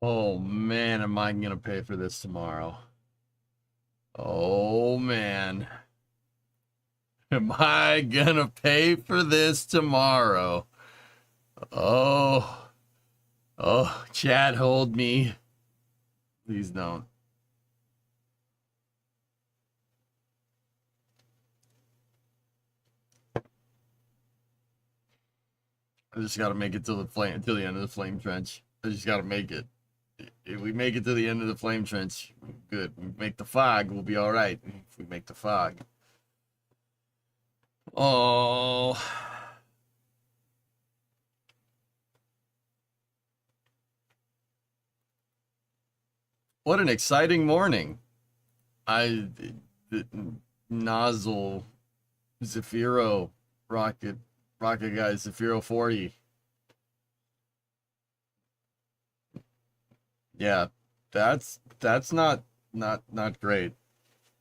Oh man, am I gonna pay for this tomorrow? Oh man, am I gonna pay for this tomorrow? Oh, oh, chat, hold me. Please don't. I just gotta make it till the end of the flame trench. I just gotta make it. If we make it to the end of the flame trench, good. We make the fog, we'll be all right. If we make the fog. Oh. What an exciting morning. The nozzle Zafiro rocket guy Zafiro 40. Yeah, that's not great.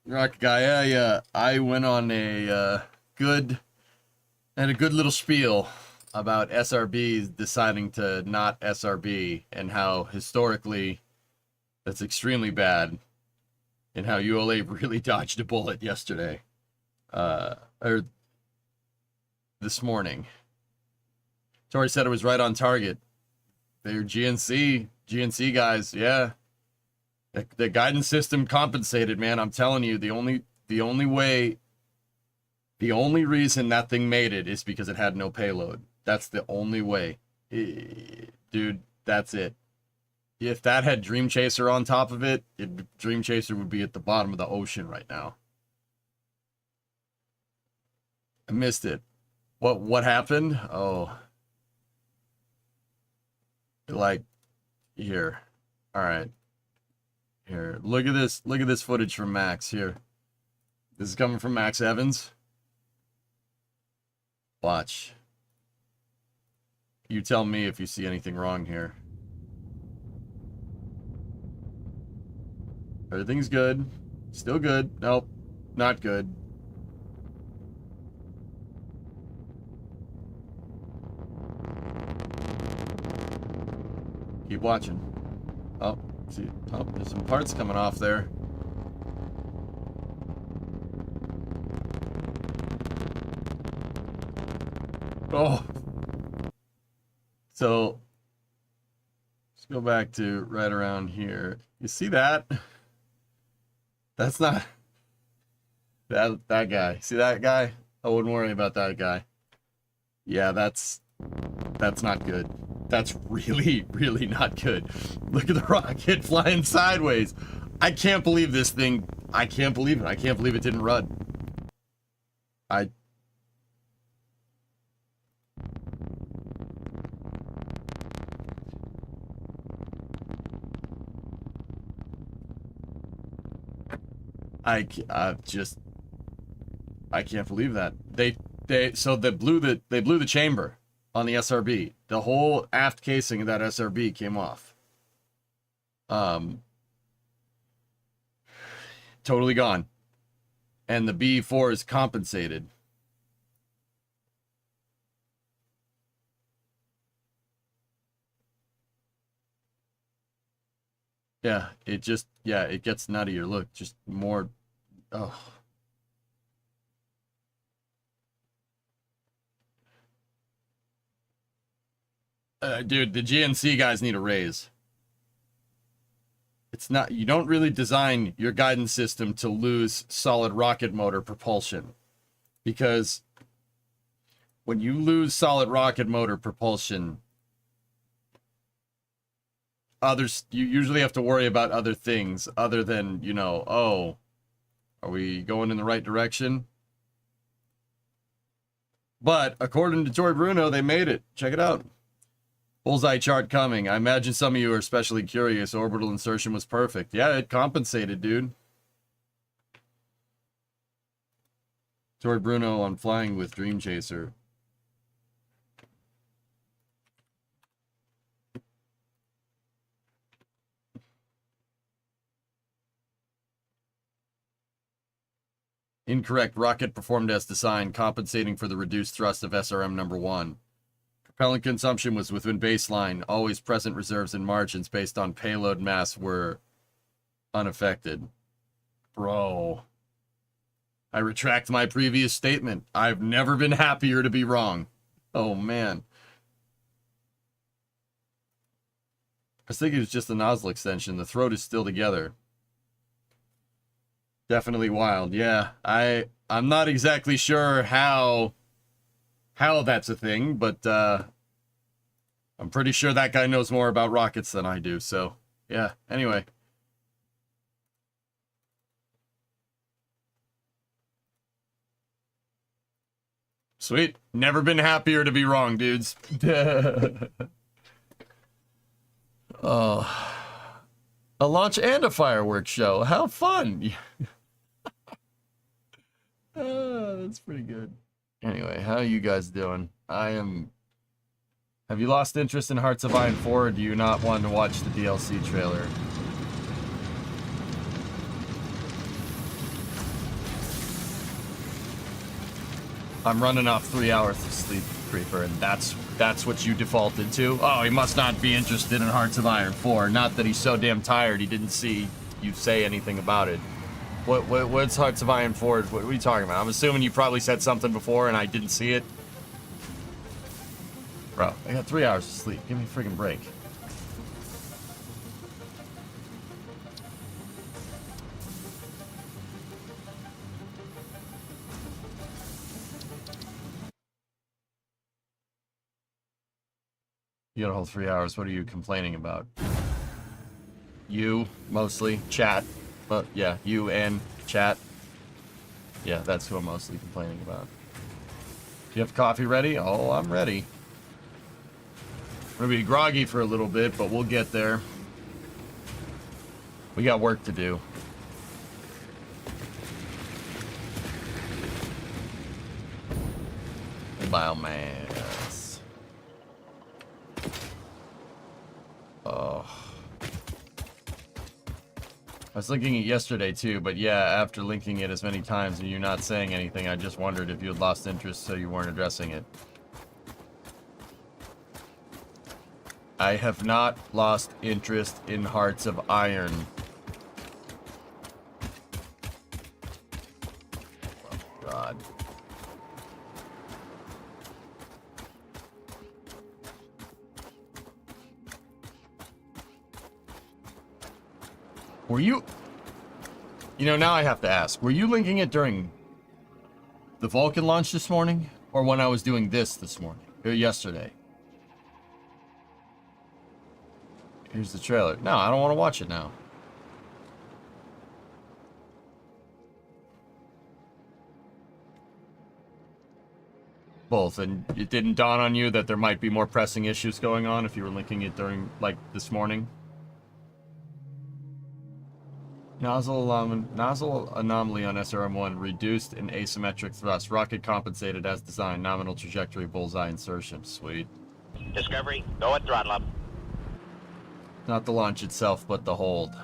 Rocket guy, I went on a had a good little spiel about SRBs deciding to not SRB and how historically that's extremely bad and how ULA really dodged a bullet yesterday. Or this morning. Tori said it was right on target. They're GNC guys, yeah. The guidance system compensated, man. I'm telling you, the only reason that thing made it is because it had no payload. That's the only way. Dude, that's it. If that had Dream Chaser on top of it, Dream Chaser would be at the bottom of the ocean right now. I missed it. What happened? Oh. Like here. All right. Here. Look at this. Look at this footage from Max here. This is coming from Max Evans. Watch. You tell me if you see anything wrong here. Everything's good. Still good. Nope. Not good. Keep watching. Oh, see. Oh, there's some parts coming off there. Oh. So, let's go back to right around here. You see that? That's not that guy. See that guy? I wouldn't worry about that guy. Yeah, that's not good. That's really, really not good. Look at the rocket flying sideways. I can't believe this thing. I can't believe it. I can't believe it didn't run. I can't believe that. So they blew the chamber on the SRB. The whole aft casing of that SRB came off. Totally gone. And the B4 is compensated. Yeah, it gets nuttier. Look, just more. Oh. Dude, the GNC guys need a raise. It's not, you don't really design your guidance system to lose solid rocket motor propulsion. Because when you lose solid rocket motor propulsion, you usually have to worry about other things other than, oh, are we going in the right direction? But according to Tori Bruno, they made it. Check it out. Bullseye chart coming. I imagine some of you are especially curious. Orbital insertion was perfect. Yeah, it compensated, dude. Tori Bruno on Flying with Dream Chaser. Incorrect. Rocket performed as designed, compensating for the reduced thrust of SRM number 1. Propellant consumption was within baseline. Always present reserves and margins based on payload mass were unaffected. Bro. I retract my previous statement. I've never been happier to be wrong. Oh, man. I was thinking it was just the nozzle extension. The throat is still together. Definitely wild. Yeah, I'm not exactly sure how that's a thing, but I'm pretty sure that guy knows more about rockets than I do. So, yeah. Anyway. Sweet. Never been happier to be wrong, dudes. Oh. A launch and a fireworks show. How fun. That's pretty good. Anyway, how are you guys doing? Have you lost interest in Hearts of Iron 4, or do you not want to watch the DLC trailer? I'm running off 3 hours of sleep, Reeper, and that's what you defaulted to? Oh, he must not be interested in Hearts of Iron 4. Not that he's so damn tired he didn't see you say anything about it. What's Hearts of Iron 4? What are you talking about? I'm assuming you probably said something before and I didn't see it. Bro, I got 3 hours of sleep. Give me a freaking break. You got a whole 3 hours. What are you complaining about? You, mostly. Chat. But yeah, you and chat. Yeah, that's who I'm mostly complaining about. You have coffee ready? Oh, I'm ready. I'm gonna be groggy for a little bit, but we'll get there. We got work to do. Biomass. Oh. I was linking it yesterday too, but yeah, after linking it as many times and you not saying anything, I just wondered if you had lost interest so you weren't addressing it. I have not lost interest in Hearts of Iron. Oh, God. Were you... You know, now I have to ask. Were you linking it during the Vulcan launch this morning? Or when I was doing this morning? Or yesterday? Here's the trailer. No, I don't want to watch it now. Both, and it didn't dawn on you that there might be more pressing issues going on if you were linking it during, like, this morning? Nozzle anomaly on SRM-1. Reduced in asymmetric thrust. Rocket compensated as designed. Nominal trajectory bullseye insertion. Sweet. Discovery, go at throttle up. Not the launch itself, but the hold.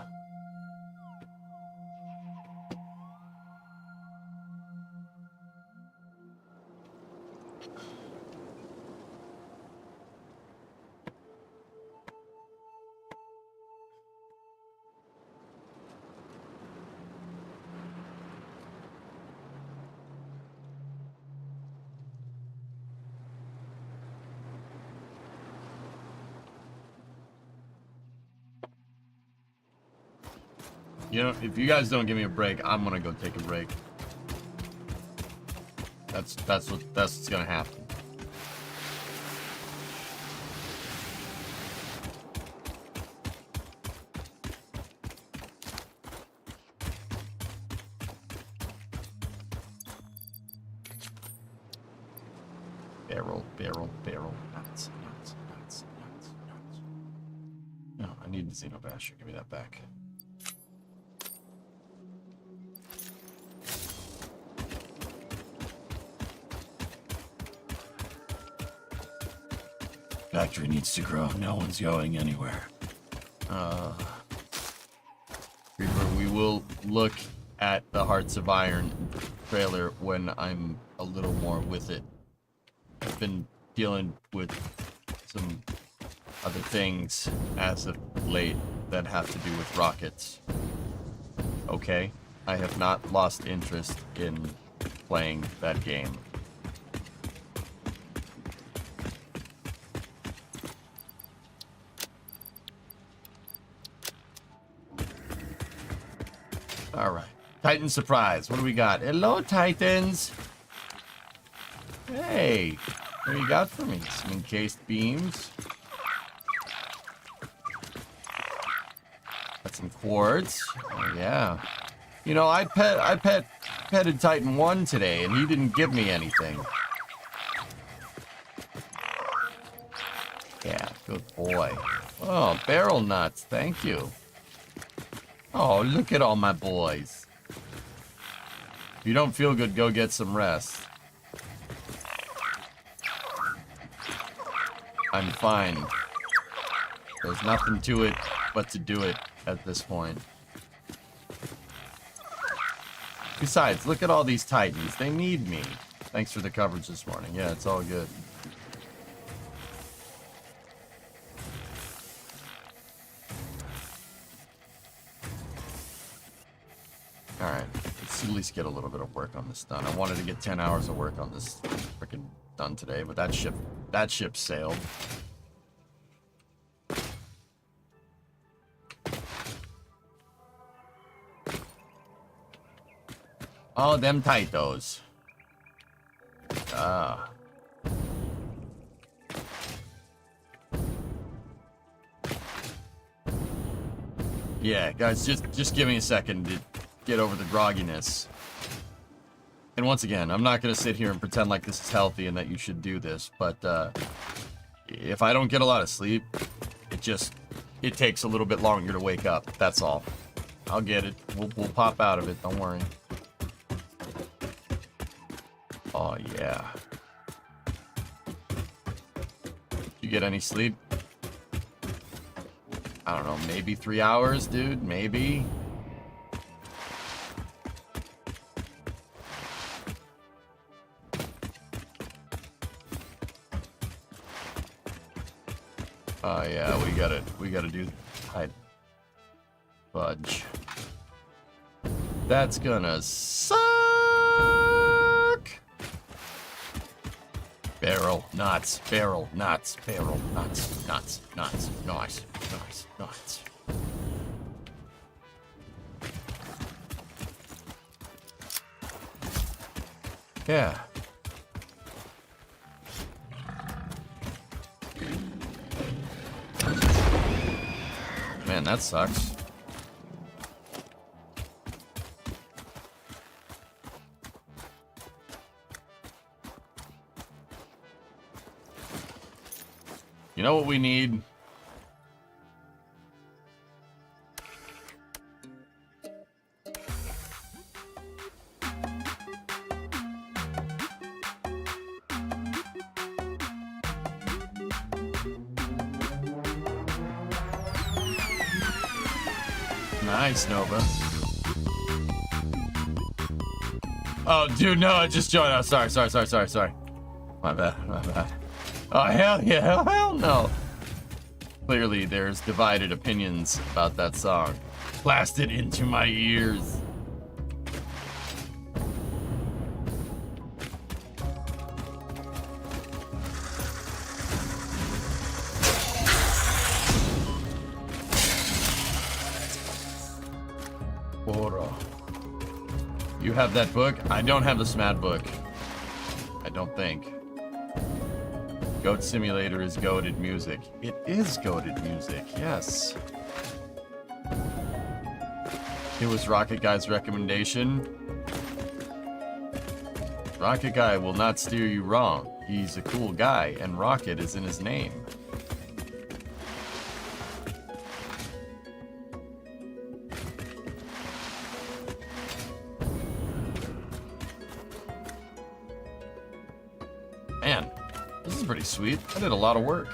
You know, if you guys don't give me a break, I'm gonna go take a break. That's what's gonna happen. Barrel. Nuts. No, I need the Xenobasher. Give me that back. Factory needs to grow. No one's going anywhere. Reaper, we will look at the Hearts of Iron trailer when I'm a little more with it. I've been dealing with some other things as of late that have to do with rockets. Okay, I have not lost interest in playing that game. All right, Titan surprise. What do we got? Hello, Titans. Hey, what do you got for me? Some encased beams. Got some quartz. Oh, yeah. You know, I petted Titan 1 today, and he didn't give me anything. Yeah, good boy. Oh, barrel nuts. Thank you. Oh, look at all my boys. If you don't feel good, go get some rest. I'm fine. There's nothing to it but to do it at this point. Besides, look at all these Titans. They need me. Thanks for the coverage this morning. Yeah, it's all good. Alright, let's at least get a little bit of work on this done. I wanted to get 10 hours of work on this freaking done today, but that ship sailed. Oh, them Titos. Ah. Yeah, guys, just give me a second to get over the grogginess. And once again, I'm not going to sit here and pretend like this is healthy and that you should do this, but if I don't get a lot of sleep, it takes a little bit longer to wake up. That's all. I'll get it. We'll pop out of it. Don't worry. Oh, yeah. You get any sleep? I don't know, maybe 3 hours, dude? Maybe? Oh, yeah, we gotta do... Fudge. That's gonna suck! Barrel nuts, barrel nuts, barrel nuts, nuts, nuts, nice, nice, nuts. Yeah. Man, that sucks. You know what we need? Nice, Nova. Oh, dude, no, I just joined. Oh, sorry. My bad. Oh, hell yeah, hell no. Clearly, there's divided opinions about that song. Blasted into my ears. Oro. You have that book? I don't have the SMAD book. I don't think. Goat Simulator is goated music. It is goated music, yes. It was Rocket Guy's recommendation. Rocket Guy will not steer you wrong. He's a cool guy, and Rocket is in his name. Man, this is pretty sweet. I did a lot of work.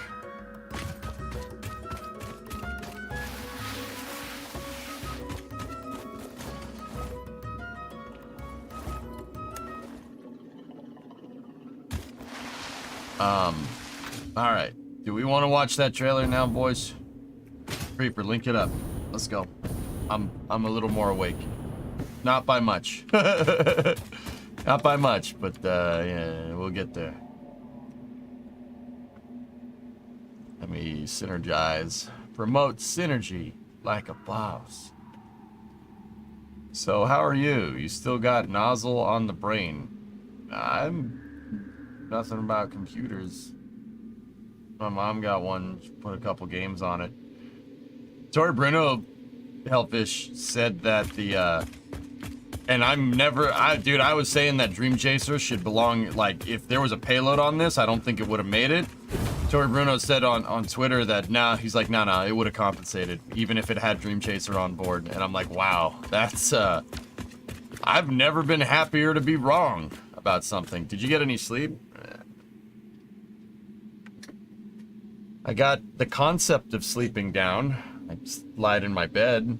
All right. Do we want to watch that trailer now, boys? Reeper, link it up. Let's go. I'm a little more awake. Not by much. Not by much, but yeah, we'll get there. Let me synergize. Promote synergy like a boss. So how are you? You still got nozzle on the brain? I'm nothing about computers. My mom got one. She put a couple games on it. Tori Bruno Hellfish said that the and dude, I was saying that Dream Chaser should belong, like, if there was a payload on this, I don't think it would have made it. Tori Bruno said on Twitter that he's like, nah, it would have compensated, even if it had Dream Chaser on board. And I'm like, wow, that's, I've never been happier to be wrong about something. Did you get any sleep? I got the concept of sleeping down. I just lied in my bed.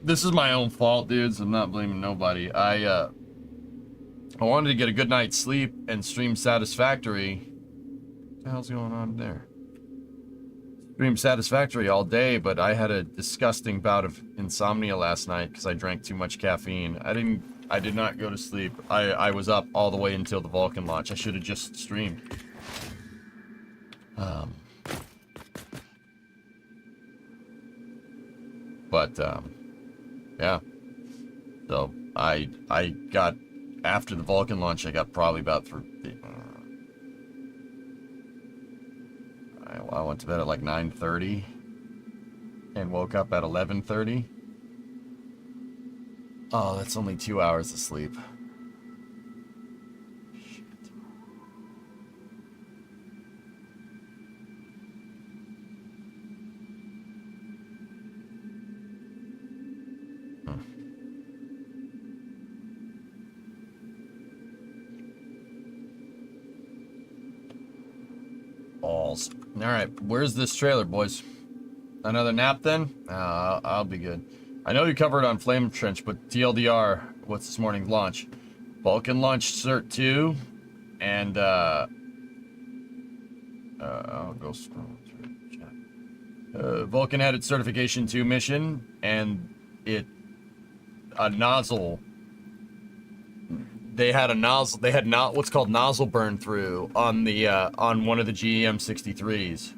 This is my own fault, dudes. I'm not blaming nobody. I wanted to get a good night's sleep and stream Satisfactory. What the hell's going on there? Stream Satisfactory all day, but I had a disgusting bout of insomnia last night because I drank too much caffeine. I did not go to sleep. I was up all the way until the Vulcan launch. I should have just streamed. Yeah. So I got, after the Vulcan launch, I got probably about I went to bed at like 9:30 and woke up at 11:30. Oh, that's only 2 hours of sleep. Shit. Balls. All right, where's this trailer, boys? Another nap then? I'll be good. I know you covered on Flame Trench, but TLDR, what's this morning's launch? Vulcan launched Cert 2, and I'll go scroll through the chat. Vulcan had its Certification 2 mission, and a nozzle. They had what's called nozzle burn through on the on one of the GEM 63s.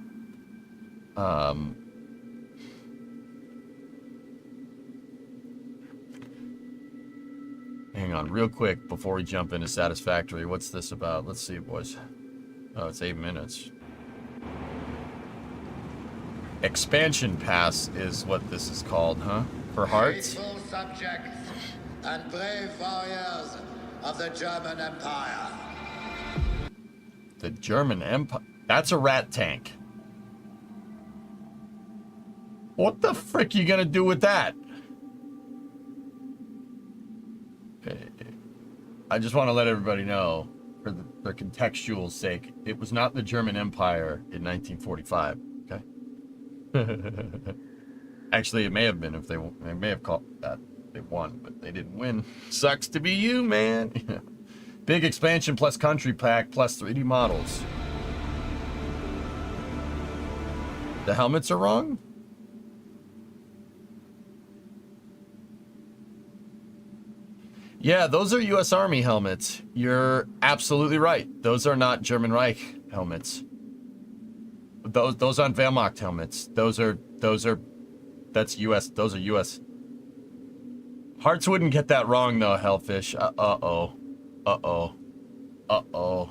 Hang on, real quick before we jump into Satisfactory. What's this about? Let's see, boys. Oh, it's 8 minutes. Expansion Pass is what this is called, huh? For hearts? Faithful subjects and brave warriors of the German Empire. The German Empire? That's a rat tank. What the frick you gonna do with that? I just want to let everybody know, for the contextual sake, it was not the German Empire in 1945, okay? Actually, it may have been if they may have called that. They won, but they didn't win. Sucks to be you, man. Big expansion plus country pack plus 3D models. The helmets are wrong? Yeah, those are U.S. Army helmets. You're absolutely right. Those are not German Reich helmets. Those aren't Wehrmacht helmets. That's U.S. Those are U.S. Hearts wouldn't get that wrong though, Hellfish. Uh-oh. Uh-oh. Uh-oh.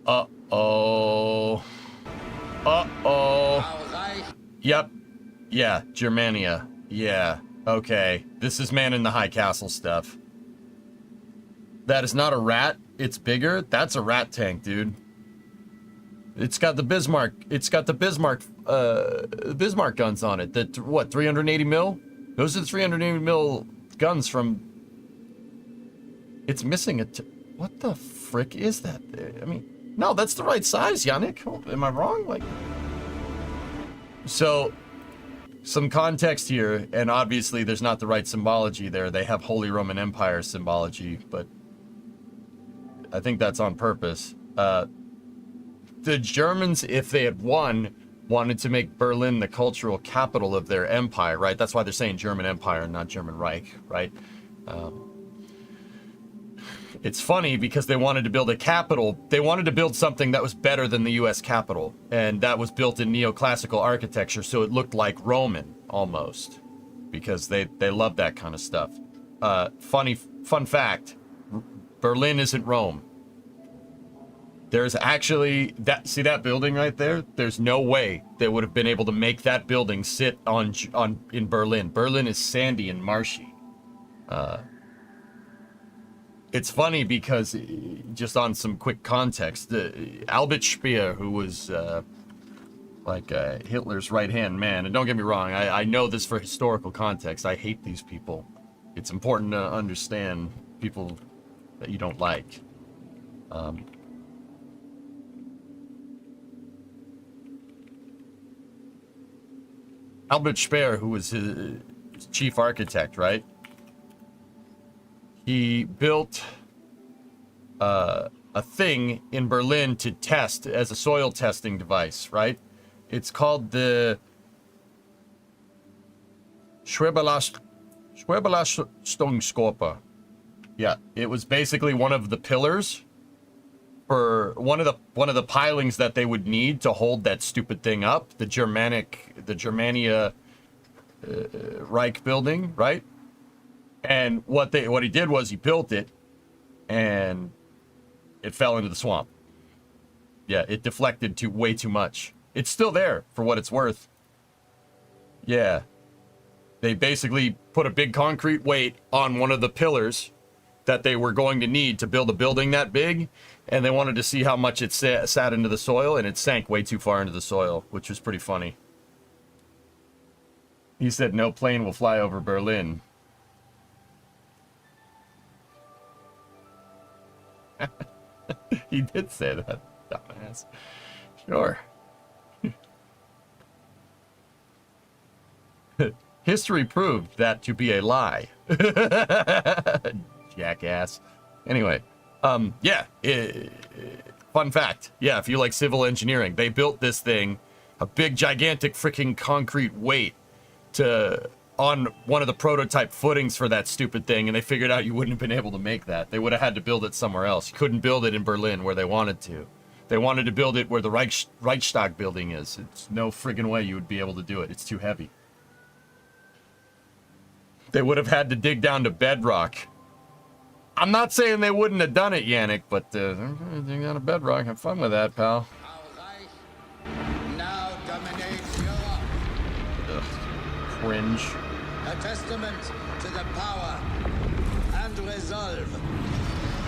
Uh-oh. Uh-oh. Yep. Yeah, Germania. Yeah. Okay. This is Man in the High Castle stuff. That is not a rat. It's bigger. That's a rat tank, dude. It's got the Bismarck. It's got the Bismarck guns on it. That, what, 380 mil? Those are the 380 mil guns from... It's missing a... What the frick is that? I mean, no, that's the right size, Yannick. Oh, am I wrong? Like... So... Some context here, and obviously there's not the right symbology there. They have Holy Roman Empire symbology, but I think that's on purpose. The Germans, if they had won, wanted to make Berlin the cultural capital of their empire, right? That's why they're saying German Empire and not German Reich, right? It's funny because they wanted to build a capital. They wanted to build something that was better than the U.S. Capitol, and that was built in neoclassical architecture, so it looked like Roman almost, because they love that kind of stuff. Fun fact: Berlin isn't Rome. There's actually see that building right there? There's no way they would have been able to make that building sit in Berlin. Berlin is sandy and marshy. It's funny because, just on some quick context, Albert Speer, who was Hitler's right-hand man, and don't get me wrong, I know this for historical context. I hate these people. It's important to understand people that you don't like. Albert Speer, who was his chief architect, right? He built a thing in Berlin to test as a soil testing device, right? It's called the Schwebelastingskörper. Yeah, it was basically one of the pillars for one of the pilings that they would need to hold that stupid thing up, the Germania Reich building, right? And what he did was he built it, and it fell into the swamp. Yeah, it deflected way too much. It's still there for what it's worth. Yeah, they basically put a big concrete weight on one of the pillars that they were going to need to build a building that big, and they wanted to see how much it sat into the soil, and it sank way too far into the soil, which was pretty funny. He said no plane will fly over Berlin. He did say that, dumbass. Sure. History proved that to be a lie. Jackass. Anyway, yeah. Fun fact. Yeah, if you like civil engineering, they built this thing, a big, gigantic freaking concrete weight on one of the prototype footings for that stupid thing, and they figured out you wouldn't have been able to make that. They would have had to build it somewhere else. You couldn't build it in Berlin where they wanted to. They wanted to build it where the Reichstag building is. It's no friggin' way you would be able to do it. It's too heavy. They would have had to dig down to bedrock. I'm not saying they wouldn't have done it, Yannick, but they're gonna dig down to bedrock. Have fun with that, pal. Now dominates Europe. Ugh. Cringe. A testament to the power and resolve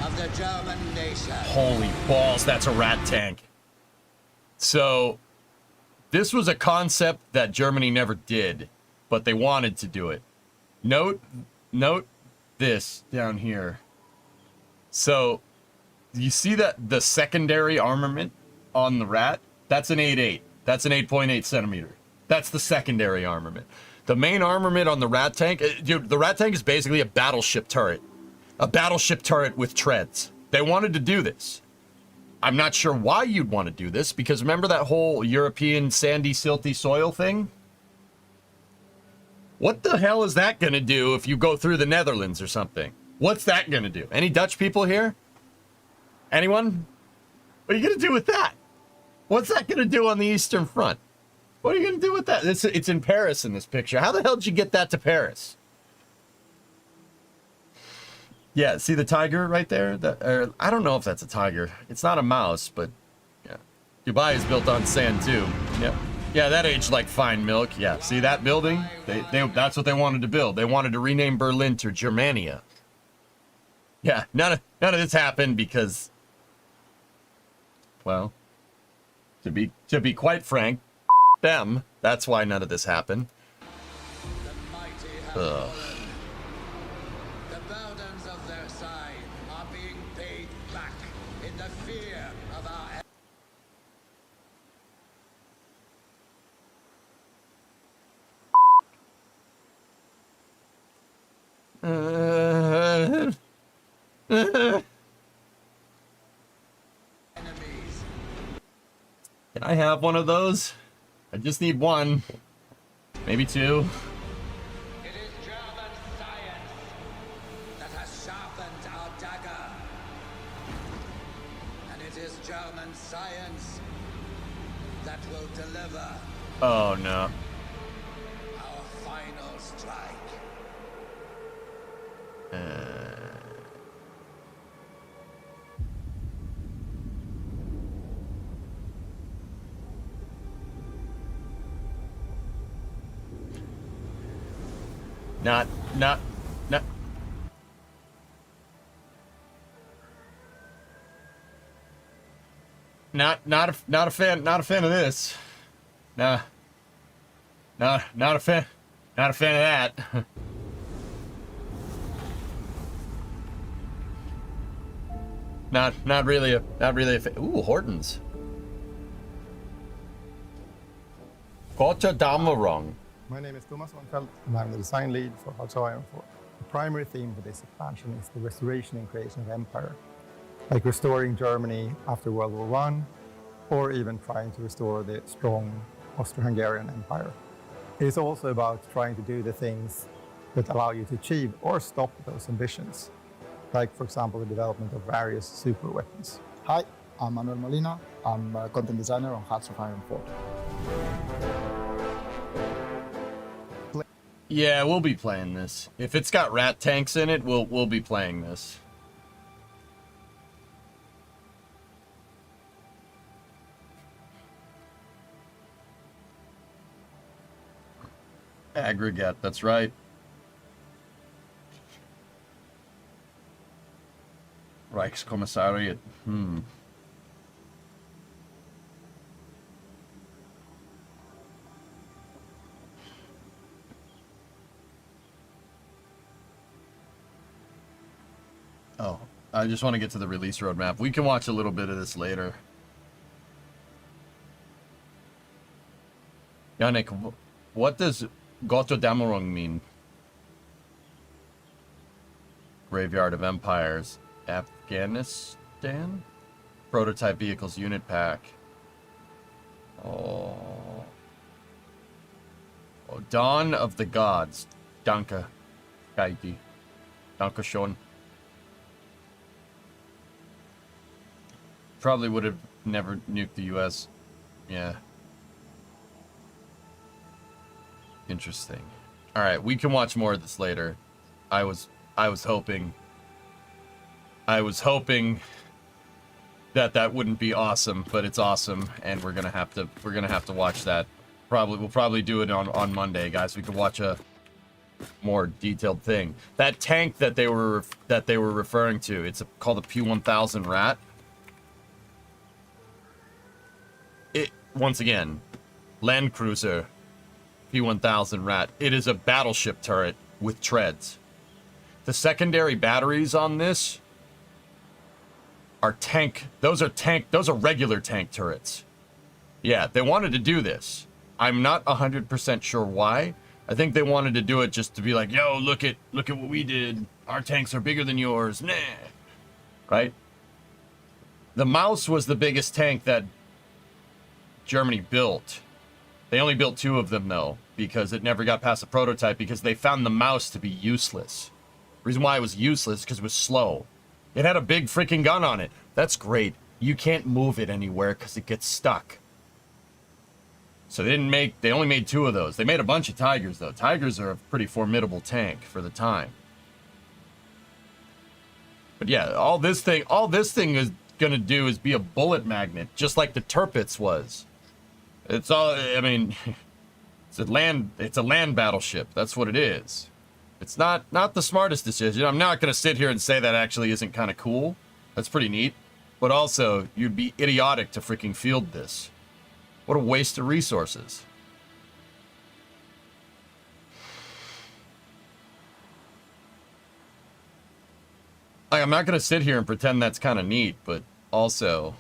of the German nation. Holy balls, that's a rat tank. So, this was a concept that Germany never did, but they wanted to do it. Note this down here. So, you see that the secondary armament on the rat? That's an 8.8. That's an 8.8 centimeter. That's the secondary armament. The main armament on the rat tank, dude, the rat tank is basically a battleship turret. A battleship turret with treads. They wanted to do this. I'm not sure why you'd want to do this, because remember that whole European sandy, silty soil thing? What the hell is that going to do if you go through the Netherlands or something? What's that going to do? Any Dutch people here? Anyone? What are you going to do with that? What's that going to do on the Eastern Front? What are you going to do with that? It's in Paris in this picture. How the hell did you get that to Paris? Yeah, see the tiger right there? I don't know if that's a tiger. It's not a mouse, but yeah. Dubai is built on sand too. Yep. Yeah, that aged like fine milk. Yeah, see that building? That's what they wanted to build. They wanted to rename Berlin to Germania. Yeah, none of this happened because, well, to be quite frank, them. That's why none of this happened. Ugh. The burdens of their side are being paid back in the fear of our I have one of those. I just need one. Maybe two. It is German science that has sharpened our dagger. And it is German science that will deliver Oh no. our final strike. Not. Not a fan of this. Nah. Not a fan of that. not really a fan. Ooh, Hortons. Gotcha Damerung. My name is Thomas Wanfeld, and I'm the design lead for Hearts of Iron 4. The primary theme for this expansion is the restoration and creation of empire, like restoring Germany after World War I, or even trying to restore the strong Austro-Hungarian Empire. It is also about trying to do the things that allow you to achieve or stop those ambitions, like, for example, the development of various super weapons. Hi, I'm Manuel Molina. I'm a content designer on Hearts of Iron 4. Yeah, we'll be playing this. If it's got rat tanks in it, we'll be playing this. Aggregate, that's right. Reichskommissariat. Oh, I just want to get to the release roadmap. We can watch a little bit of this later. Yannick, what does Gotterdammerung mean? Graveyard of Empires. Afghanistan? Prototype Vehicles Unit Pack. Oh, Dawn of the Gods. Danke. Kaiki. Danke schon. Probably would have never nuked the US. Yeah. Interesting. Alright, we can watch more of this later. I was hoping that wouldn't be awesome, but it's awesome, and we're gonna have to watch that. We'll probably do it on Monday, guys. We could watch a more detailed thing. That tank that they were referring to, it's called a P1000 Rat. Once again, Land Cruiser P1000 Rat. It is a battleship turret with treads. The secondary batteries on this are those are regular tank turrets. Yeah, they wanted to do this. I'm not 100% sure why. I think they wanted to do it just to be like, yo, look at what we did. Our tanks are bigger than yours. Nah. Right? The Mouse was the biggest tank that Germany built. They only built 2 of them, though, because it never got past the prototype, because they found the Mouse to be useless. The reason why it was useless because it was slow. It had a big freaking gun on it. That's great. You can't move it anywhere because it gets stuck. So they only made 2 of those. They made a bunch of Tigers, though. Tigers are a pretty formidable tank for the time. But yeah, all this thing is gonna do is be a bullet magnet, just like the Tirpitz was. It's all, I mean, it's a land battleship. That's what it is. It's not the smartest decision. I'm not going to sit here and say that actually isn't kind of cool. That's pretty neat. But also, you'd be idiotic to freaking field this. What a waste of resources. Like, I'm not going to sit here and pretend that's kind of neat, but also...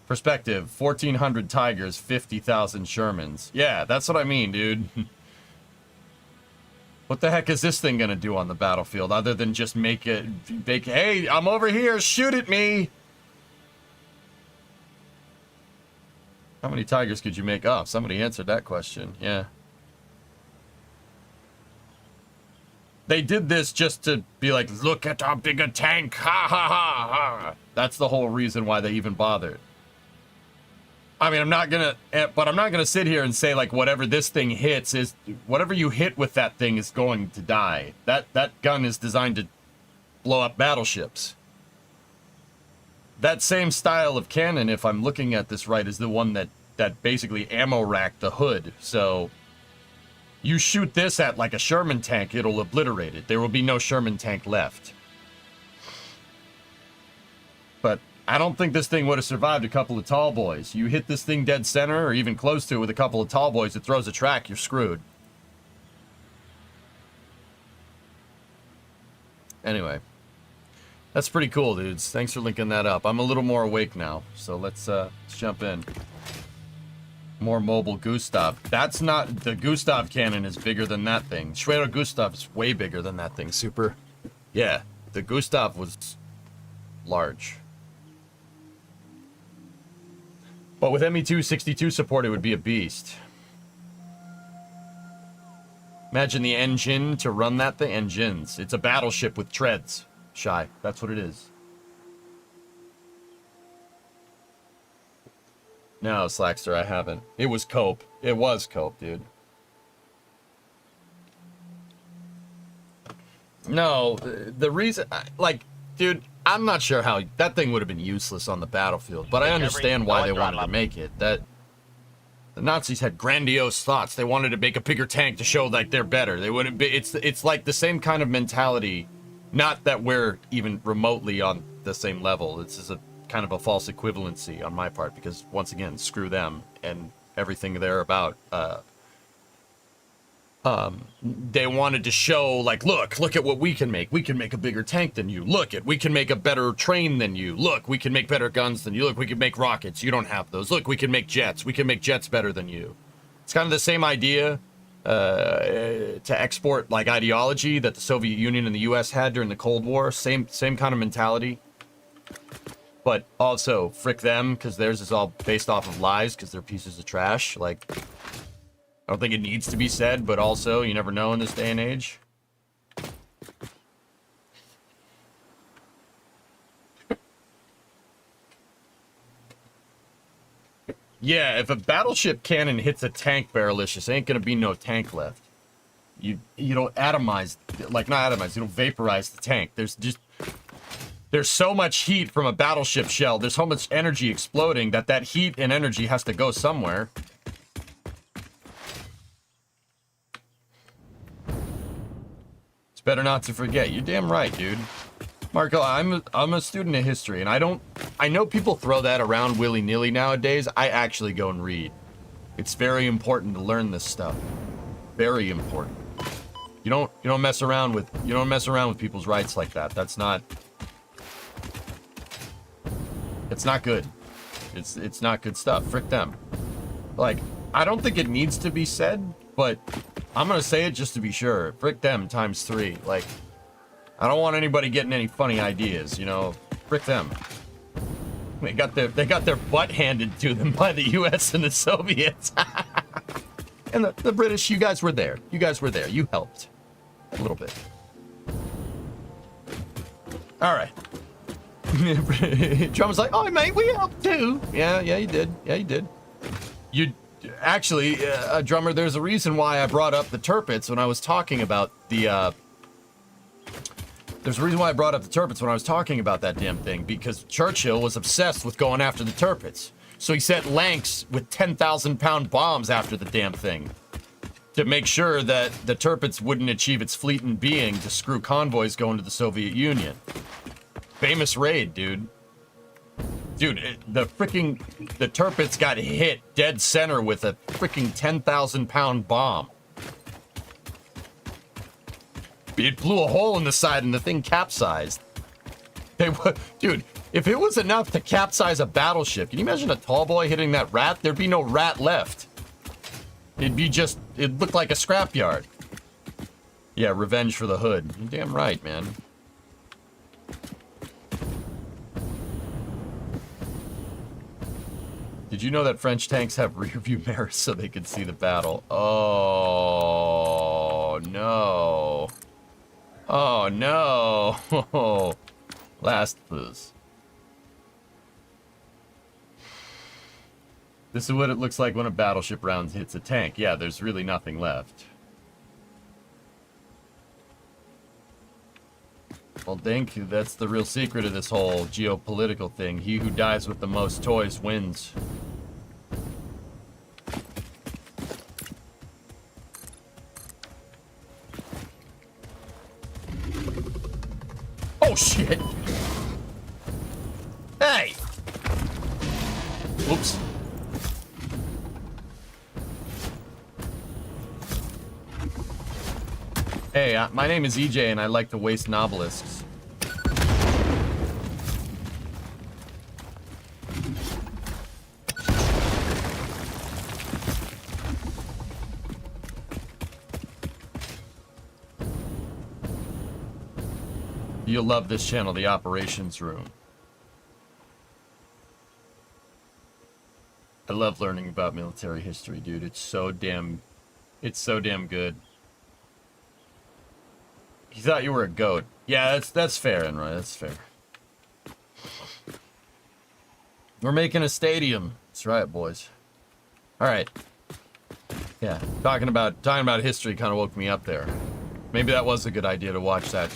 Perspective, 1,400 Tigers, 50,000 Shermans. Yeah, that's what I mean, dude. What the heck is this thing gonna do on the battlefield other than just make it, hey, I'm over here, shoot at me! How many Tigers could you make? Oh, somebody answered that question. Yeah. They did this just to be like, look at how big a tank. Ha ha ha ha. That's the whole reason why they even bothered. I mean, I'm not gonna sit here and say like whatever this thing hits is whatever you hit with that thing is going to die. That gun is designed to blow up battleships. That same style of cannon, if I'm looking at this right, is the one that basically ammo racked the hood. So you shoot this at like a Sherman tank, it'll obliterate it. There will be no Sherman tank left. But I don't think this thing would have survived a couple of tall boys. You hit this thing dead center or even close to it with a couple of tall boys, it throws a track, you're screwed. Anyway. That's pretty cool, dudes. Thanks for linking that up. I'm a little more awake now, so let's jump in. More mobile Gustav. That's not... The Gustav cannon is bigger than that thing. Schwerer Gustav is way bigger than that thing. Super. Yeah, the Gustav was large. But with ME262 support, it would be a beast. Imagine the engine to run that thing. Engines. It's a battleship with treads. Shy. That's what it is. No, Slackster, I haven't. It was Cope. It was Cope, dude. No, the reason... Like, dude, I'm not sure how... That thing would have been useless on the battlefield, but I understand why they wanted to make it. The Nazis had grandiose thoughts. They wanted to make a bigger tank to show, like, they're better. They wouldn't be... It's like the same kind of mentality... Not that we're even remotely on the same level. This is a kind of a false equivalency on my part because, once again, screw them and everything they're about. They wanted to show, like, look at what we can make. We can make a bigger tank than you. We can make a better train than you. Look, we can make better guns than you. Look, we can make rockets. You don't have those. Look, we can make jets. We can make jets better than you. It's kind of the same idea. To export like ideology that the Soviet Union and the U.S. had during the Cold War, same kind of mentality. But also, frick them, because theirs is all based off of lies, because they're pieces of trash. Like, I don't think it needs to be said, but also, you never know in this day and age. Yeah, if a battleship cannon hits a tank barrelicious, ain't gonna be no tank left. You don't atomize, like not atomize, you don't vaporize the tank. There's so much heat from a battleship shell, there's so much energy exploding that heat and energy has to go somewhere. It's better not to forget. You're damn right, dude. Marco, I'm a student of history, and I know people throw that around willy-nilly nowadays. I actually go and read. It's very important to learn this stuff. Very important. You don't mess around with people's rights like that. That's not. It's not good. It's not good stuff. Frick them. Like, I don't think it needs to be said, but I'm gonna say it just to be sure. Frick them times 3. Like, I don't want anybody getting any funny ideas, you know. Frick them. They got their butt handed to them by the U.S. and the Soviets. And the British, you guys were there. You guys were there. You helped. A little bit. All right. Drummer's like, oh, mate, we helped too. Yeah, you did. Yeah, you did. You actually, Drummer, there's a reason why I brought up the Tirpitz when I was talking about the, There's a reason why I brought up the Tirpitz when I was talking about that damn thing, because Churchill was obsessed with going after the Tirpitz. So he sent Lanks with 10,000-pound bombs after the damn thing to make sure that the Tirpitz wouldn't achieve its fleeting being to screw convoys going to the Soviet Union. Famous raid, dude. Dude, the Tirpitz got hit dead center with a freaking 10,000-pound bomb. It blew a hole in the side and the thing capsized. Dude, if it was enough to capsize a battleship, can you imagine a tall boy hitting that rat? There'd be no rat left. It'd look like a scrapyard. Yeah, revenge for the hood. You're damn right, man. Did you know that French tanks have rear view mirrors so they can see the battle? Oh, no. Oh, no. Last booze. This is what it looks like when a battleship round hits a tank. Yeah, there's really nothing left. Well, Dink, that's the real secret of this whole geopolitical thing. He who dies with the most toys wins. Oh, shit! Hey! Whoops. Hey, my name is EJ and I like to waste nobelisks. You'll love this channel, the operations room. I love learning about military history, dude. It's so damn good. You thought you were a goat. Yeah, that's fair, Enroy. That's fair. We're making a stadium. That's right, boys. All right. Yeah, talking about history kind of woke me up there. Maybe that was a good idea to watch that.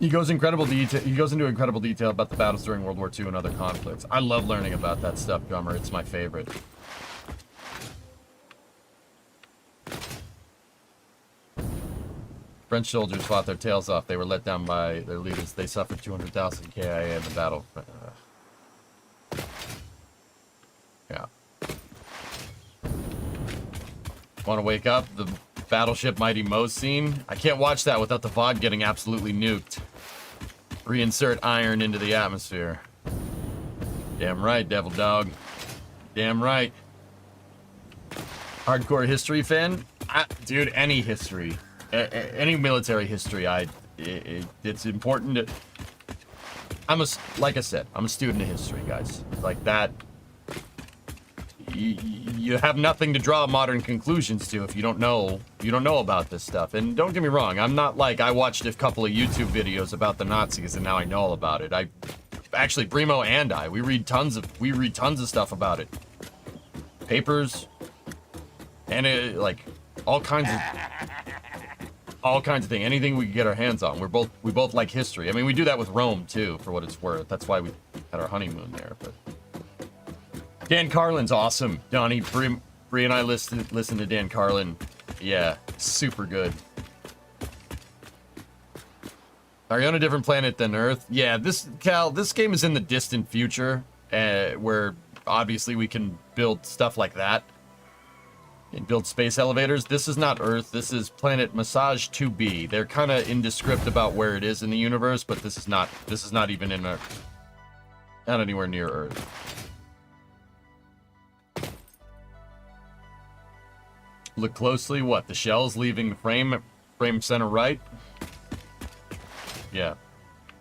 He goes into incredible detail about the battles during World War II and other conflicts. I love learning about that stuff, Drummer. It's my favorite. French soldiers fought their tails off. They were let down by their leaders. They suffered 200,000 KIA in the battle. Yeah. Want to wake up? The Battleship Mighty Moe's scene? I can't watch that without the VOD getting absolutely nuked. Reinsert iron into the atmosphere. Damn right, Devil Dog. Damn right. Hardcore history fan? Dude, any history. Any military history, it's important to... like I said, I'm a student of history, guys. Like that... You have nothing to draw modern conclusions to if you don't know about this stuff. And don't get me wrong, I'm not like I watched a couple of YouTube videos about the Nazis and now I know all about it. Actually, Brimo and we read tons of stuff about it. Papers and like all kinds of things. Anything we can get our hands on. We both like history. I mean, we do that with Rome too, for what it's worth. That's why we had our honeymoon there, but Dan Carlin's awesome. Donnie, Bree and I listen to Dan Carlin. Yeah, super good. Are you on a different planet than Earth? Yeah, this game is in the distant future, where obviously we can build stuff like that and build space elevators. This is not Earth. This is planet Massage 2B. They're kind of indescript about where it is in the universe, but this is not even not anywhere near Earth. Look closely. What? The shells leaving the frame center right? Yeah.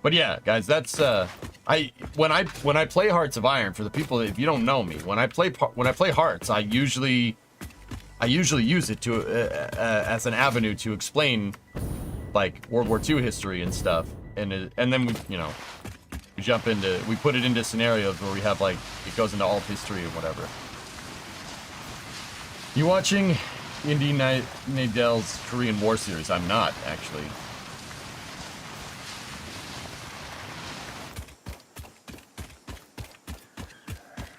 But yeah, guys, that's when I play Hearts of Iron, for the people, if you don't know me, when I play Hearts, I usually use it to as an avenue to explain like World War II history and stuff, and then we put it into scenarios where we have like it goes into alt history or whatever. You watching Indy Nadel's Korean War series? I'm not, actually.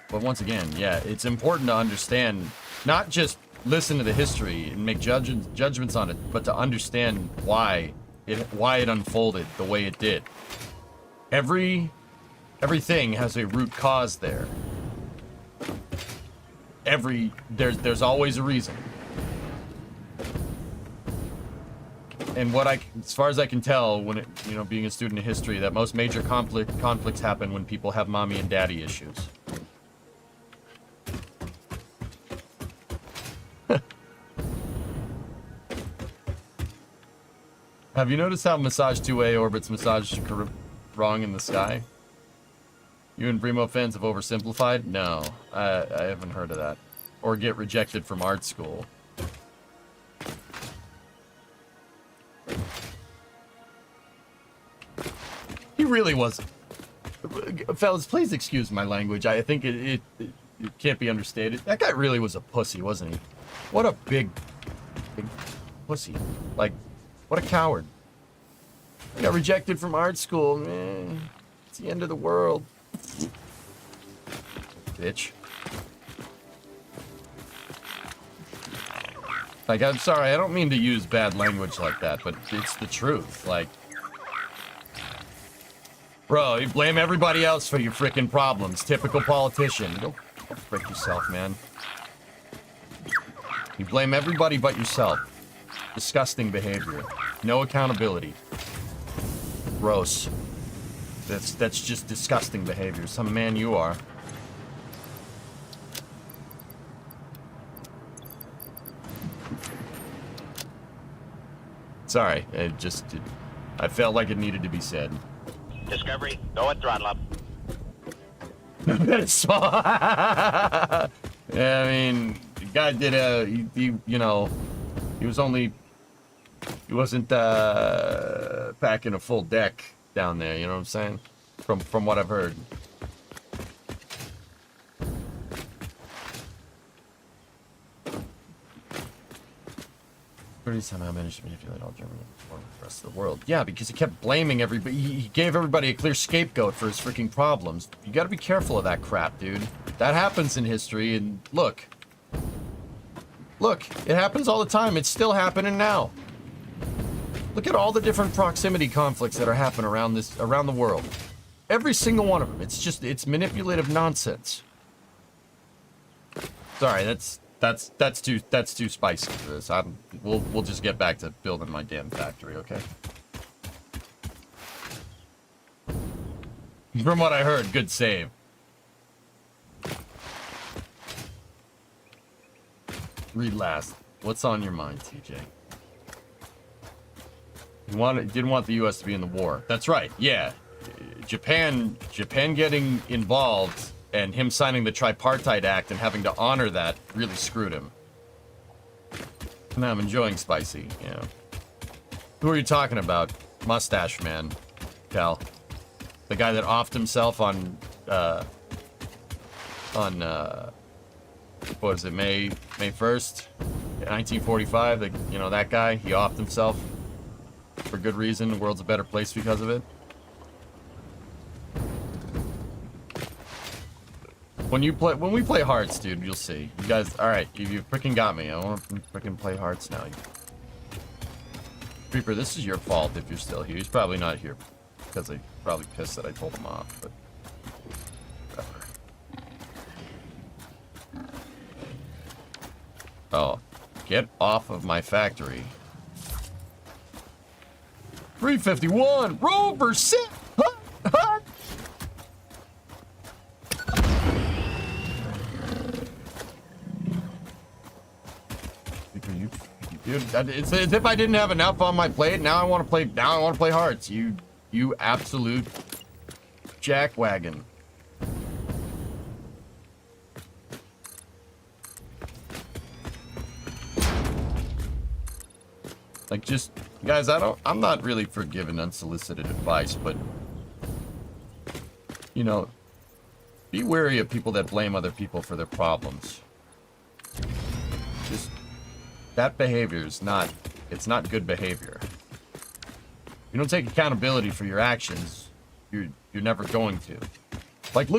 But once again, yeah, it's important to understand, not just listen to the history and make judgments on it, but to understand why it unfolded the way it did. Everything has a root cause there. There's always a reason. And as far as I can tell, when being a student of history, that most major conflicts happen when people have mommy and daddy issues. Have you noticed how Massage 2A orbits Massage wrong in the sky? You and Brimo fans have oversimplified? No, I haven't heard of that. Or get rejected from art school. He really wasn't. Fellas, please excuse my language. I think it can't be understated. That guy really was a pussy, wasn't he? What a big pussy. Like, what a coward. He got rejected from art school, man. It's the end of the world. Bitch. Like, I'm sorry, I don't mean to use bad language like that, but it's the truth. Like, bro, you blame everybody else for your freaking problems. Typical politician. Go frick yourself, man. You blame everybody but yourself. Disgusting behavior. No accountability. Gross. That's just disgusting behavior. Some man you are. Sorry, I felt like it needed to be said. Discovery, go at throttle up. Yeah, I mean, the guy did you know, he wasn't packing a full deck down there, you know what I'm saying? From what I've heard. Somehow managed to manipulate all Germany before the rest of the world. Yeah, because he kept blaming everybody. He gave everybody a clear scapegoat for his freaking problems. You gotta be careful of that crap, dude. That happens in history, and look. Look, it happens all the time. It's still happening now. Look at all the different proximity conflicts that are happening around the world. Every single one of them. It's manipulative nonsense. Sorry, that's too spicy for this. We'll just get back to building my damn factory, okay? From what I heard, good save. Read last. What's on your mind, TJ? You didn't want the U.S. to be in the war. That's right. Yeah, Japan getting involved and him signing the Tripartite Act and having to honor that really screwed him. Now I'm enjoying spicy. Yeah. Who are you talking about? Mustache Man, Cal. The guy that offed himself on what is it, May 1st, 1945. That guy. He offed himself for good reason. The world's a better place because of it. When we play Hearts, dude, you'll see. You guys, all right, you freaking got me. I want to freaking play Hearts now. Reeper, this is your fault if you're still here. He's probably not here because I probably pissed that I told him off, but whatever. Oh, get off of my factory. 351 Rover sit. Dude, it's as if I didn't have enough on my plate. Now I want to play Hearts. You absolute jackwagon. Like, just guys, I'm not really for giving unsolicited advice, but be wary of people that blame other people for their problems. Just that behavior is not good behavior. You don't take accountability for your actions, you're never going to. Like,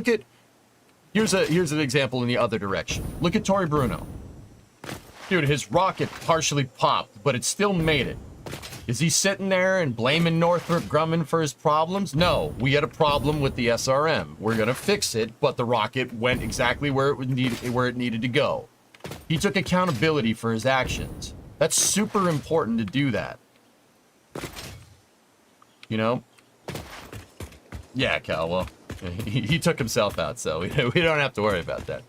here's an example in the other direction. Look at Tory Bruno. Dude, his rocket partially popped, but it still made it. Is he sitting there and blaming Northrop Grumman for his problems? No, we had a problem with the SRM. We're gonna fix it, but the rocket went exactly where it needed to go. He took accountability for his actions. That's super important to do that. Yeah, Cal, well, he took himself out, so we don't have to worry about that.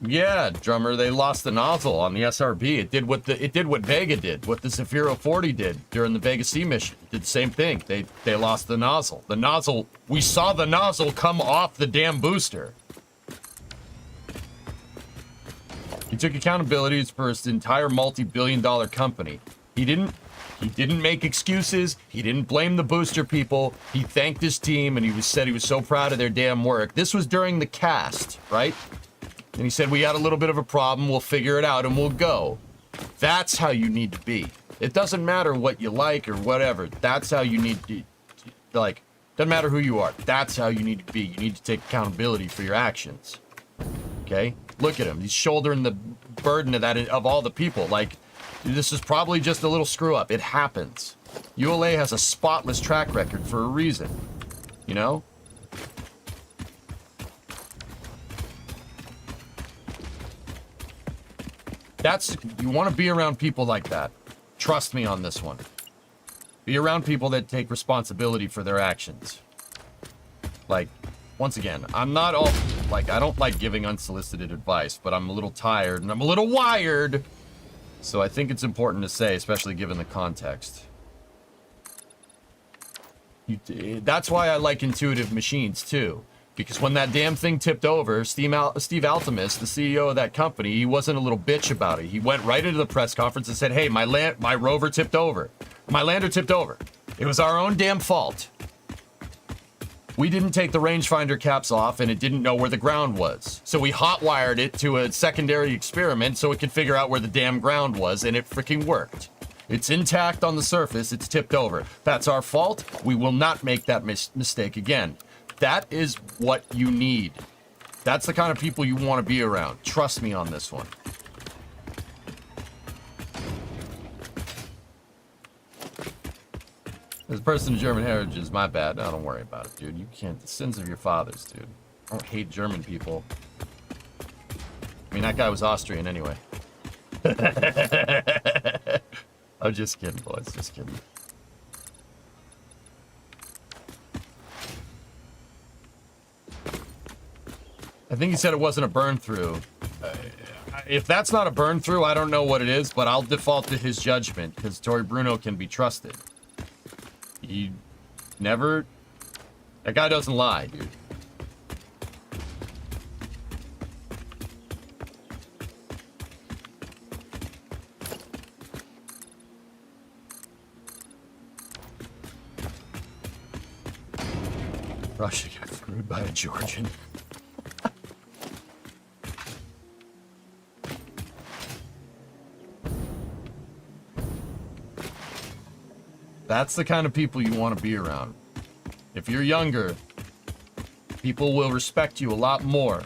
Yeah, drummer, they lost the nozzle on the SRB. It did what Vega did, what the Zafiro 40 did during the Vega C mission. It did the same thing. They lost the nozzle. The nozzle, we saw the nozzle come off the damn booster. He took accountability for his entire multi-billion-dollar company. He didn't make excuses. He didn't blame the booster people. He thanked his team, and said he was so proud of their damn work. This was during the cast, right? And he said, we got a little bit of a problem. We'll figure it out, and we'll go. That's how you need to be. It doesn't matter what you like or whatever. That's how you need to, like, doesn't matter who you are. That's how you need to be. You need to take accountability for your actions. Okay? Look at him. He's shouldering the burden of that, of all the people. Like, this is probably just a little screw up. It happens. ULA has a spotless track record for a reason. You know? You want to be around people like that. Trust me on this one. Be around people that take responsibility for their actions. Like, once again, I'm not all, like, I don't like giving unsolicited advice, but I'm a little tired and I'm a little wired. So I think it's important to say, especially given the context. That's why I like intuitive machines too. Because when that damn thing tipped over, Steve Altemus, the CEO of that company, he wasn't a little bitch about it. He went right into the press conference and said, hey, my rover tipped over. My lander tipped over. It was our own damn fault. We didn't take the rangefinder caps off and it didn't know where the ground was. So we hotwired it to a secondary experiment so it could figure out where the damn ground was, and it freaking worked. It's intact on the surface, it's tipped over. That's our fault. We will not make that mistake again. That is what you need. That's the kind of people you want to be around. Trust me on this one. This person of German heritage is my bad. No, don't worry about it, dude. You can't. The sins of your fathers, dude. I don't hate German people. I mean, that guy was Austrian anyway. I'm just kidding, boys. Just kidding. I think he said it wasn't a burn through. If that's not a burn through, I don't know what it is, but I'll default to his judgment because Tori Bruno can be trusted. He never... That guy doesn't lie, dude. Russia got screwed by a Georgian. That's the kind of people you want to be around. If you're younger, people will respect you a lot more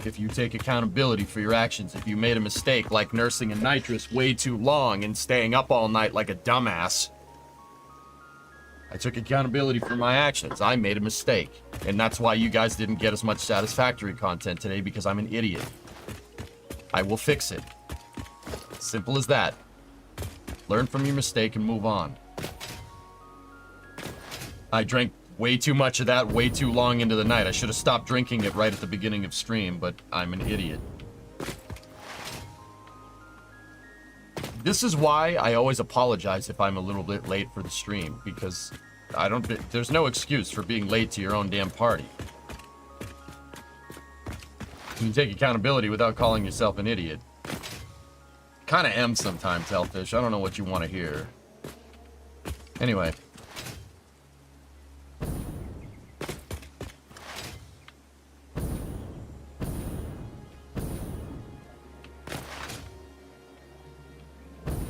if you take accountability for your actions. If you made a mistake, like nursing a nitrous way too long and staying up all night like a dumbass. I took accountability for my actions. I made a mistake. And that's why you guys didn't get as much satisfactory content today, because I'm an idiot. I will fix it. Simple as that. Learn from your mistake and move on. I drank way too much of that way too long into the night. I should have stopped drinking it right at the beginning of stream, but I'm an idiot. This is why I always apologize if I'm a little bit late for the stream, because there's no excuse for being late to your own damn party. You can take accountability without calling yourself an idiot. Kind of am sometimes, Hellfish. I don't know what you want to hear. Anyway.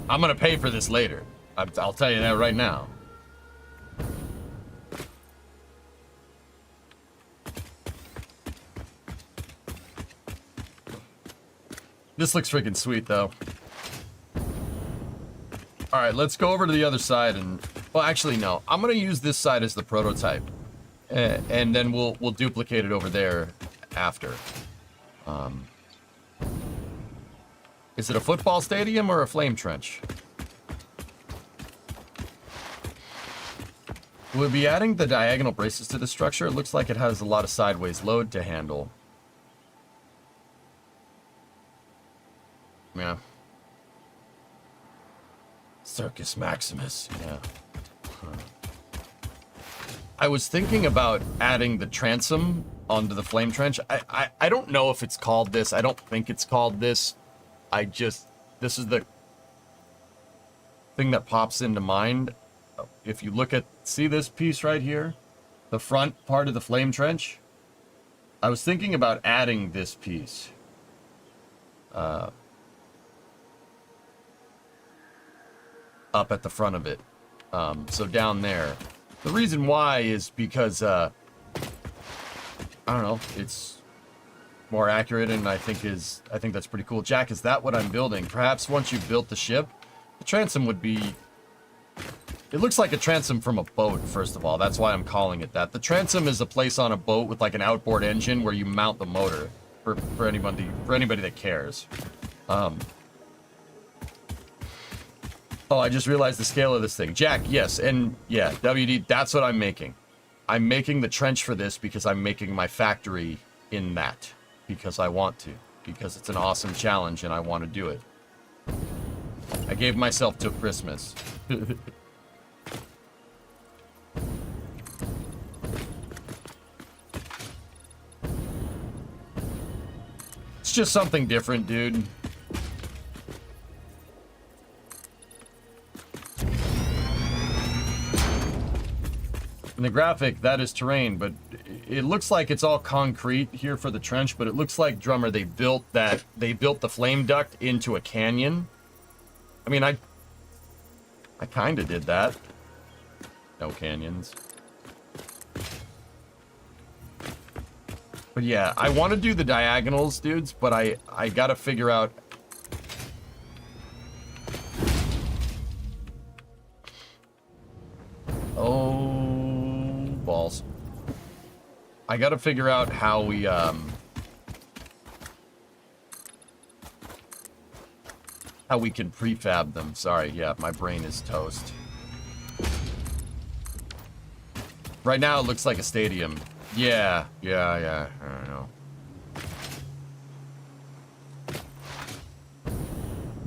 I'm gonna pay for this later. I'll tell you that right now. This looks freaking sweet, though. All right, let's go over to the other side and... Well, actually, no. I'm gonna use this side as the prototype, and then we'll duplicate it over there after. Is it a football stadium or a flame trench? We'll be adding the diagonal braces to the structure. It looks like it has a lot of sideways load to handle. Circus Maximus, yeah. I was thinking about adding the transom onto the flame trench. I don't know if it's called this. I don't think it's called this. This is the thing that pops into mind. If you look at, see this piece right here? The front part of the flame trench? I was thinking about adding this piece. Up at the front of it. So down there. The reason why is because, I don't know, it's more accurate and I think that's pretty cool. Jack, is that what I'm building? Perhaps once you've built the ship, the transom would be... It looks like a transom from a boat, first of all. That's why I'm calling it that. The transom is a place on a boat with like an outboard engine where you mount the motor for anybody that cares. Oh, I just realized the scale of this thing. Jack, yes, and yeah, WD, that's what I'm making. I'm making the trench for this because I'm making my factory in that. Because I want to. Because it's an awesome challenge and I want to do it. I gave myself till Christmas. It's just something different, dude. In the graphic, that is terrain, but it looks like it's all concrete here for the trench, but it looks like, Drummer, they built the flame duct into a canyon. I mean, I kind of did that. No canyons. But yeah, I want to do the diagonals, dudes, but I gotta figure out... Oh, balls. I gotta figure out how we, how we can prefab them. Sorry, yeah, my brain is toast. Right now, it looks like a stadium. Yeah, I don't know.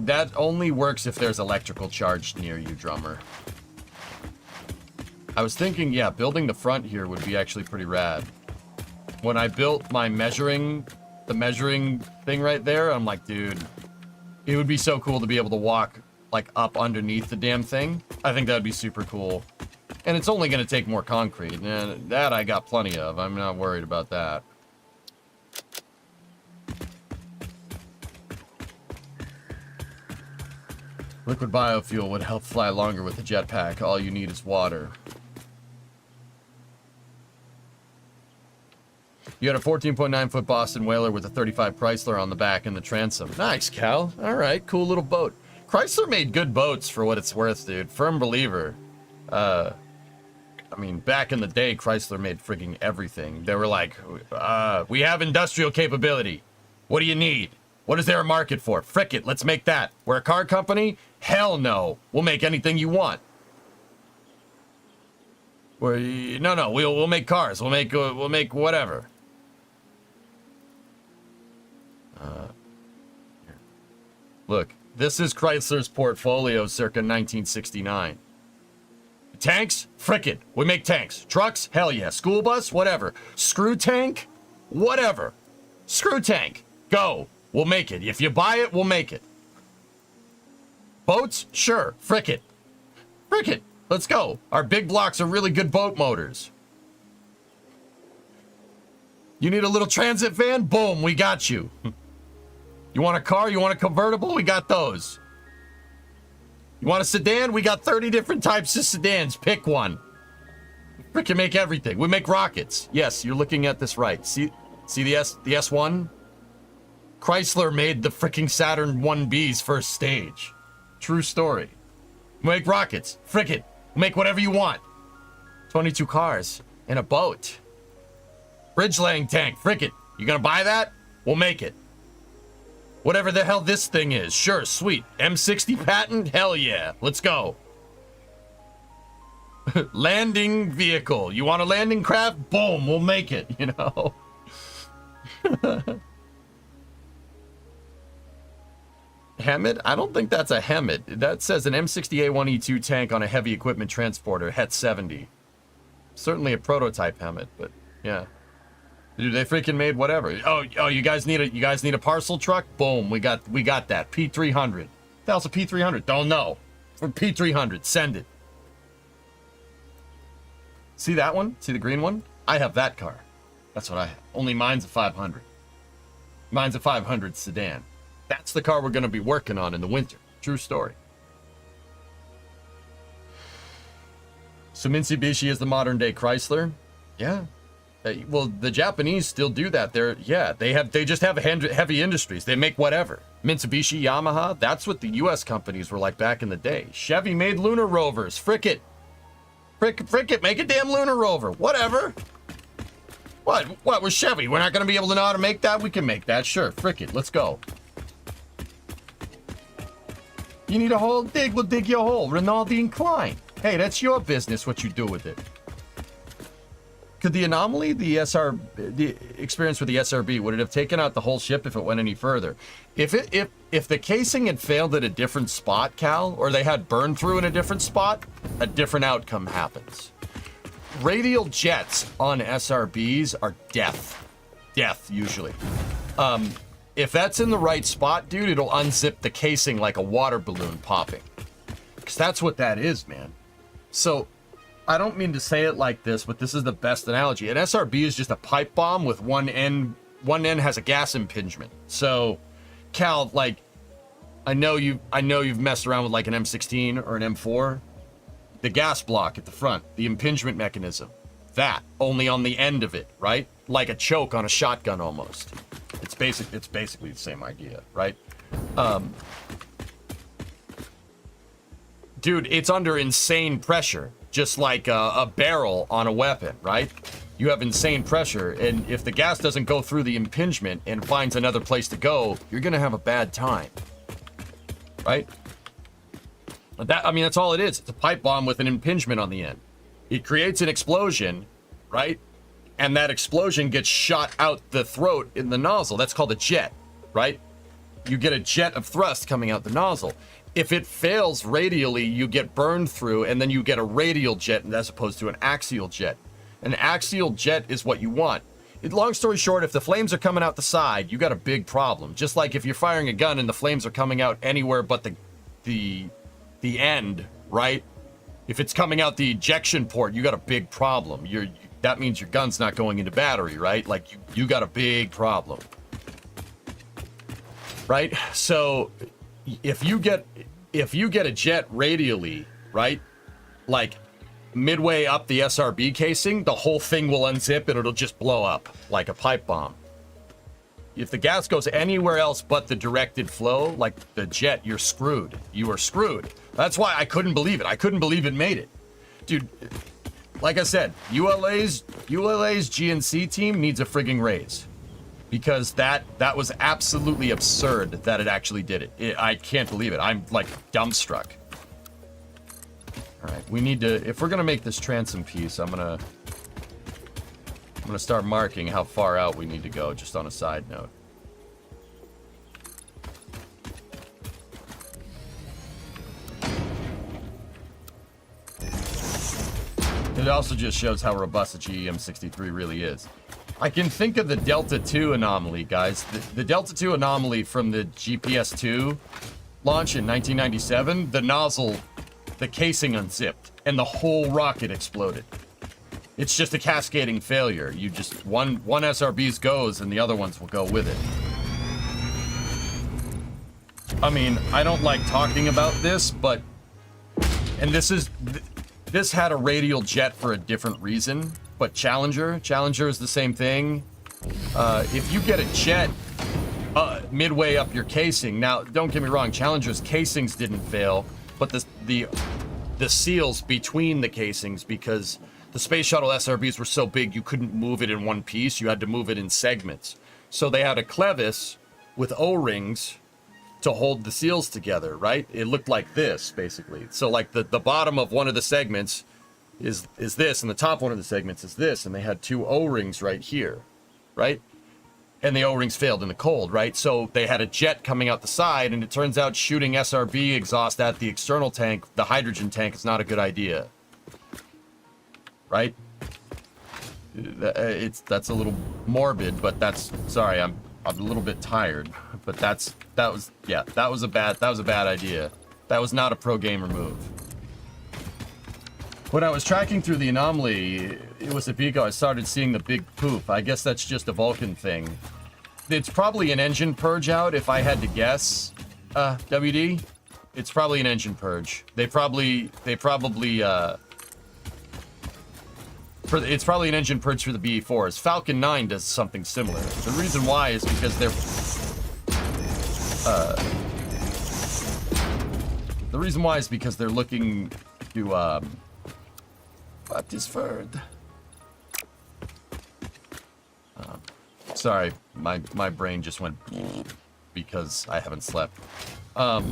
That only works if there's electrical charge near you, Drummer. I was thinking, yeah, building the front here would be actually pretty rad. When I built my measuring thing right there, I'm like, dude, it would be so cool to be able to walk, like, up underneath the damn thing. I think that would be super cool. And it's only going to take more concrete. And that I got plenty of. I'm not worried about that. Liquid biofuel would help fly longer with a jetpack. All you need is water. You had a 14.9-foot Boston Whaler with a 35 Chrysler on the back and the transom. Nice, Cal. All right, cool little boat. Chrysler made good boats for what it's worth, dude. Firm believer. I mean, back in the day, Chrysler made frigging everything. They were like, we have industrial capability. What do you need? What is there a market for? Frick it, let's make that. We're a car company? Hell no. We'll make anything you want. No, we'll make cars. We'll make whatever. Look, this is Chrysler's portfolio circa 1969. Tanks? Frick it. We make tanks. Trucks? Hell yeah. School bus? Whatever. Screw tank? Whatever. Screw tank. Go. We'll make it. If you buy it, we'll make it. Boats? Sure. Frick it. Frick it. Let's go. Our big blocks are really good boat motors. You need a little transit van? Boom, we got you. You want a car? You want a convertible? We got those. You want a sedan? We got 30 different types of sedans. Pick one. We can make everything. We make rockets. Yes, you're looking at this right. See the S1? Chrysler made the freaking Saturn 1B's first stage. True story. We make rockets. Frick it. Make whatever you want. 22 cars and a boat. Bridge laying tank. Frick it. You gonna buy that? We'll make it. Whatever the hell this thing is. Sure, sweet. M60 patent? Hell yeah. Let's go. Landing vehicle. You want a landing craft? Boom, we'll make it, you know? HEMIT? I don't think that's a HEMIT. That says an M60A1E2 tank on a heavy equipment transporter, Het 70. Certainly a prototype HEMIT, but yeah. Dude, they freaking made whatever. Oh, you guys need a parcel truck? Boom, we got that. P300. What the hell's a P300? Don't know. For P300, send it. See that one? See the green one? I have that car. That's what I have. Only mine's a 500. Mine's a 500 sedan. That's the car we're going to be working on in the winter. True story. So Mitsubishi is the modern day Chrysler? Yeah. Well, the Japanese still do that. They just have heavy industries. They make whatever. Mitsubishi, Yamaha, that's what the US companies were like back in the day. Chevy made lunar rovers. Frick it. Frick it, make a damn lunar rover. Whatever. What was Chevy? We're not going to be able to know how to make that? We can make that, sure. Frick it, let's go. You need a hole? We'll dig you a hole. Rinaldi Klein. Hey, that's your business what you do with it. Could the anomaly, the experience with the SRB, would it have taken out the whole ship if it went any further? If the casing had failed at a different spot, Cal, or they had burned through in a different spot, a different outcome happens. Radial jets on SRBs are death. Death, usually. If that's in the right spot, dude, it'll unzip the casing like a water balloon popping. Because that's what that is, man. So, I don't mean to say it like this, but this is the best analogy. An SRB is just a pipe bomb with one end has a gas impingement. So, Cal, like, I know you've messed around with like an M16 or an M4. The gas block at the front, the impingement mechanism, that only on the end of it, right? Like a choke on a shotgun almost. It's basically the same idea, right? Dude, it's under insane pressure, just like a barrel on a weapon, right? You have insane pressure, and if the gas doesn't go through the impingement and finds another place to go, you're gonna have a bad time, right? That's all it is. It's a pipe bomb with an impingement on the end. It creates an explosion, right? And that explosion gets shot out the throat in the nozzle. That's called a jet, right? You get a jet of thrust coming out the nozzle. If it fails radially, you get burned through, and then you get a radial jet as opposed to an axial jet. An axial jet is what you want. Long story short, if the flames are coming out the side, you got a big problem. Just like if you're firing a gun and the flames are coming out anywhere but the end, right? If it's coming out the ejection port, you got a big problem. That means your gun's not going into battery, right? Like you got a big problem, right? So if you get a jet radially, right, like midway up the SRB casing, the whole thing will unzip and it'll just blow up like a pipe bomb. If the gas goes anywhere else but the directed flow, like the jet, you're screwed. You are screwed. That's why I couldn't believe it. I couldn't believe it made it. Dude, like I said, ULA's GNC team needs a frigging raise. Because that was absolutely absurd that it actually did it. I can't believe it. I'm like dumbstruck. All right, we need to, if we're gonna make this transom piece, I'm gonna start marking how far out we need to go, just on a side note. It also just shows how robust the GEM63 really is. I can think of the Delta II anomaly, guys. The Delta II anomaly from the GPS-2 launch in 1997, the nozzle, the casing unzipped, and the whole rocket exploded. It's just a cascading failure. You just, one SRB's goes and the other ones will go with it. I mean, I don't like talking about this, but, and this had a radial jet for a different reason, but Challenger is the same thing. If you get a jet midway up your casing, now don't get me wrong, Challenger's casings didn't fail, but the seals between the casings, because the Space Shuttle SRBs were so big you couldn't move it in one piece, you had to move it in segments. So they had a clevis with O-rings to hold the seals together, right? It looked like this, basically. So like the bottom of one of the segments is this, and the top one of the segments is this, and they had two O-rings right here, right? and the O-rings failed in the cold, right? So they had a jet coming out the side, and it turns out shooting SRB exhaust at the external tank, the hydrogen tank, is not a good idea, right? That's a little morbid, but that's, sorry, I'm a little bit tired, but that was a bad idea. That was not a pro gamer move. When I was tracking through the anomaly, it was at Vigo, I started seeing the big poof. I guess that's just a Vulcan thing. It's probably an engine purge out, if I had to guess, WD. It's probably an engine purge. It's probably an engine purge for the BE4s. Falcon 9 does something similar. The reason why is because they're... the reason why is because they're looking to, what is Ferd? Sorry, my brain just went because I haven't slept. I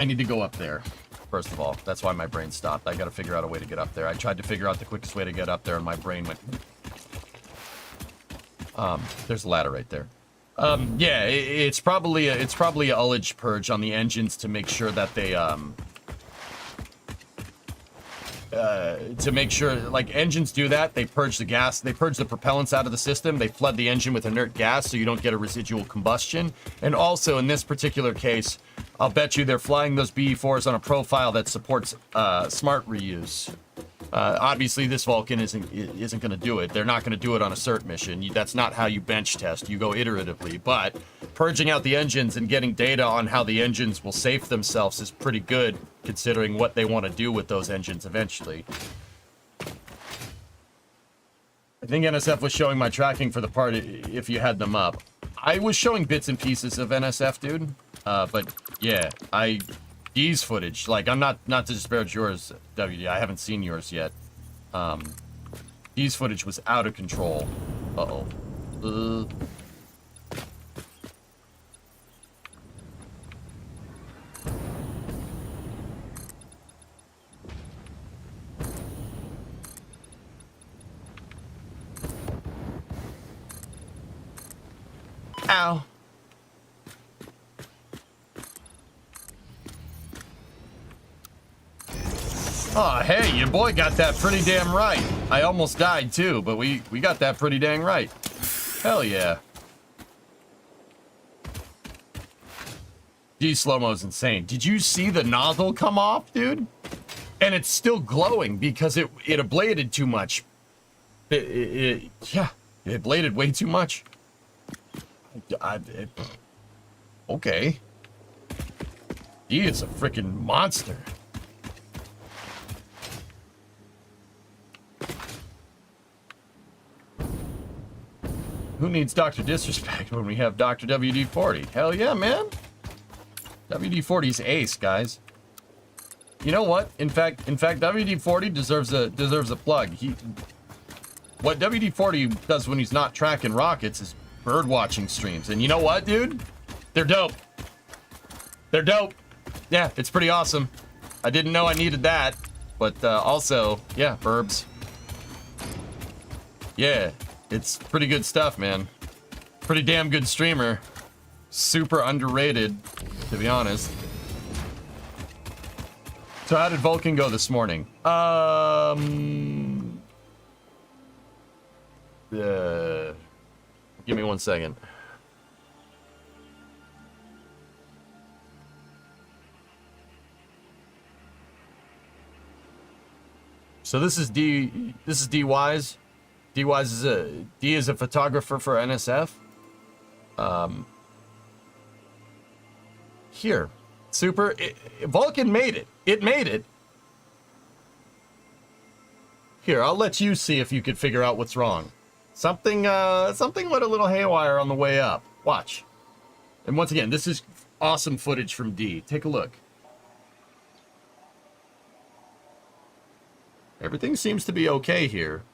need to go up there, first of all. That's why my brain stopped. I gotta figure out a way to get up there. I tried to figure out the quickest way to get up there, and my brain went... there's a ladder right there. Yeah, it's probably a ullage purge on the engines to make sure that they, to make sure, like, engines do that. They purge the gas, they purge the propellants out of the system, they flood the engine with inert gas so you don't get a residual combustion. And also, in this particular case, I'll bet you they're flying those BE4s on a profile that supports smart reuse. Obviously, this Vulcan isn't going to do it. They're not going to do it on a cert mission. That's not how you bench test. You go iteratively. But purging out the engines and getting data on how the engines will safe themselves is pretty good, considering what they want to do with those engines eventually. I think NSF was showing my tracking for the part if you had them up. I was showing bits and pieces of NSF, dude. But yeah, D's footage, like, I'm not to disparage yours, WD, I haven't seen yours yet. D's footage was out of control. Uh-oh. Ow. Oh, hey, your boy got that pretty damn right. I almost died too, but we got that pretty dang right. Hell yeah. Gee, slow-mo's insane. Did you see the nozzle come off, dude? And it's still glowing because it ablated too much. Yeah, it ablated way too much. Okay. He is a freaking monster. Who needs Dr. Disrespect when we have Dr. WD-40? Hell yeah, man. WD-40's ace, guys. You know what? In fact, WD-40 deserves a plug. What WD-40 does when he's not tracking rockets is bird watching streams. And you know what, dude? They're dope. They're dope. Yeah, it's pretty awesome. I didn't know I needed that, but also, yeah, burbs. Yeah. It's pretty good stuff, man. Pretty damn good streamer. Super underrated, to be honest. So how did Vulcan go this morning? Give me 1 second. So this is D-Wise. D-Wise is a photographer for NSF. Here. Super. Vulcan made it. It made it. Here, I'll let you see if you could figure out what's wrong. Something went a little haywire on the way up. Watch. And once again, this is awesome footage from D. Take a look. Everything seems to be okay here.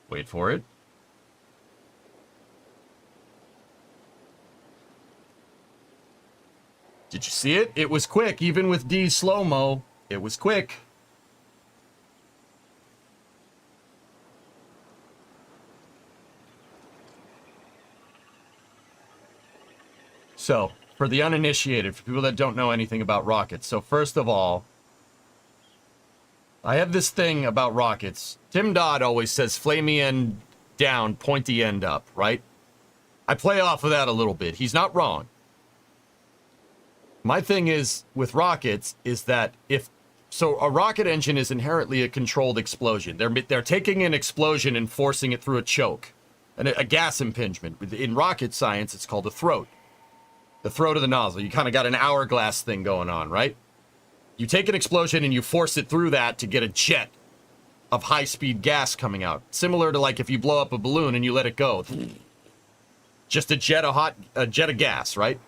Wait for it. Did you see it? It was quick, even with D's slow-mo. It was quick. So, for the uninitiated, for people that don't know anything about rockets. So, first of all, I have this thing about rockets. Tim Dodd always says, flamey end down, pointy end up, right? I play off of that a little bit. He's not wrong. My thing is, with rockets, is that so a rocket engine is inherently a controlled explosion. They're taking an explosion and forcing it through a choke, a gas impingement. In rocket science, it's called a throat. The throat of the nozzle. You kind of got an hourglass thing going on, right? You take an explosion and you force it through that to get a jet of high-speed gas coming out. Similar to like if you blow up a balloon and you let it go. Just a jet of gas, right?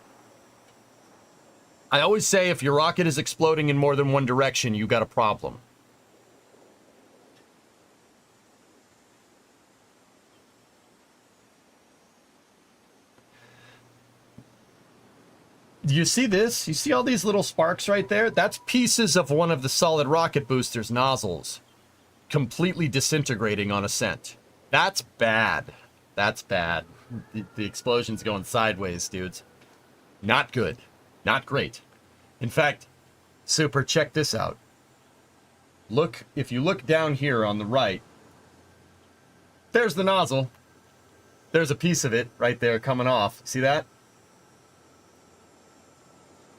I always say if your rocket is exploding in more than one direction, you got a problem. Do you see this? You see all these little sparks right there? That's pieces of one of the solid rocket booster's nozzles completely disintegrating on ascent. That's bad. That's bad. The explosion's going sideways, dudes. Not good. Not great. In fact, Super, check this out. Look, if you look down here on the right, there's the nozzle. There's a piece of it right there coming off. See that?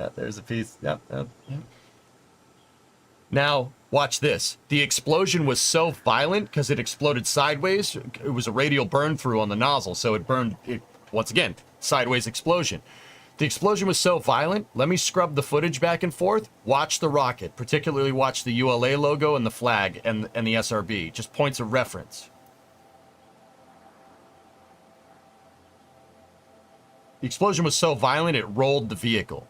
Yeah, there's a piece. Yep. Now, watch this. The explosion was so violent because it exploded sideways. It was a radial burn through on the nozzle, so it burned, once again, sideways explosion. The explosion was so violent, let me scrub the footage back and forth. Watch the rocket, particularly watch the ULA logo and the flag and the SRB. Just points of reference. The explosion was so violent, it rolled the vehicle.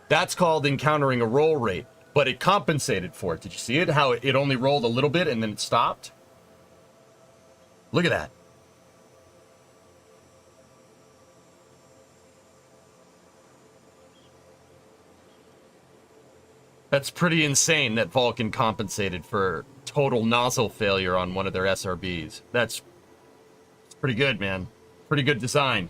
That's called encountering a roll rate, but it compensated for it. Did you see it? How it only rolled a little bit and then it stopped? Look at that. That's pretty insane that Vulcan compensated for total nozzle failure on one of their SRBs. That's pretty good, man. Pretty good design.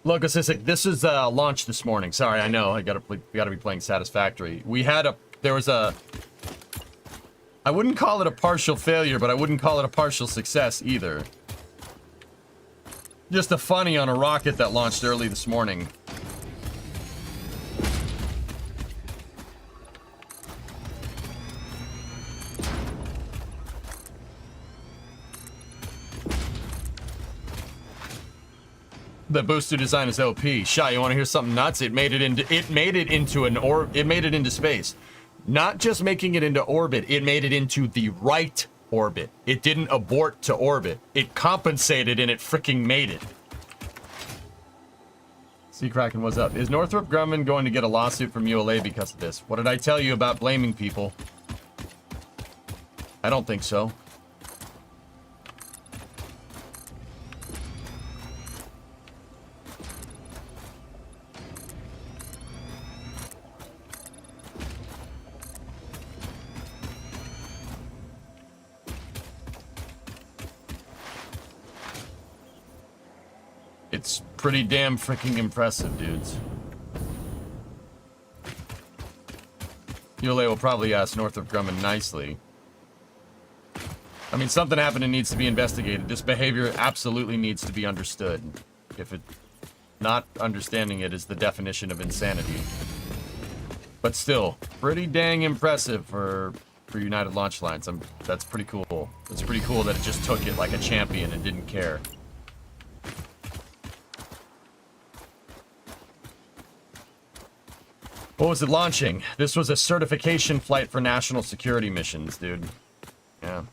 Logosisic, this is launched this morning. Sorry, I know. We gotta be playing Satisfactory. I wouldn't call it a partial failure, but I wouldn't call it a partial success either. Just a funny on a rocket that launched early this morning. The booster design is OP. Shy, you want to hear something nuts? It made it into space. Not just making it into orbit, it made it into the right orbit. It didn't abort to orbit. It compensated and it freaking made it. Sea Kraken, what's up? Is Northrop Grumman going to get a lawsuit from ULA because of this? What did I tell you about blaming people? I don't think so. It's pretty damn freaking impressive, dudes. ULA will probably ask Northrop Grumman nicely. I mean, something happened and needs to be investigated. This behavior absolutely needs to be understood. Not understanding it is the definition of insanity. But still, pretty dang impressive for United Launch Lines. That's pretty cool. It's pretty cool that it just took it like a champion and didn't care. What was it launching? This was a certification flight for national security missions, dude. Yeah.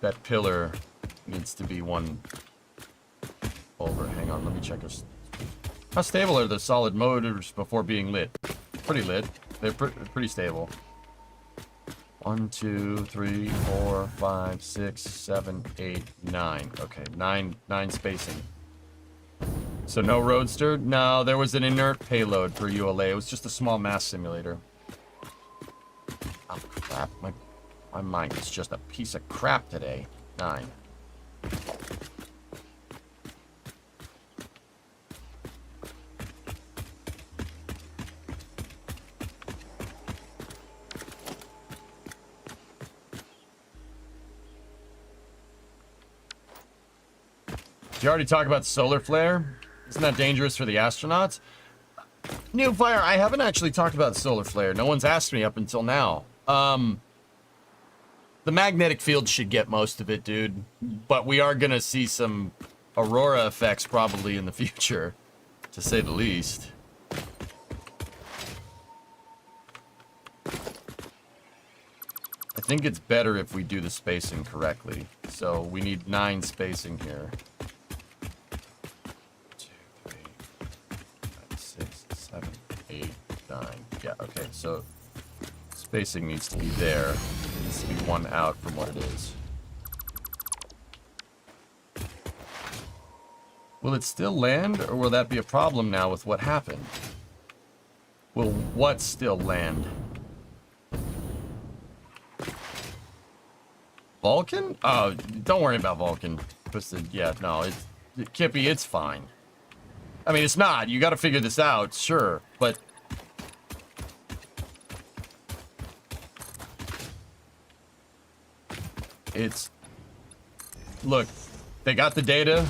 That pillar needs to be one over. Hang on, let me check this. How stable are the solid motors before being lit? Pretty lit. They're pretty stable. 1, 2, 3, 4, 5, 6, 7, 8, 9. Okay, 9 spacing. So no roadster? No, there was an inert payload for ULA. It was just a small mass simulator. Oh crap, my mind is just a piece of crap today. 9. Did you already talk about solar flare? Isn't that dangerous for the astronauts? Noobfire, I haven't actually talked about solar flare. No one's asked me up until now. The magnetic field should get most of it, dude. But we are gonna see some aurora effects probably in the future, to say the least. I think it's better if we do the spacing correctly. So we need 9 spacing here. 2, 3, 5, 6, 7, 8, 9. Yeah, okay, so spacing needs to be there. It needs to be 1 out from what it is. Will it still land, or will that be a problem now with what happened? Will what still land? Vulcan? Oh, don't worry about Vulcan. Yeah, no, it's... Kippy, it's fine. I mean, it's not. You gotta figure this out, sure, but... It's... Look, they got the data.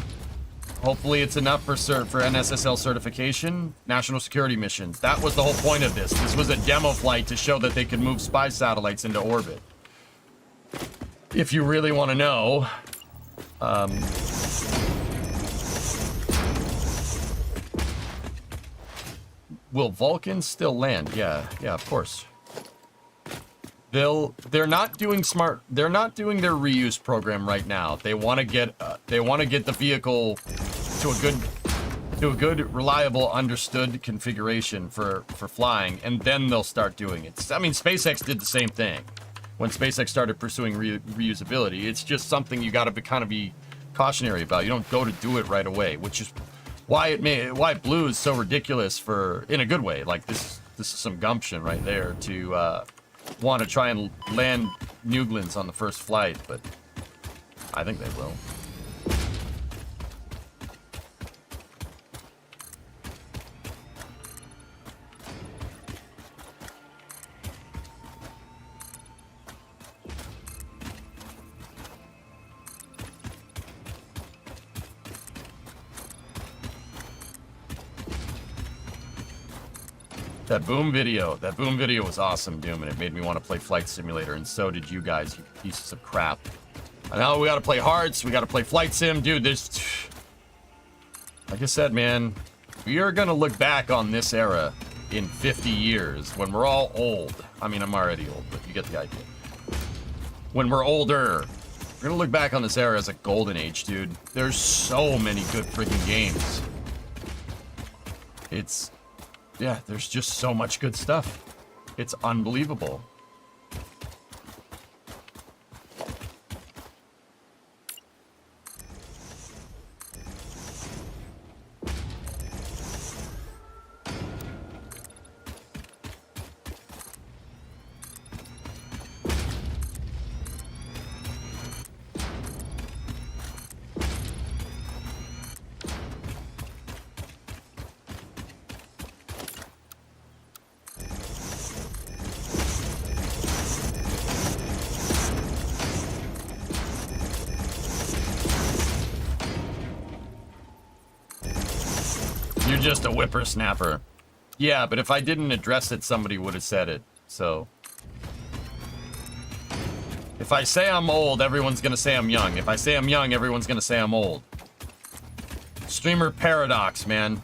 Hopefully it's enough for NSSL certification. National security missions. That was the whole point of this. This was a demo flight to show that they could move spy satellites into orbit. If you really want to know, will Vulcan still land? Yeah, of course. They're not doing they're not doing their reuse program right now. They want to get the vehicle to a good, reliable, understood configuration for flying, and then they'll start doing it. I mean, SpaceX did the same thing. When SpaceX started pursuing reusability, it's just something you got to kind of be cautionary about. You don't go to do it right away, which is why Blue is so ridiculous in a good way. Like this is some gumption right there to want to try and land Nuglins on the first flight, but I think they will. That boom video was awesome, Doom, and it made me want to play Flight Simulator, and so did you guys, you pieces of crap. I know we gotta play Hearts, we gotta play Flight Sim, dude, like I said, man, we are gonna look back on this era in 50 years, when we're all old. I mean, I'm already old, but you get the idea. When we're older, we're gonna look back on this era as a golden age, dude. There's so many good freaking games. Yeah, there's just so much good stuff. It's unbelievable. Just a whippersnapper. Yeah, but if I didn't address it, somebody would have said it. So if I say I'm old, everyone's gonna say I'm young. If I say I'm young, everyone's gonna say I'm old. Streamer paradox, man.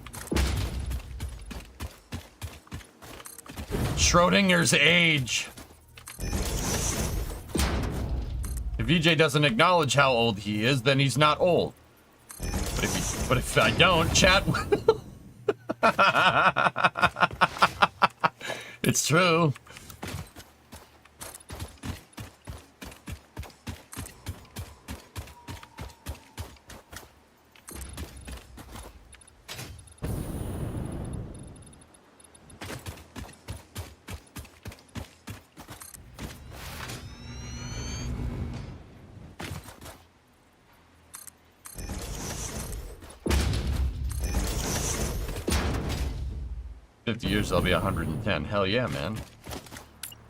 Schrodinger's age. If VJ doesn't acknowledge how old he is, then he's not old. But if I don't, chat will. It's true. 50 years, I'll be 110. Hell yeah, man.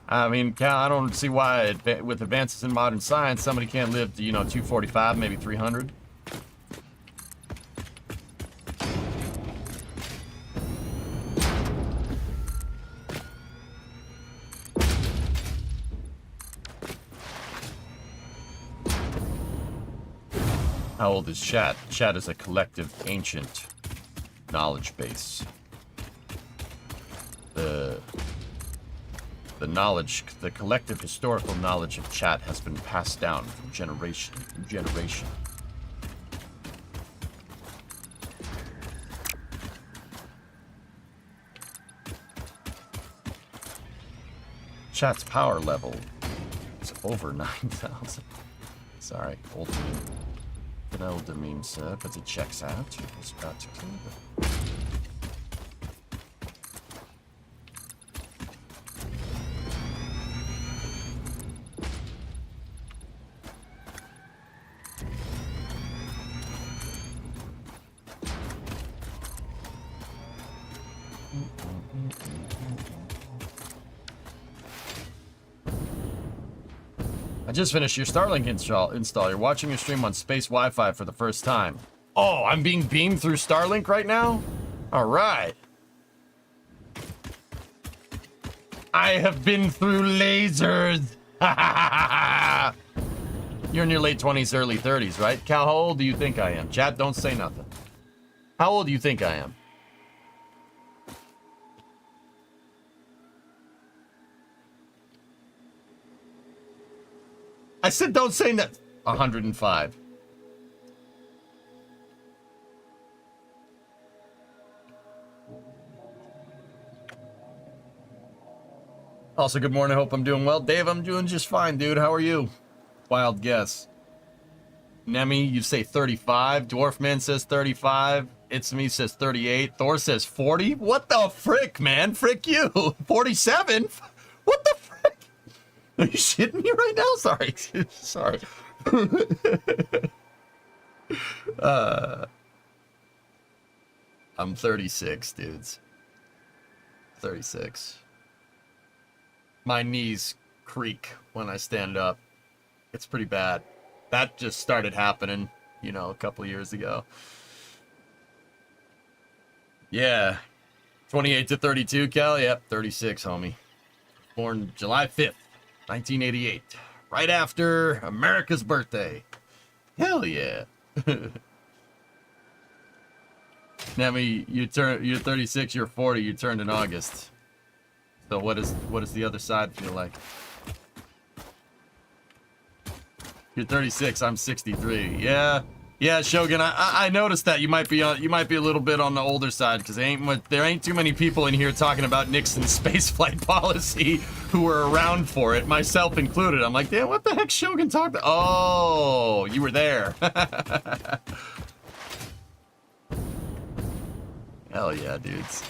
I mean, I don't see why, with advances in modern science, somebody can't live to, 245, maybe 300. How old is chat? Chat is a collective ancient knowledge base. The knowledge, the collective historical knowledge of chat has been passed down from generation to generation. Chat's power level is over 9,000. Sorry, old meme. An older meme, sir, but it checks out. It's about to kill them. I just finished your Starlink install. You're watching your stream on space Wi-Fi for the first time. Oh, I'm being beamed through Starlink right now? All right. I have been through lasers. You're in your late 20s, early 30s, right? Cal, how old do you think I am? Chat, don't say nothing. How old do you think I am? I said don't say that. 105. Also, good morning. Hope I'm doing well. Dave, I'm doing just fine, dude. How are you? Wild guess. Nemi, you say 35. Dwarfman says 35. It's Me says 38. Thor says 40. What the frick, man? Frick you. 47? What the frick? Are you shitting me right now? Sorry. Sorry. I'm 36, dudes. 36. My knees creak when I stand up. It's pretty bad. That just started happening, a couple years ago. Yeah. 28 to 32, Cal? Yep, 36, homie. Born July 5th, 1988. Right after America's birthday. Hell yeah. Nemi, you're 36, you're 40, you turned in August. So what does the other side feel like? You're 36, I'm 63. Yeah, Shogun, I noticed that you might be a little bit on the older side because there ain't too many people in here talking about Nixon's spaceflight policy who were around for it, myself included. I'm like, damn, what the heck, Shogun talked? Oh, you were there. Hell yeah, dudes.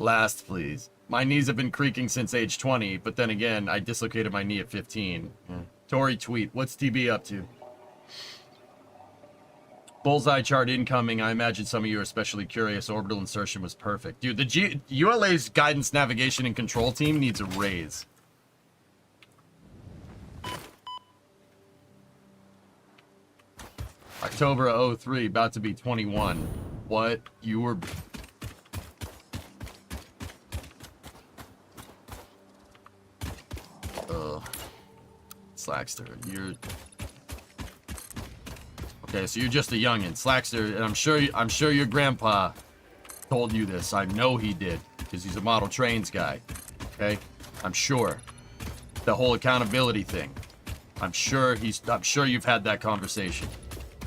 Last, please. My knees have been creaking since age 20, but then again, I dislocated my knee at 15. Tory tweet, what's TB up to? Bullseye chart incoming. I imagine some of you are especially curious. Orbital insertion was perfect. Dude, the ULA's guidance, navigation, and control team needs a raise. October of 03, about to be 21. What? You were... Slackster, you're... Okay, so you're just a youngin'. Slackster, and I'm sure your grandpa told you this. I know he did, because he's a model trains guy. Okay? I'm sure. The whole accountability thing. I'm sure you've had that conversation.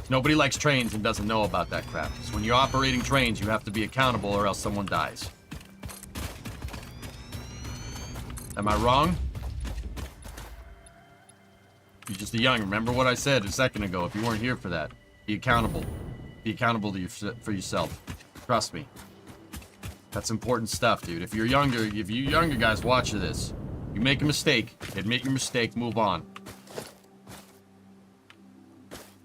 Nobody likes trains and doesn't know about that crap. So when you're operating trains, you have to be accountable or else someone dies. Am I wrong? You're just a young. Remember what I said a second ago. If you weren't here for that, be accountable. Be accountable to for yourself. Trust me. That's important stuff, dude. If you younger guys watch this, you make a mistake, admit your mistake, move on.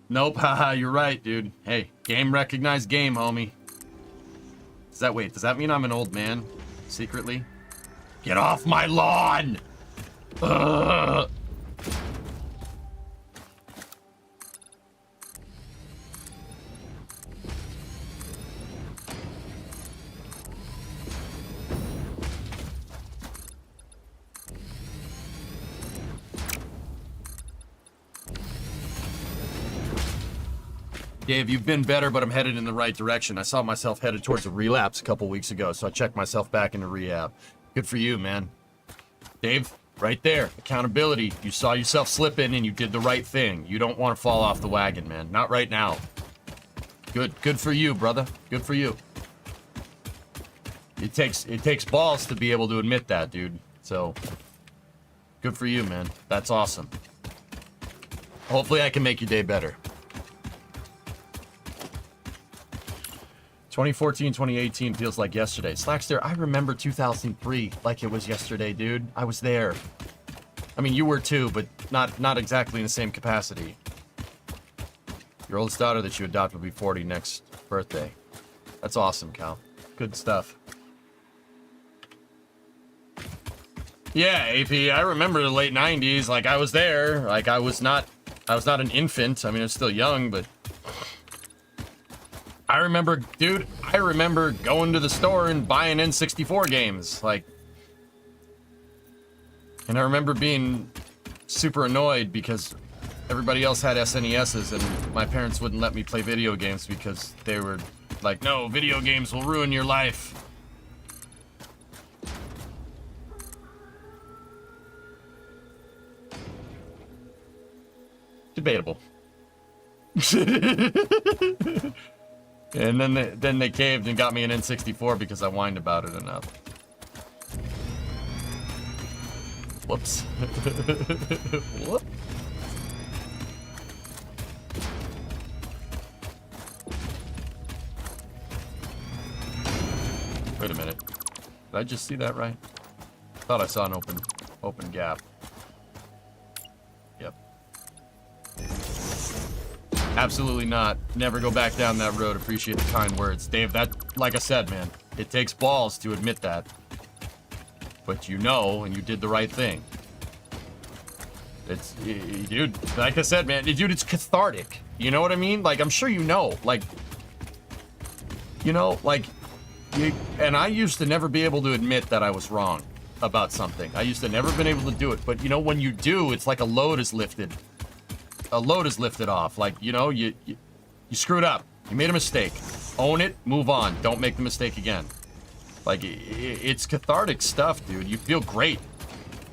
Nope, haha, you're right, dude. Hey, game recognized game, homie. Wait, does that mean I'm an old man? Secretly? Get off my lawn! Ugh. Dave, you've been better, but I'm headed in the right direction. I saw myself headed towards a relapse a couple weeks ago, so I checked myself back into rehab. Good for you, man. Dave, right there. Accountability. You saw yourself slipping and you did the right thing. You don't want to fall off the wagon, man. Not right now. Good for you, brother. Good for you. It takes balls to be able to admit that, dude. So, good for you, man. That's awesome. Hopefully I can make your day better. 2014, 2018 feels like yesterday. Slackster, I remember 2003 like it was yesterday, dude. I was there. I mean, you were too, but not exactly in the same capacity. Your oldest daughter that you adopted will be 40 next birthday. That's awesome, Cal. Good stuff. Yeah, AP, I remember the late 90s. Like, I was there. Like, I was not an infant. I mean, I was still young, but I remember going to the store and buying N64 games, like, and I remember being super annoyed because everybody else had SNESs and my parents wouldn't let me play video games because they were like, no, video games will ruin your life. Debatable. And then they caved and got me an N64 because I whined about it enough. Whoops. Whoop. Wait a minute. Did I just see that right? Thought I saw an open gap. Yep. Absolutely not. Never go back down that road. Appreciate the kind words. Dave, that, like I said, man, it takes balls to admit that. But you know, and you did the right thing. It's, dude, like I said, man, dude, it's cathartic. You know what I mean? Like, I'm sure you know. Like, you know, like, and I used to never be able to admit that I was wrong about something. I used to never been able to do it. But, you know, when you do, it's like a load is lifted. A load is lifted off. Like, you know, you screwed up. You made a mistake. Own it, move on. Don't make the mistake again. Like, it's cathartic stuff, dude. You feel great.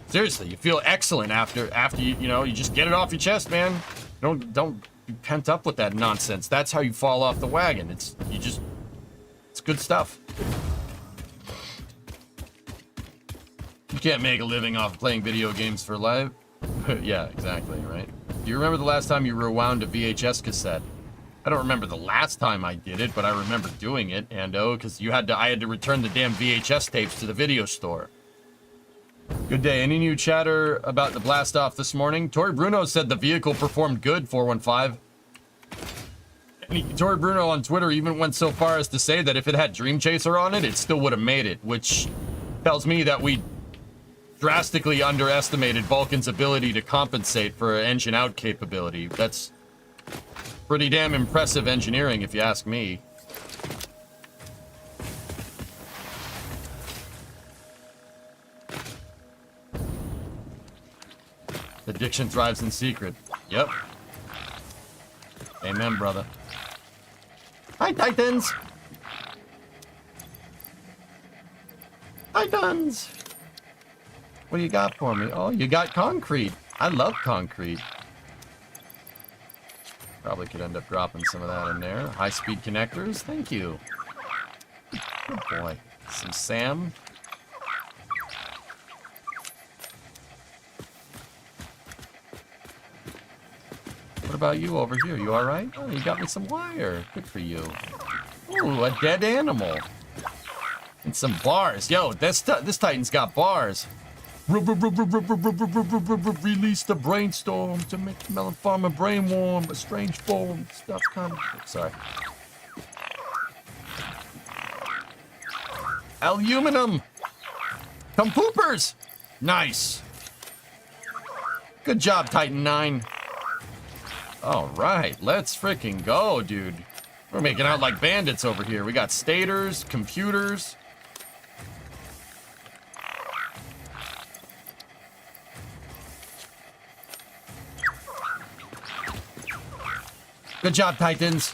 Seriously, you feel excellent after you know, you just get it off your chest, man. Don't be pent up with that nonsense. That's how you fall off the wagon. It's good stuff. You can't make a living off playing video games for life. Yeah, exactly, right? Do you remember the last time you rewound a VHS cassette? I don't remember the last time I did it, but I remember doing it, Ando, because I had to return the damn VHS tapes to the video store. Good day. Any new chatter about the blast off this morning? Tori Bruno said the vehicle performed good, 415. And Tori Bruno on Twitter even went so far as to say that if it had Dream Chaser on it, it still would have made it, which tells me that we drastically underestimated Vulcan's ability to compensate for engine out capability. That's pretty damn impressive engineering, if you ask me. Addiction thrives in secret. Yep. Amen, brother. Hi, Titans! Titans! What do you got for me? Oh, you got concrete. I love concrete. Probably could end up dropping some of that in there. High-speed connectors. Thank you. Good boy. Some Sam. What about you over here? You all right? Oh, you got me some wire. Good for you. Ooh, a dead animal. And some bars. Yo, this Titan's got bars. Release the brainstorm to make the melon farmer brain warm, a strange form. Stuff coming. Sorry. Aluminum! Come poopers! Nice. Good job, Titan 9. All right, let's freaking go, dude. We're making out like bandits over here. We got stators, computers. Good job, Titans.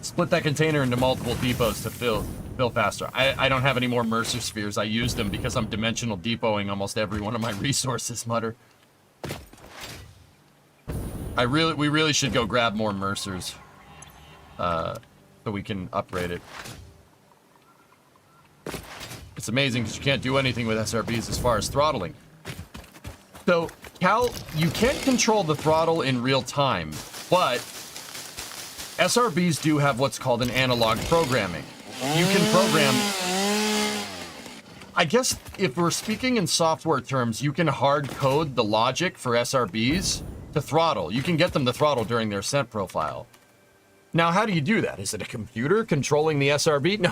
Split that container into multiple depots to fill faster. I don't have any more Mercer spheres. I used them because I'm dimensional depoting almost every one of my resources, Mutter. We really should go grab more Mercers. So we can upgrade it. It's amazing because you can't do anything with SRBs as far as throttling. So, Cal, you can't control the throttle in real time, but SRBs do have what's called an analog programming. You can program... I guess if we're speaking in software terms, you can hard code the logic for SRBs to throttle. You can get them to throttle during their ascent profile. Now, how do you do that? Is it a computer controlling the SRB? No.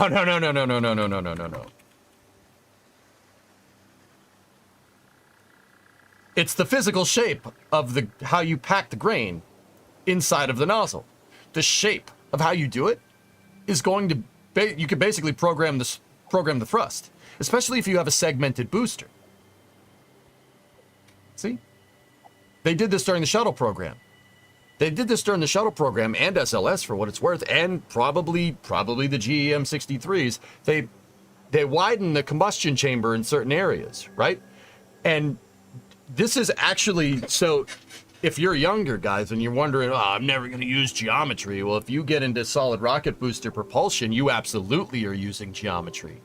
It's the physical shape of how you pack the grain inside of the nozzle. The shape of how you do it is going to you can basically program the thrust, especially if you have a segmented booster. See? They did this during the shuttle program. They did this during the shuttle program and SLS for what it's worth, and probably the GEM 63s. They widened the combustion chamber in certain areas, right? And this is actually, so if you're younger, guys, and you're wondering, oh, I'm never going to use geometry. Well, if you get into solid rocket booster propulsion, you absolutely are using geometry.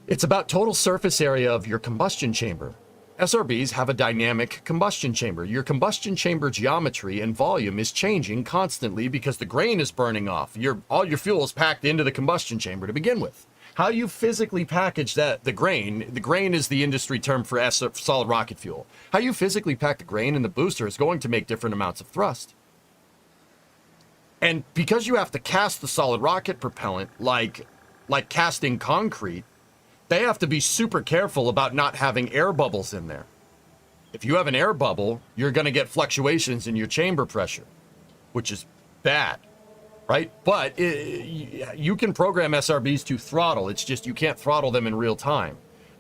It's about total surface area of your combustion chamber. SRBs have a dynamic combustion chamber. Your combustion chamber geometry and volume is changing constantly because the grain is burning off. All your fuel is packed into the combustion chamber to begin with. How you physically package the grain is the industry term for solid rocket fuel. How you physically pack the grain in the booster is going to make different amounts of thrust. And because you have to cast the solid rocket propellant like casting concrete, they have to be super careful about not having air bubbles in there. If you have an air bubble, you're going to get fluctuations in your chamber pressure, which is bad. Right? But you can program SRBs to throttle. It's just you can't throttle them in real time.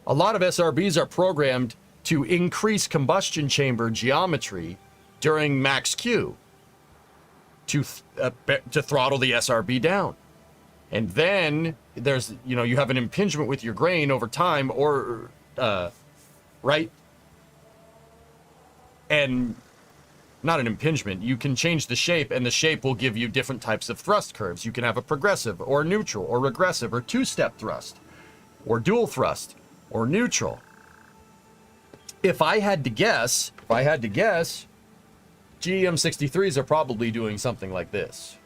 A lot of SRBs are programmed to increase combustion chamber geometry during max Q to throttle the SRB down. And then there's, you have an impingement with your grain over time right? And not an impingement. You can change the shape, and the shape will give you different types of thrust curves. You can have a progressive, or neutral, or regressive, or two-step thrust, or dual thrust, or neutral. If I had to guess, GEM 63s are probably doing something like this.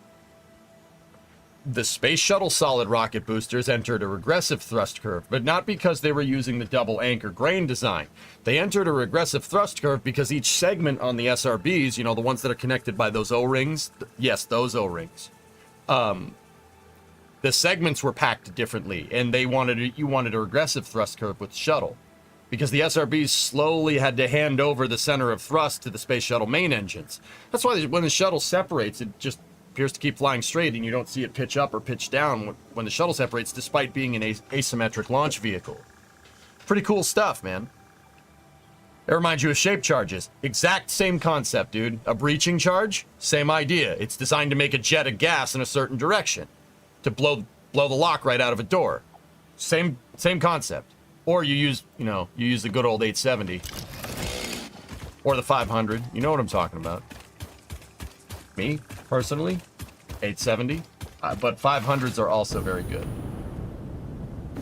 The Space Shuttle solid rocket boosters entered a regressive thrust curve, but not because they were using the double anchor grain design. They entered a regressive thrust curve because each segment on the SRBs, the ones that are connected by those O-rings, yes, those O-rings, the segments were packed differently, and you wanted a regressive thrust curve with the shuttle, because the SRBs slowly had to hand over the center of thrust to the Space Shuttle main engines. That's why when the shuttle separates, it just appears to keep flying straight, and you don't see it pitch up or pitch down when the shuttle separates, despite being an asymmetric launch vehicle. Pretty cool stuff, man. It reminds you of shape charges. Exact same concept, dude. A breaching charge, same idea. It's designed to make a jet of gas in a certain direction, to blow the lock right out of a door. Same concept. Or you use the good old 870 or the 500. You know what I'm talking about. Me, personally, 870, but 500s are also very good.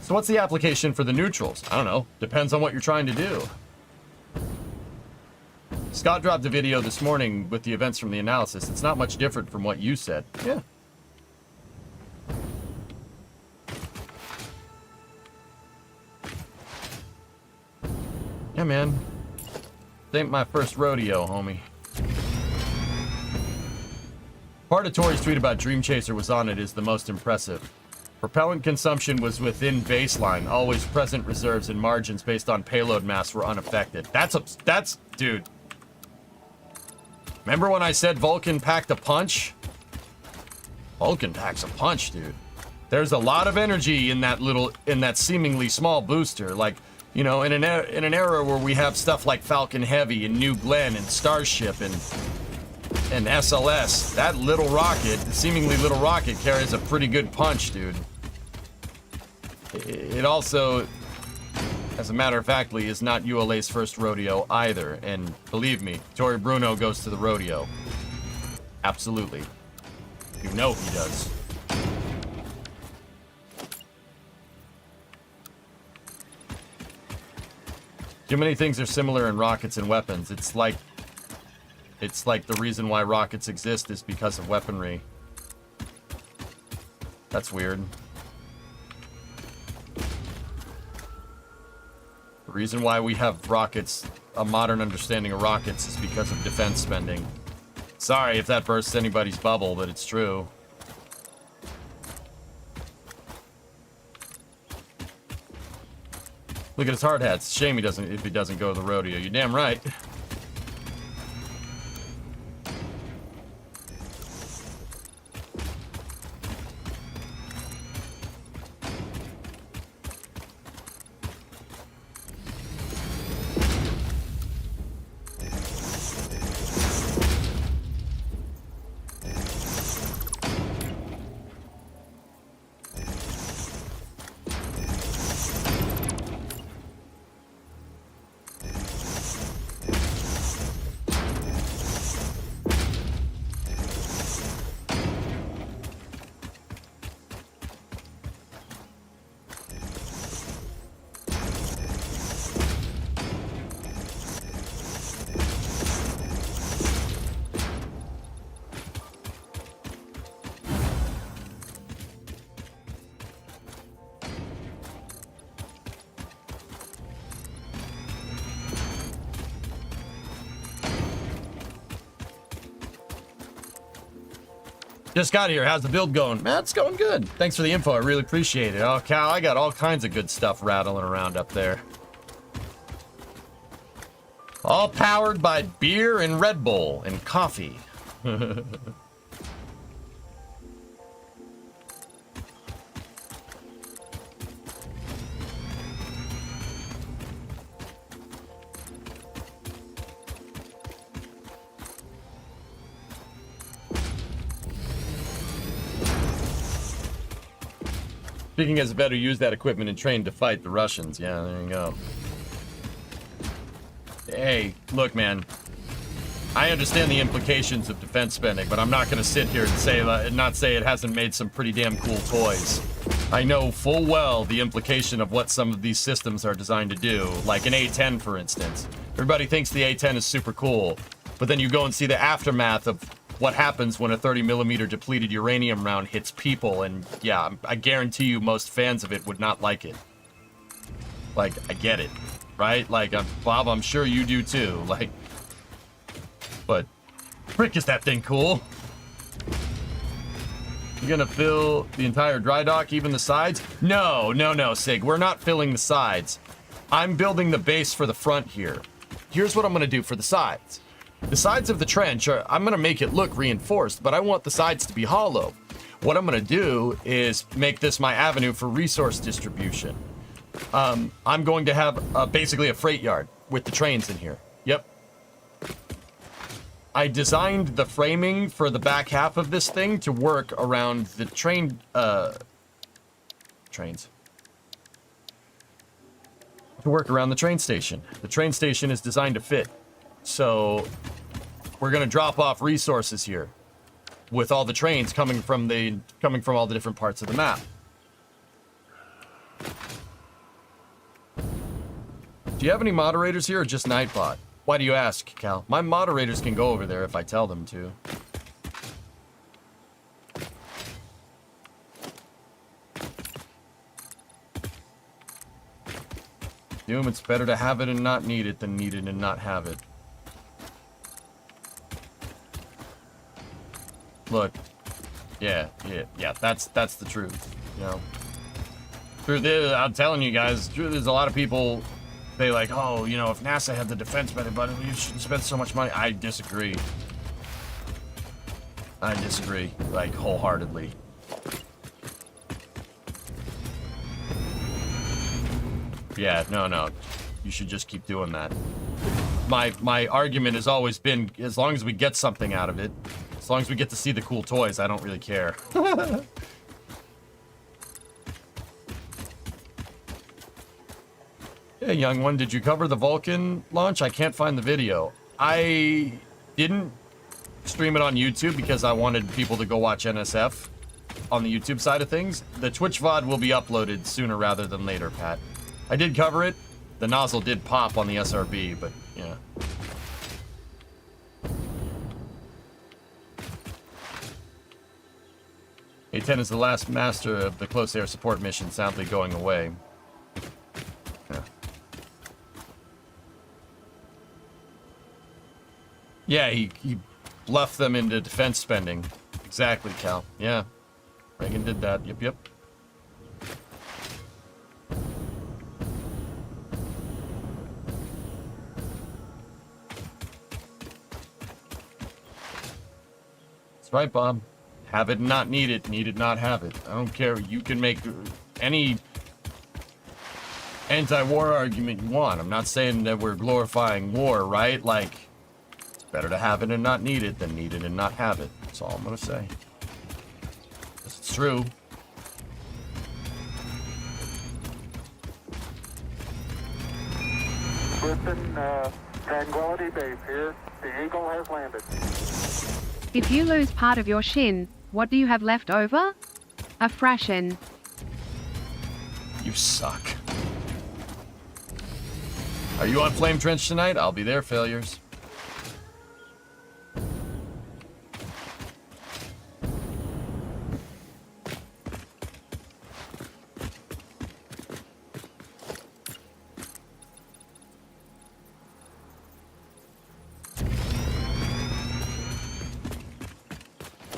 So what's the application for the neutrals? I don't know. Depends on what you're trying to do. Scott dropped a video this morning with the events from the analysis. It's not much different from what you said. Yeah. Yeah, man. This ain't my first rodeo, homie. Part of Tori's tweet about Dream Chaser was on it is the most impressive. Propellant consumption was within baseline. Always present reserves and margins based on payload mass were unaffected. That's, dude. Remember when I said Vulcan packed a punch? Vulcan packs a punch, dude. There's a lot of energy in that seemingly small booster. Like, you know, in an era where we have stuff like Falcon Heavy and New Glenn and Starship and SLS, that little rocket, seemingly little rocket, carries a pretty good punch, dude. It also, as a matter of factly, is not ULA's first rodeo either. And believe me, Tori Bruno goes to the rodeo. Absolutely. You know he does. Too many things are similar in rockets and weapons. It's like the reason why rockets exist is because of weaponry. That's weird. The reason why we have rockets, a modern understanding of rockets, is because of defense spending. Sorry if that bursts anybody's bubble, but it's true. Look at his hard hats. Shame if he doesn't go to the rodeo. You're damn right. Just got here. How's the build going? Man, it's going good. Thanks for the info. I really appreciate it. Oh, Cal, I got all kinds of good stuff rattling around up there. All powered by beer and Red Bull and coffee. Speaking as better use that equipment and train to fight the Russians. Yeah, there you go. Hey, look, man. I understand the implications of defense spending, but I'm not going to sit here and say not say it hasn't made some pretty damn cool toys. I know full well the implication of what some of these systems are designed to do, like an A-10, for instance. Everybody thinks the A-10 is super cool, but then you go and see the aftermath of what happens when a 30mm depleted uranium round hits people, and yeah, I guarantee you most fans of it would not like it. Like, I get it, right? Like, Bob, I'm sure you do too, like, but frick, is that thing cool? You gonna fill the entire dry dock, even the sides? No, Sig, we're not filling the sides. I'm building the base for the front here. Here's what I'm gonna do for the sides. The sides of the trench, I'm going to make it look reinforced, but I want the sides to be hollow. What I'm going to do is make this my avenue for resource distribution. I'm going to have basically a freight yard with the trains in here. Yep. I designed the framing for the back half of this thing to work around the trains. To work around the train station. The train station is designed to fit. So we're going to drop off resources here with all the trains coming from all the different parts of the map. Do you have any moderators here or just Nightbot? Why do you ask, Cal? My moderators can go over there if I tell them to. Doom, it's better to have it and not need it than need it and not have it. look, yeah, that's the truth, you know. Truth is, I'm telling you guys, truth is, a lot of people, they like, oh, you know, if NASA had the defense budget, you shouldn't spend so much money. I disagree. Like, wholeheartedly. Yeah, no. You should just keep doing that. My argument has always been, as long as we get something out of it, as long as we get to see the cool toys, I don't really care. Hey, young one, did you cover the Vulcan launch? I can't find the video. I didn't stream it on YouTube because I wanted people to go watch NSF on the YouTube side of things. The Twitch VOD will be uploaded sooner rather than later, Pat. I did cover it. The nozzle did pop on the SRB, but yeah. A-10 is the last master of the close air support mission, sadly going away. Yeah, he bluffed them into defense spending. Exactly, Cal. Yeah. Reagan did that. Yep. That's right, Bob. Have it, not need it. Need it, not have it. I don't care. You can make any anti-war argument you want. I'm not saying that we're glorifying war, right? Like, better to have it and not need it than need it and not have it. That's all I'm gonna say. 'Cause it's true. Listen, Tranquility Base here. The Eagle has landed. If you lose part of your shin, what do you have left over? A fraction. You suck. Are you on Flame Trench tonight? I'll be there, failures.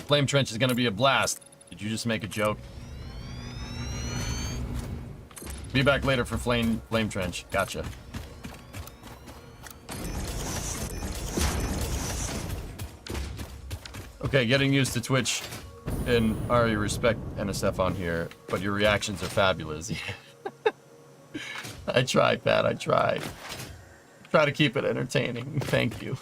Flame Trench is gonna be a blast. Did you just make a joke? Be back later for Flame Trench. Gotcha. Okay, getting used to Twitch, and I already respect NSF on here, but your reactions are fabulous. I try, Pat. I try. Try to keep it entertaining. Thank you.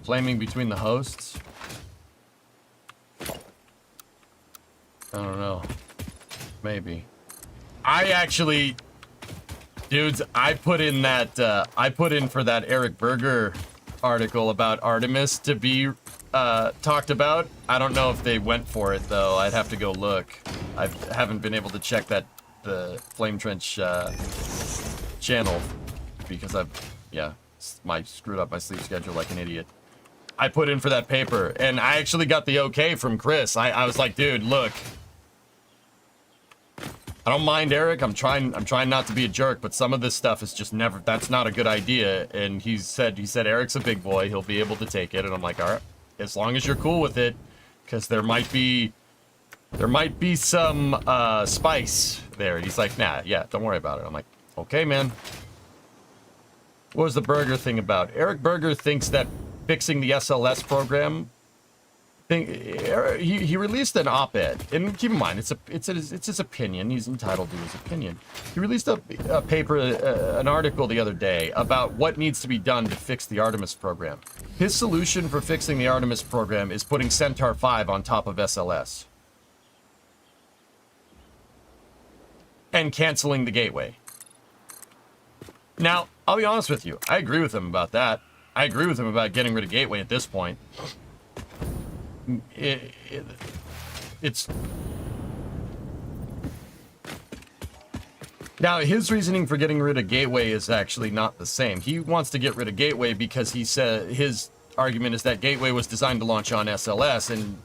Flaming between the hosts? I don't know. Maybe. I actually... Dudes, I put in that, I put in for that Eric Berger article about Artemis to be talked about. I don't know if they went for it, though. I'd have to go look. I haven't been able to check the Flame Trench channel because screwed up my sleep schedule like an idiot. I put in for that paper, and I actually got the okay from Chris. I was like, dude, look. I don't mind Eric. I'm trying not to be a jerk, but some of this stuff is just never, that's not a good idea. And he said Eric's a big boy. He'll be able to take it. And I'm like, all right, as long as you're cool with it, because there might be some spice there. And he's like, nah, yeah, don't worry about it. I'm like, okay, man. What was the Berger thing about? Eric Berger thinks that fixing the SLS program he released an op-ed, and keep in mind it's his opinion. He's entitled to his opinion. He released a paper, an article the other day about what needs to be done to fix the Artemis program. His solution for fixing the Artemis program is putting Centaur 5 on top of SLS and canceling the gateway. Now, I'll be honest with you. I agree with him about that. I agree with him about getting rid of gateway at this point. It's Now, his reasoning for getting rid of Gateway is actually not the same. He wants to get rid of Gateway because he said his argument is that Gateway was designed to launch on SLS, and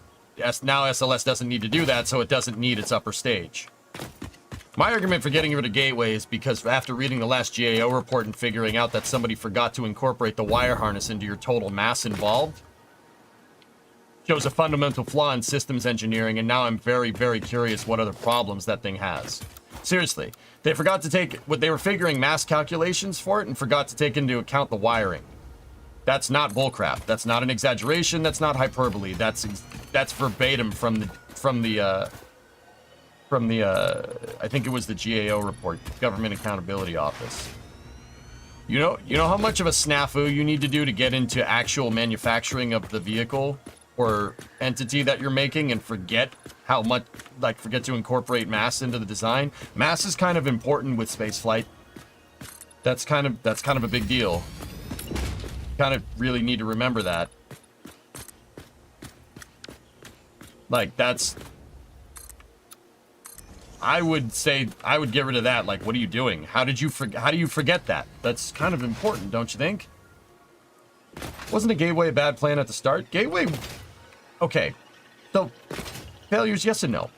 now SLS doesn't need to do that, so it doesn't need its upper stage. My argument for getting rid of Gateway is because after reading the last GAO report and figuring out that somebody forgot to incorporate the wire harness into your total mass involved, shows a fundamental flaw in systems engineering, and now I'm very, very curious what other problems that thing has. Seriously, they forgot to take, what they were figuring mass calculations for it and forgot to take into account the wiring. That's not bullcrap. That's not an exaggeration. That's not hyperbole. That's verbatim from the I think it was the GAO report, Government Accountability Office. You know how much of a snafu you need to do to get into actual manufacturing of the vehicle or entity that you're making and forget how much, like, forget to incorporate mass into the design? Mass is kind of important with spaceflight. That's kind of a big deal. Kind of really need to remember that. Like, that's... I would say I would get rid of that. Like, what are you doing? How do you forget that? That's kind of important, don't you think? Wasn't a Gateway a bad plan at the start? Gateway... Okay. So, failures, yes and no.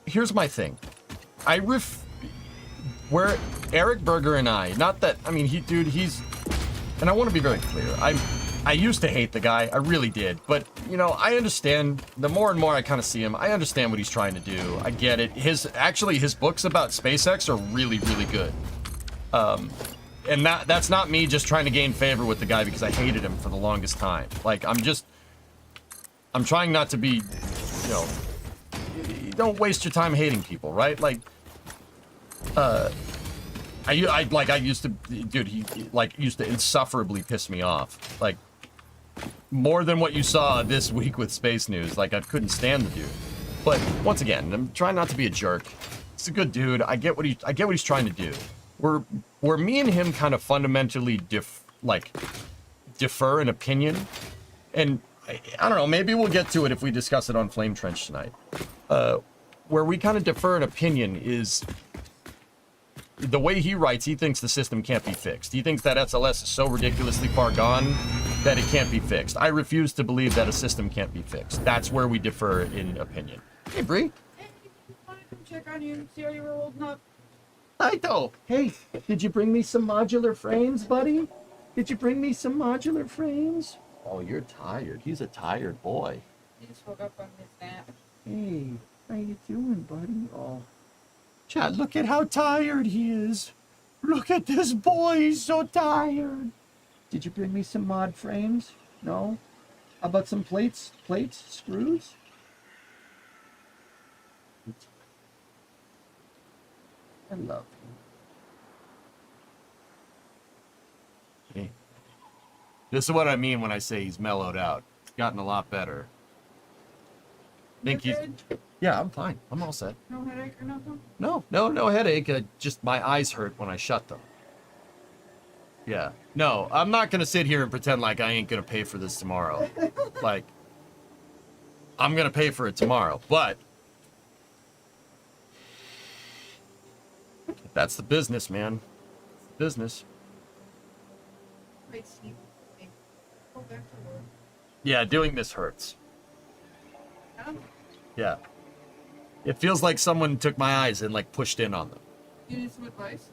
Here's my thing. Where Eric Berger and I, not that, I mean, he's, and I want to be very clear, I used to hate the guy, I really did, but, you know, I understand, the more and more I kind of see him, I understand what he's trying to do, I get it. His books about SpaceX are really, really good. And that's not me just trying to gain favor with the guy because I hated him for the longest time. Like, I'm trying not to be, you know, don't waste your time hating people, right? Like, I used to, dude, he used to insufferably piss me off. Like, more than what you saw this week with Space News. Like, I couldn't stand the dude. But once again, I'm trying not to be a jerk. He's a good dude. I get what he's trying to do. Where me and him kind of fundamentally defer an opinion, and I don't know, maybe we'll get to it if we discuss it on Flame Trench tonight. Where we kind of defer an opinion is the way he writes. He thinks the system can't be fixed. He thinks that SLS is so ridiculously far gone that it can't be fixed. I refuse to believe that a system can't be fixed. That's where we differ in opinion. Hey, Bree. Hey, wanted to check on you, see how you were holding up. Aito. Hey, did you bring me some modular frames, buddy? Did you bring me some modular frames? Oh, you're tired. He's a tired boy. He just woke up from his nap. Hey, how you doing, buddy? Oh. Chad, look at how tired he is. Look at this boy, he's so tired. Did you bring me some mod frames? No? How about some plates, screws? I love you. Hey. This is what I mean when I say he's mellowed out. He's gotten a lot better. Think he's... Yeah, I'm fine. I'm all set. No headache or nothing? No headache. Just my eyes hurt when I shut them. Yeah. No, I'm not going to sit here and pretend like I ain't going to pay for this tomorrow. Like, I'm going to pay for it tomorrow, but that's the business, man. Business. Wait, Steve. Hey, go back to work. Yeah, doing this hurts. Yeah. It feels like someone took my eyes and, like, pushed in on them. You need some advice?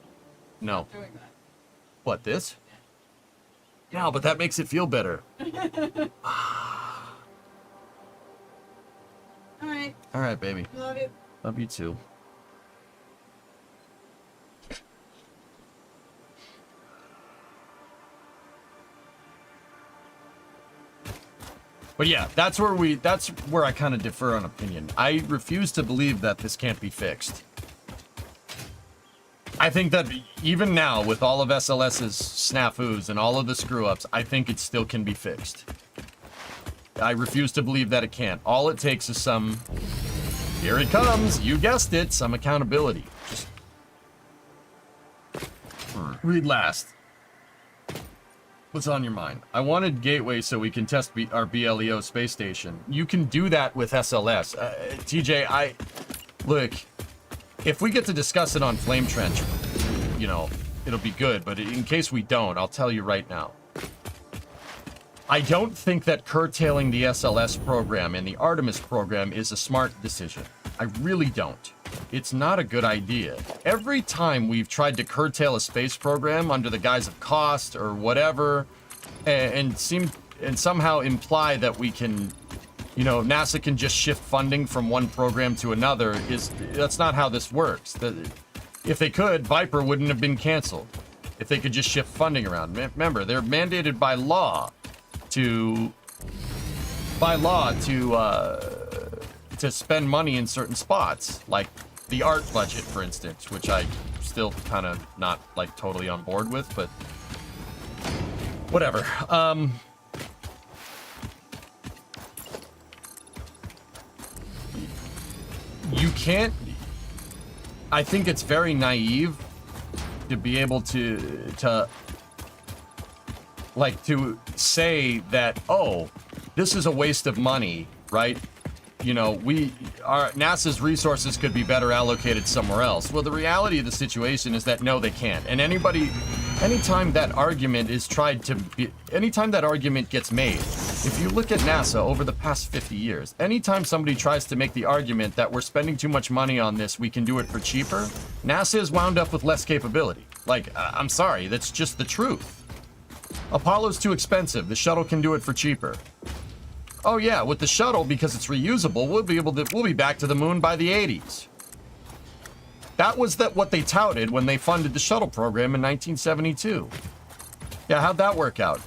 No. Stop doing that. What, this? Yeah, but that makes it feel better. Alright. Alright, baby. Love you. Love you too. But yeah, that's where I kind of defer on opinion. I refuse to believe that this can't be fixed. I think that even now, with all of SLS's snafus and all of the screw-ups, I think it still can be fixed. I refuse to believe that it can't. All it takes is some... Here it comes! You guessed it! Some accountability. Just... Read last. What's on your mind? I wanted Gateway so we can test our BLEO space station. You can do that with SLS. TJ, look, if we get to discuss it on Flame Trench, you know, it'll be good. But in case we don't, I'll tell you right now. I don't think that curtailing the SLS program and the Artemis program is a smart decision. I really don't. It's not a good idea. Every time we've tried to curtail a space program under the guise of cost or whatever, and somehow imply that we can, you know, NASA can just shift funding from one program to another, that's not how this works. If they could, Viper wouldn't have been canceled. If they could just shift funding around. Remember, they're mandated by law to spend money in certain spots, like the art budget, for instance, which I still kind of not like totally on board with, but whatever. You can't. I think it's very naive to be able to say that, oh, this is a waste of money, right? You know, NASA's resources could be better allocated somewhere else. Well, the reality of the situation is that no, they can't. And anytime that argument gets made, if you look at NASA over the past 50 years, anytime somebody tries to make the argument that we're spending too much money on this, we can do it for cheaper, NASA is wound up with less capability. Like, I'm sorry, that's just the truth. Apollo's too expensive. The shuttle can do it for cheaper. Oh yeah, with the shuttle, because it's reusable, we'll be back to the moon by the 80s. That was what they touted when they funded the shuttle program in 1972. Yeah, how'd that work out?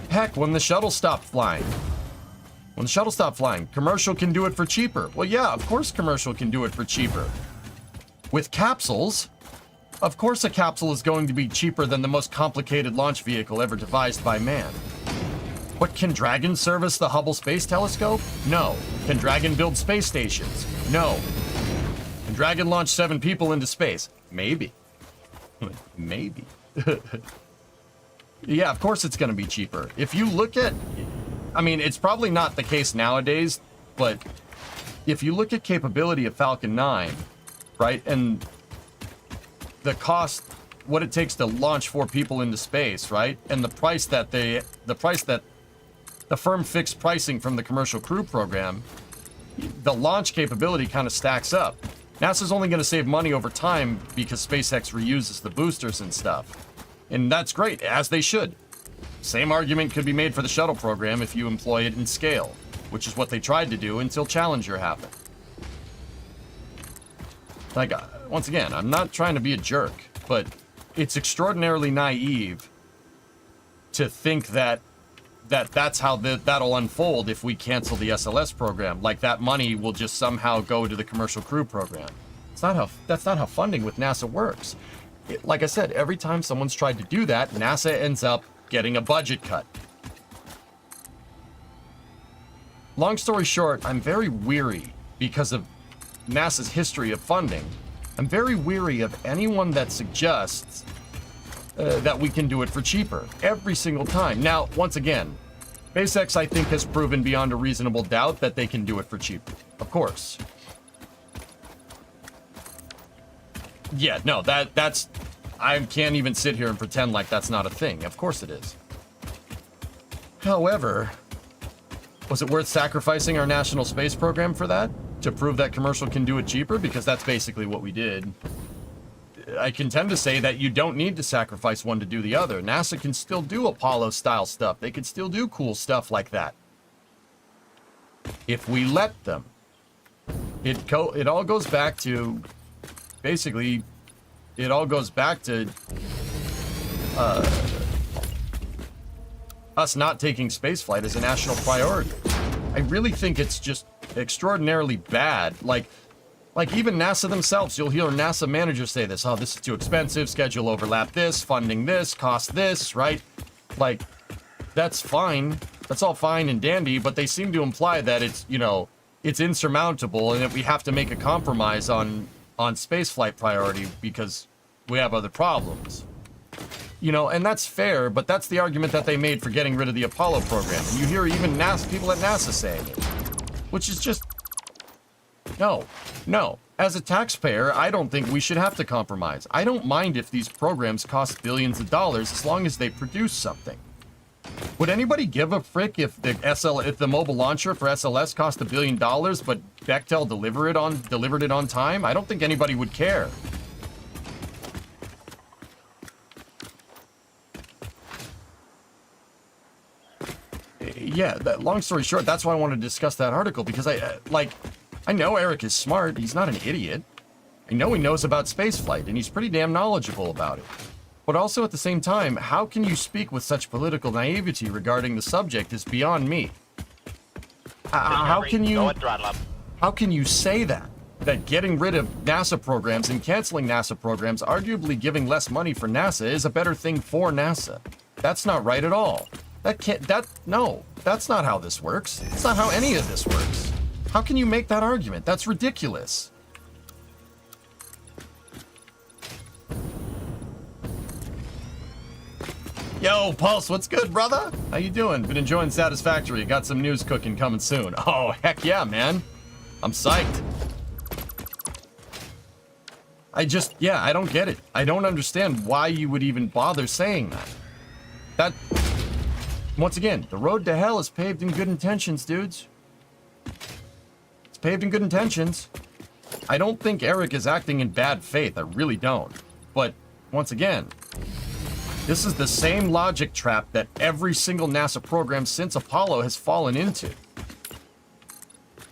Heck, when the shuttle stopped flying. Commercial can do it for cheaper. Well, yeah, of course commercial can do it for cheaper. With capsules, of course a capsule is going to be cheaper than the most complicated launch vehicle ever devised by man. But can Dragon service the Hubble Space Telescope? No. Can Dragon build space stations? No. Can Dragon launch 7 people into space? Maybe. Maybe. Yeah, of course it's going to be cheaper. If you look at... I mean, it's probably not the case nowadays, but if you look at capability of Falcon 9, right, and the cost, what it takes to launch 4 people into space, right, and the price that the firm fixed pricing from the commercial crew program, the launch capability kind of stacks up. NASA's only going to save money over time because SpaceX reuses the boosters and stuff. And that's great, as they should. Same argument could be made for the shuttle program if you employ it in scale, which is what they tried to do until Challenger happened. Like, once again, I'm not trying to be a jerk, but it's extraordinarily naive to think that's how that'll unfold if we cancel the SLS program. Like, that money will just somehow go to the commercial crew program. That's not how funding with NASA works. Like I said, every time someone's tried to do that, NASA ends up getting a budget cut. Long story short, I'm very weary because of NASA's history of funding. I'm very weary of anyone that suggests that we can do it for cheaper every single time. Now, once again, SpaceX, I think, has proven beyond a reasonable doubt that they can do it for cheaper. Of course. Yeah, no, that's... I can't even sit here and pretend like that's not a thing. Of course it is. However, was it worth sacrificing our national space program for that? To prove that commercial can do it cheaper? Because that's basically what we did. I can tend to say that you don't need to sacrifice one to do the other. NASA can still do Apollo-style stuff. They can still do cool stuff like that. If we let them. It all goes back to... Basically, it all goes back to... us not taking spaceflight as a national priority. I really think it's just extraordinarily bad. Like even NASA themselves, you'll hear NASA managers say this, oh, this is too expensive, schedule overlap this, funding this, cost this, right? Like, that's fine. That's all fine and dandy, but they seem to imply that it's, you know, it's insurmountable and that we have to make a compromise on spaceflight priority because we have other problems. You know, and that's fair, but that's the argument that they made for getting rid of the Apollo program. And you hear even NASA, people at NASA saying it, which is just, no. as a taxpayer, I don't think we should have to compromise. I don't mind if these programs cost billions of dollars as long as they produce something. Would anybody give a frick if the mobile launcher for SLS cost $1 billion, but Bechtel delivered it on time? I don't think anybody would care. Yeah, long story short, that's why I wanted to discuss that article, because I know Eric is smart. He's not an idiot. I know he knows about spaceflight, and he's pretty damn knowledgeable about it. But also at the same time, how can you speak with such political naivety regarding the subject is beyond me. How can you say that getting rid of NASA programs and canceling NASA programs, arguably giving less money for NASA, is a better thing for NASA? That's not right at all. No, that's not how this works. It's not how any of this works. How can you make that argument? That's ridiculous. Yo, Pulse, what's good, brother? How you doing? Been enjoying Satisfactory. Got some news cooking coming soon. Oh, heck yeah, man. I'm psyched. I don't get it. I don't understand why you would even bother saying that. Once again, the road to hell is paved in good intentions, dudes. It's paved in good intentions. I don't think Eric is acting in bad faith. I really don't. But, once again, this is the same logic trap that every single NASA program since Apollo has fallen into.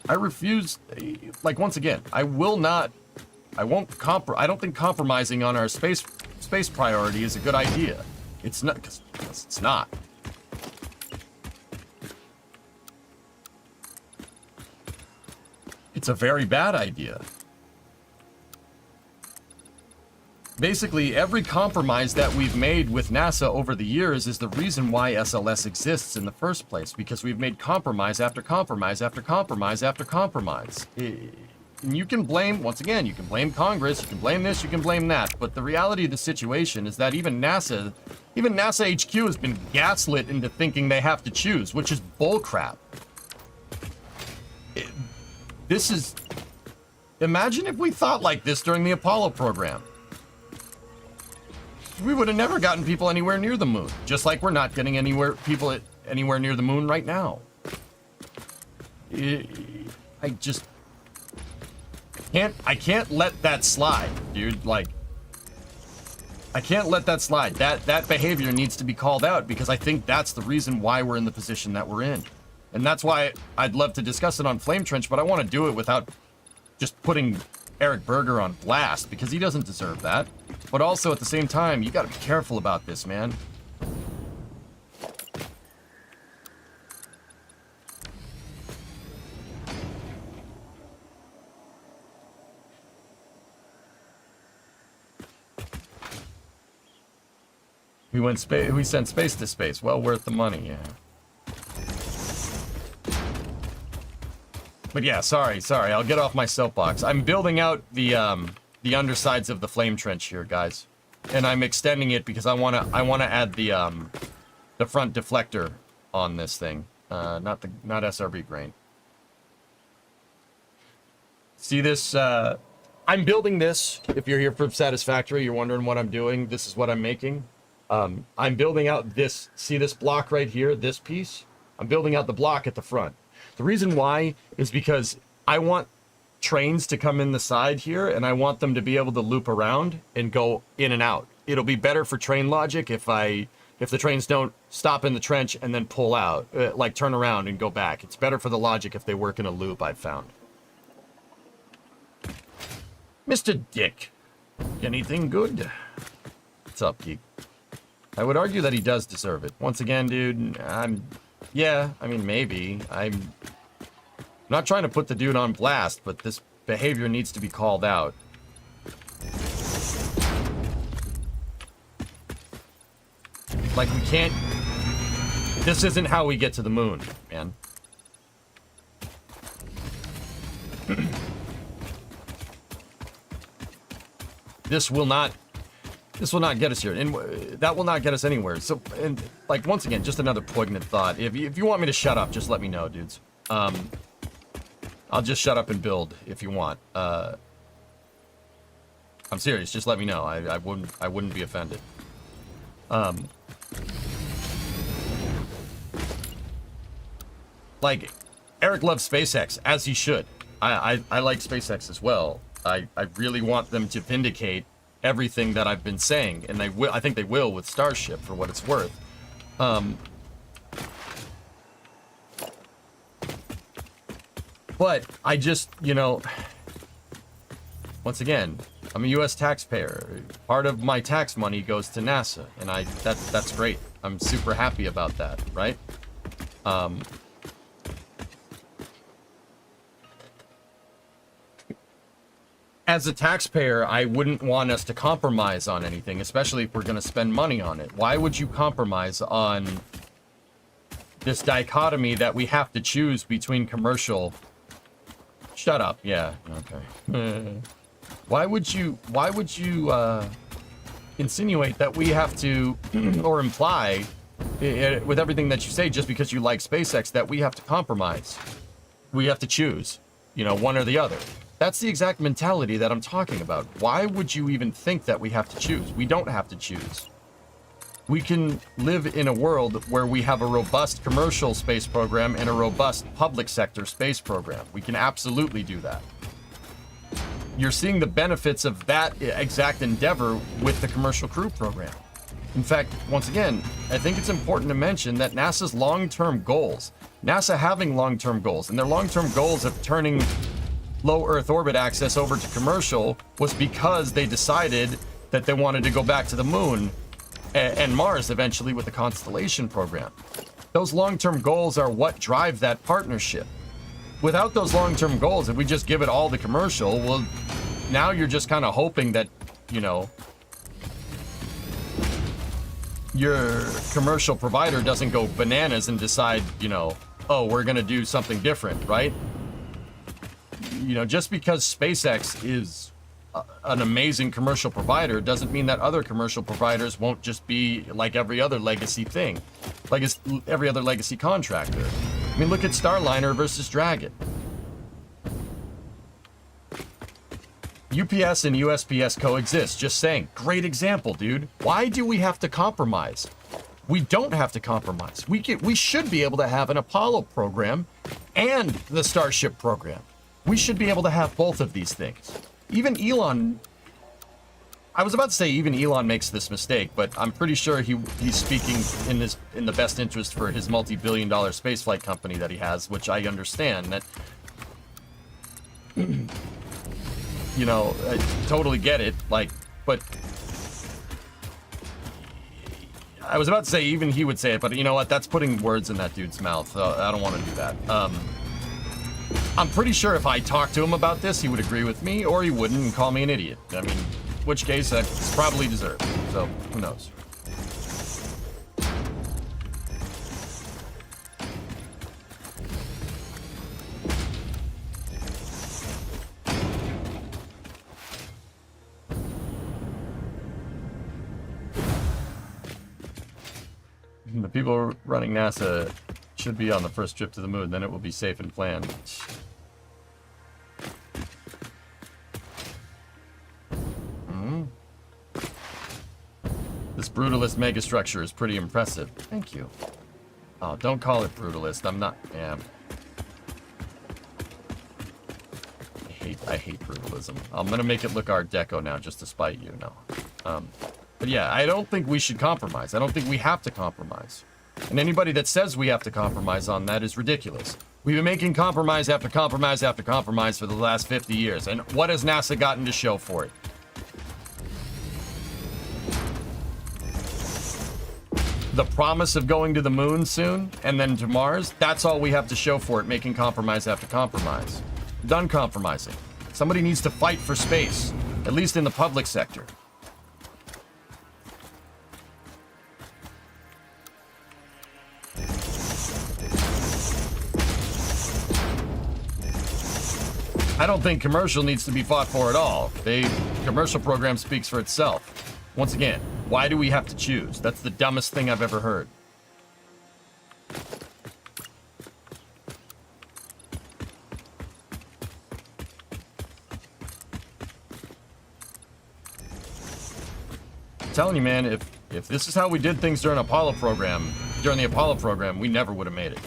I refuse, once again, I don't think compromising on our space priority is a good idea. It's not, because it's not. It's a very bad idea. Basically, every compromise that we've made with NASA over the years is the reason why SLS exists in the first place, because we've made compromise after compromise after compromise after compromise. And you can blame, once again, you can blame Congress, you can blame this, you can blame that, but the reality of the situation is that even NASA HQ has been gaslit into thinking they have to choose, which is bullcrap. Imagine if we thought like this during the Apollo program. We would have never gotten people anywhere near the moon, just like we're not getting people anywhere near the moon right now. I can't let that slide, dude. I can't let that slide. That behavior needs to be called out, because I think that's the reason why we're in the position that we're in. And that's why I'd love to discuss it on Flame Trench, but I want to do it without just putting Eric Berger on blast, because he doesn't deserve that. But also, at the same time, you got to be careful about this, man. We sent space to space. Well worth the money, yeah. But yeah, sorry. I'll get off my soapbox. I'm building out the undersides of the flame trench here, guys, and I'm extending it because I wanna add the front deflector on this thing, not SRB grain. See this? I'm building this. If you're here for Satisfactory, you're wondering what I'm doing. This is what I'm making. I'm building out this. See this block right here? This piece. I'm building out the block at the front. The reason why is because I want trains to come in the side here, and I want them to be able to loop around and go in and out. It'll be better for train logic if the trains don't stop in the trench and then pull out, like turn around and go back. It's better for the logic if they work in a loop, I've found. Mr. Dick, anything good? What's up, Geek? I would argue that he does deserve it. Once again, dude, yeah, I mean, maybe. I'm not trying to put the dude on blast, but this behavior needs to be called out. Like, we can't... This isn't how we get to the moon, man. This will not get us here, and that will not get us anywhere. So, and like, once again, just another poignant thought. If you want me to shut up, just let me know, dudes. I'll just shut up and build if you want. I'm serious. Just let me know. I wouldn't be offended. Like, Eric loves SpaceX, as he should. I like SpaceX as well. I really want them to vindicate everything that I've been saying, and they will. I think they will with Starship, for what it's worth. But I just, you know, once again, I'm a U.S. taxpayer. Part of my tax money goes to NASA, and that's great. I'm super happy about that, right? As a taxpayer, I wouldn't want us to compromise on anything, especially if we're going to spend money on it. Why would you compromise on this dichotomy that we have to choose between commercial? Shut up. Yeah. Okay. Why would you insinuate that we have to, or imply, with everything that you say, just because you like SpaceX, that we have to compromise? We have to choose, you know, one or the other. That's the exact mentality that I'm talking about. Why would you even think that we have to choose? We don't have to choose. We can live in a world where we have a robust commercial space program and a robust public sector space program. We can absolutely do that. You're seeing the benefits of that exact endeavor with the Commercial Crew program. In fact, once again, I think it's important to mention that NASA's long-term goals, NASA having long-term goals, and their long-term goals of turning low Earth orbit access over to commercial was because they decided that they wanted to go back to the moon and Mars eventually with the Constellation program. Those long-term goals are what drive that partnership. Without those long-term goals, if we just give it all to commercial, well, now you're just kind of hoping that, you know, your commercial provider doesn't go bananas and decide, you know, oh, we're going to do something different, right? You know, just because SpaceX is an amazing commercial provider doesn't mean that other commercial providers won't just be like every other legacy thing, like every other legacy contractor. I mean, look at Starliner versus Dragon. UPS and USPS coexist, just saying. Great example, dude. Why do we have to compromise? We don't have to compromise. We should be able to have an Apollo program and the Starship program. We should be able to have both of these things. Even Elon, I was about to say even Elon makes this mistake, but I'm pretty sure he's speaking in the best interest for his multi-billion-dollar spaceflight company that he has, which I understand. That, you know, I totally get it. Like, but I was about to say even he would say it, but you know what? That's putting words in that dude's mouth. I don't want to do that. I'm pretty sure if I talked to him about this, he would agree with me, or he wouldn't and call me an idiot. I mean, which case that's probably deserved. So who knows? The people running NASA should be on the first trip to the moon, then it will be safe and planned. This brutalist megastructure is pretty impressive. Thank you. Oh, don't call it brutalist. I'm not. Yeah. I hate brutalism. I'm gonna make it look Art Deco now, just to spite you. No. But yeah, I don't think we should compromise. I don't think we have to compromise. And anybody that says we have to compromise on that is ridiculous. We've been making compromise after compromise after compromise for the last 50 years. And what has NASA gotten to show for it? The promise of going to the moon soon and then to Mars, that's all we have to show for it, making compromise after compromise. Done compromising. Somebody needs to fight for space, at least in the public sector. I don't think commercial needs to be fought for at all. Commercial program speaks for itself. Once again, why do we have to choose? That's the dumbest thing I've ever heard. telling you, man, if this is how we did things during the Apollo program, we never would have made it.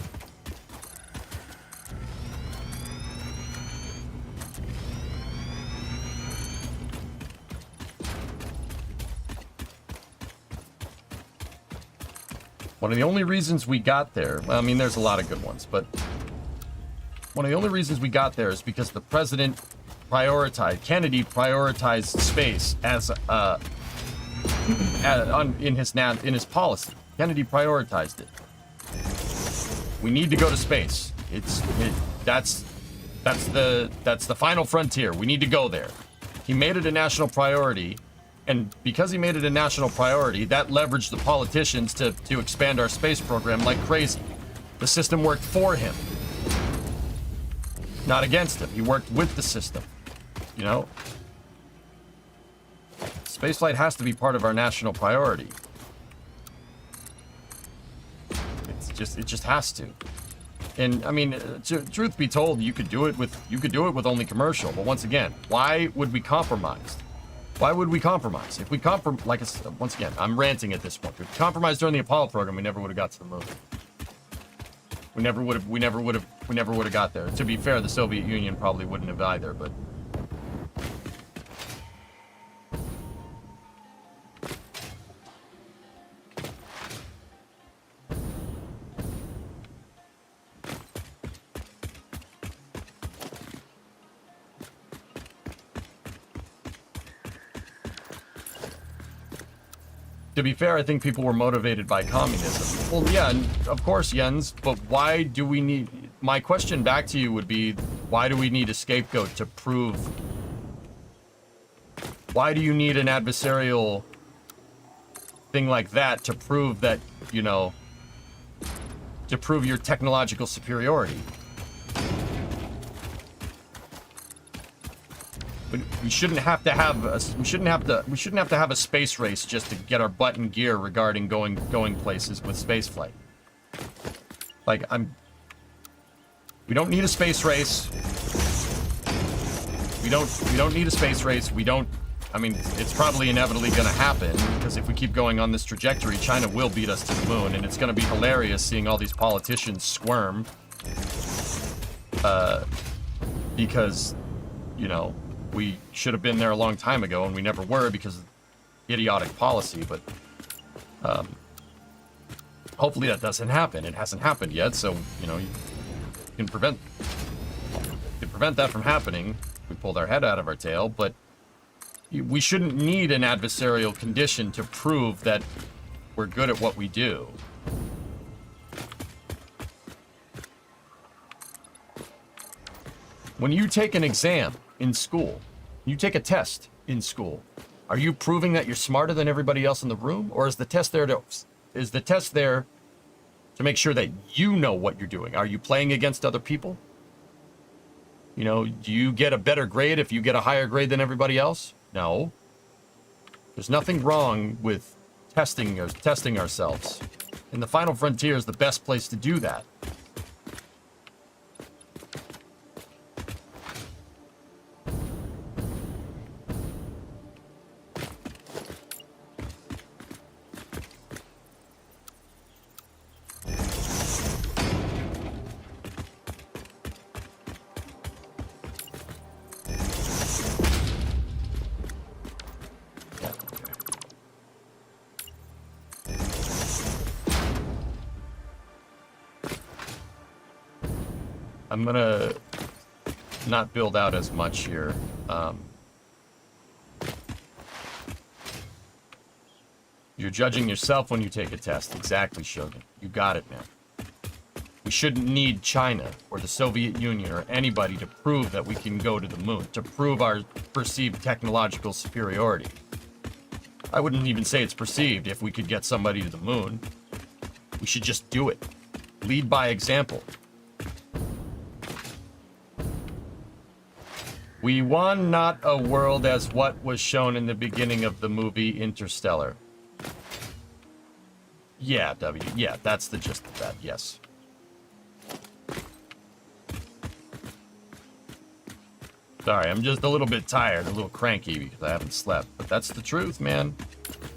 One of the only reasons we got there, well, I mean, there's a lot of good ones, but one of the only reasons we got there is because the president Kennedy prioritized space as in his policy. Kennedy prioritized it. We need to go to space. That's the final frontier. We need to go there. He made it a national priority. And because he made it a national priority, that leveraged the politicians to expand our space program like crazy. The system worked for him, not against him. He worked with the system, you know? Spaceflight has to be part of our national priority. It just has to. And I mean, truth be told, you could do it with only commercial. But once again, why would we compromise? Why would we compromise? If we once again, I'm ranting at this point. If we compromised during the Apollo program, we never would have got to the moon. We never would have got there. To be fair, the Soviet Union probably wouldn't have either, but to be fair, I think people were motivated by communism. Well, yeah, and of course, Jens, but why do we need... My question back to you would be, why do we need a scapegoat to prove... Why do you need an adversarial thing like that to prove that, you know, to prove your technological superiority? We shouldn't have to have a space race just to get our butt in gear regarding going places with spaceflight. Like we don't need a space race. We don't need a space race. I mean, it's probably inevitably going to happen because if we keep going on this trajectory, China will beat us to the moon, and it's going to be hilarious seeing all these politicians squirm because, you know, we should have been there a long time ago, and we never were because of idiotic policy, but hopefully that doesn't happen. It hasn't happened yet, so, you know, you can prevent that from happening. We pulled our head out of our tail, but we shouldn't need an adversarial condition to prove that we're good at what we do. When you take an exam in school, you take a test in school, are you proving that you're smarter than everybody else in the room, or is the test there to make sure that you know what you're doing? Are you playing against other people? You know, do you get a better grade if you get a higher grade than everybody else? No. There's nothing wrong with testing ourselves. And the Final Frontier is the best place to do that. I'm gonna not build out as much here. You're judging yourself when you take a test. Exactly, Shogun. You got it, man. We shouldn't need China or the Soviet Union or anybody to prove that we can go to the moon, to prove our perceived technological superiority. I wouldn't even say it's perceived if we could get somebody to the moon. We should just do it. Lead by example. We want not a world as what was shown in the beginning of the movie Interstellar. Yeah, W. Yeah, that's the gist of that, yes. Sorry, I'm just a little bit tired, a little cranky because I haven't slept. But that's the truth, man.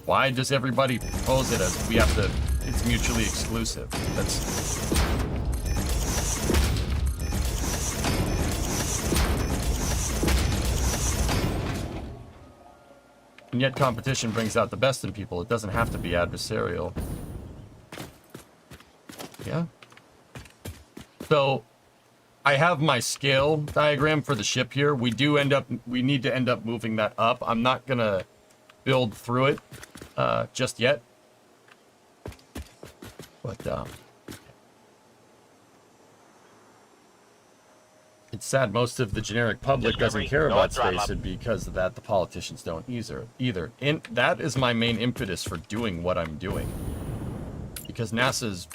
Why does everybody propose it as we have to, it's mutually exclusive? That's... And yet competition brings out the best in people. It doesn't have to be adversarial. Yeah. So, I have my scale diagram for the ship here. We need to end up moving that up. I'm not gonna build through it just yet. But it's sad most of the generic public doesn't care about space, and because of that, the politicians don't either. And that is my main impetus for doing what I'm doing. Because NASA's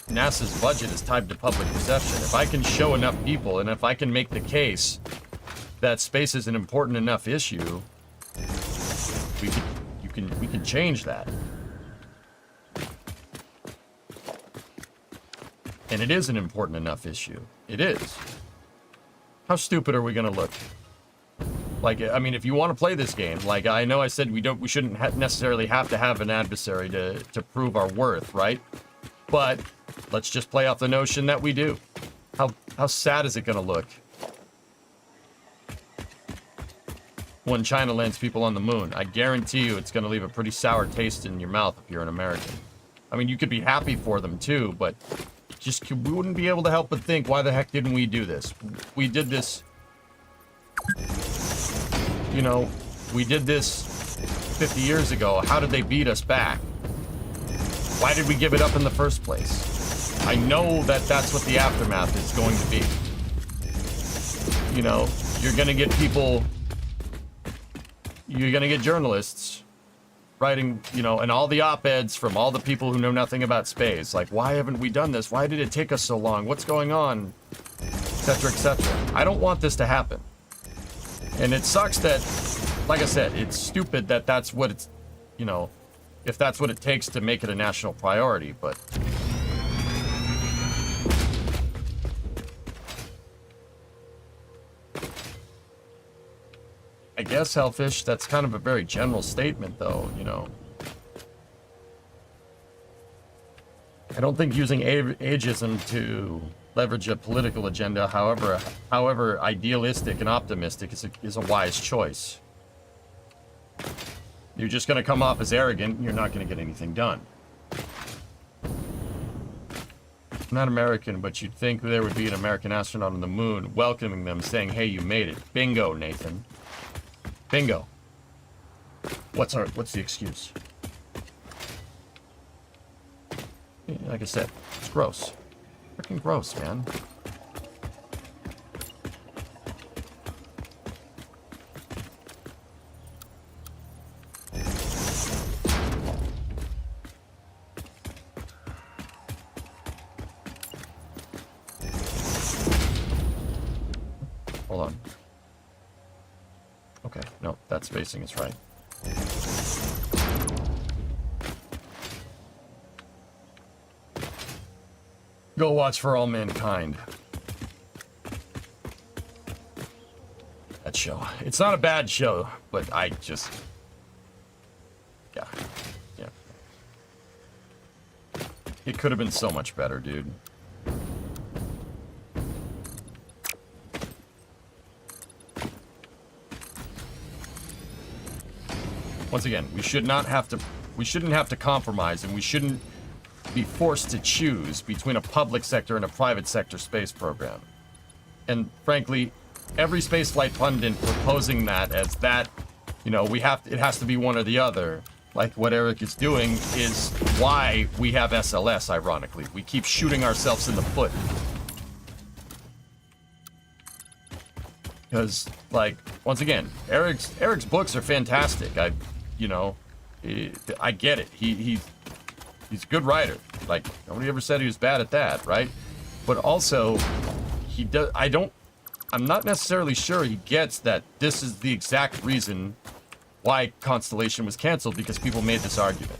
budget is tied to public perception. If I can show enough people, and if I can make the case that space is an important enough issue, we can change that. And it is an important enough issue. It is. How stupid are we gonna look? Like, I mean, if you want to play this game, like I know I said we shouldn't necessarily have to have an adversary to prove our worth, right? But let's just play off the notion that we do. How sad is it gonna look when China lands people on the moon? I guarantee you it's gonna leave a pretty sour taste in your mouth if you're an American. I mean, you could be happy for them too, but we wouldn't be able to help but think, why the heck didn't we do this? We did this, you know, we did this 50 years ago. How did they beat us back? Why did we give it up in the first place? I know that that's what the aftermath is going to be. You know, you're going to get people, you're going to get journalists writing, you know, and all the op-eds from all the people who know nothing about space. Like, why haven't we done this? Why did it take us so long? What's going on? Etc., etc. I don't want this to happen. And it sucks that, like I said, it's stupid that that's what it's, you know, if that's what it takes to make it a national priority, but... I guess, Hellfish, that's kind of a very general statement, though, you know. I don't think using ageism to leverage a political agenda, however idealistic and optimistic, is a wise choice. You're just going to come off as arrogant, and you're not going to get anything done. I'm not American, but you'd think there would be an American astronaut on the moon welcoming them, saying, hey, you made it. Bingo, Nathan. Bingo. What's the excuse? Yeah, like I said, it's gross. Freaking gross, man. Hold on. Okay, no, that spacing is right. Go watch For All Mankind. That show. It's not a bad show, but I just... Yeah. It could have been so much better, dude. Once again, we shouldn't have to compromise, and we shouldn't be forced to choose between a public sector and a private sector space program. And frankly, every spaceflight pundit proposing that as that, you know, it has to be one or the other, like what Eric is doing, is why we have SLS, ironically. We keep shooting ourselves in the foot. Because, like, once again, Eric's books are fantastic. I get it. He's a good writer. Like, nobody ever said he was bad at that, right? But also, I'm not necessarily sure he gets that this is the exact reason why Constellation was canceled, because people made this argument.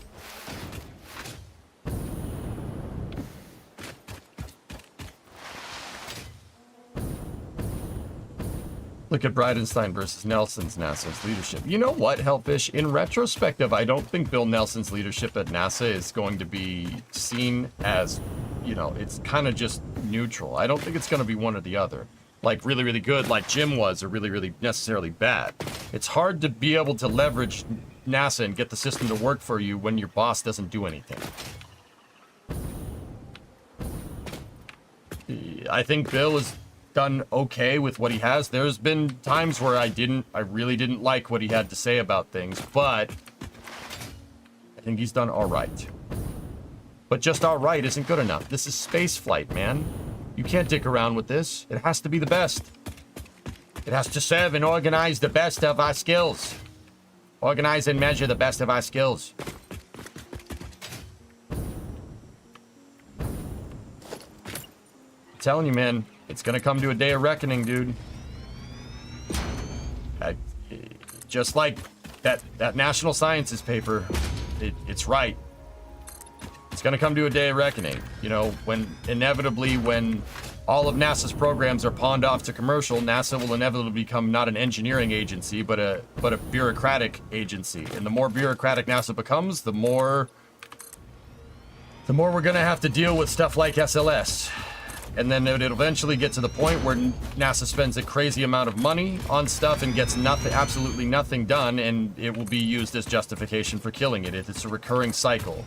Look at Bridenstine versus Nelson's NASA's leadership. You know what, Hellfish? In retrospective, I don't think Bill Nelson's leadership at NASA is going to be seen as, you know, it's kind of just neutral. I don't think it's going to be one or the other. Like really, really good, like Jim was, or really, really necessarily bad. It's hard to be able to leverage NASA and get the system to work for you when your boss doesn't do anything. I think Bill has done okay with what he has. There's been times where I really didn't like what he had to say about things, but I think he's done all right. But just all right isn't good enough. This is space flight, man. You can't dick around with this. It has to be the best. It has to serve and organize the best of our skills. Organize and measure the best of our skills. I'm telling you, man, it's gonna come to a day of reckoning, dude. Just like that National Sciences paper, it's right. It's gonna come to a day of reckoning. You know, when inevitably, when all of NASA's programs are pawned off to commercial, NASA will inevitably become not an engineering agency, but a bureaucratic agency. And the more bureaucratic NASA becomes, the more we're gonna have to deal with stuff like SLS. And then it'll eventually get to the point where NASA spends a crazy amount of money on stuff and gets nothing, absolutely nothing done, and it will be used as justification for killing it. It's a recurring cycle.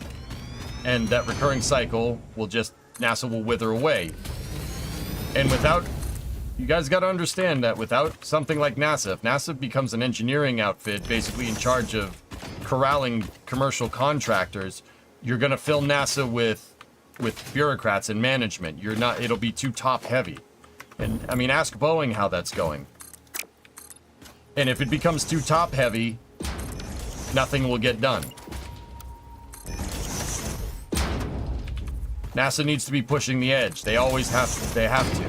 And that recurring cycle will NASA will wither away. And you guys got to understand that without something like NASA, if NASA becomes an engineering outfit, basically in charge of corralling commercial contractors, you're going to fill NASA with bureaucrats and management. It'll be too top heavy. And I mean, ask Boeing how that's going. And if it becomes too top heavy, nothing will get done. NASA needs to be pushing the edge. They always have to. They have to.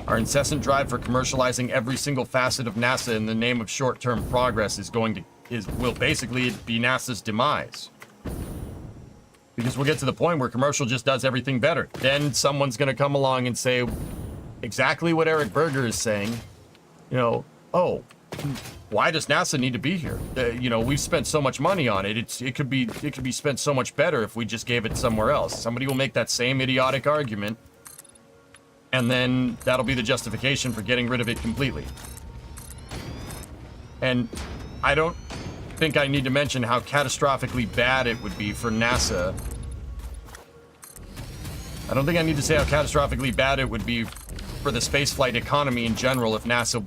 Our incessant drive for commercializing every single facet of NASA in the name of short-term progress will basically be NASA's demise. Because we'll get to the point where commercial just does everything better. Then someone's going to come along and say exactly what Eric Berger is saying. You know, oh, why does NASA need to be here? You know, we've spent so much money on it. It could be spent so much better if we just gave it somewhere else. Somebody will make that same idiotic argument, and then that'll be the justification for getting rid of it completely. And I don't think I need to mention how catastrophically bad it would be for NASA. I don't think I need to say how catastrophically bad it would be for the spaceflight economy in general if NASA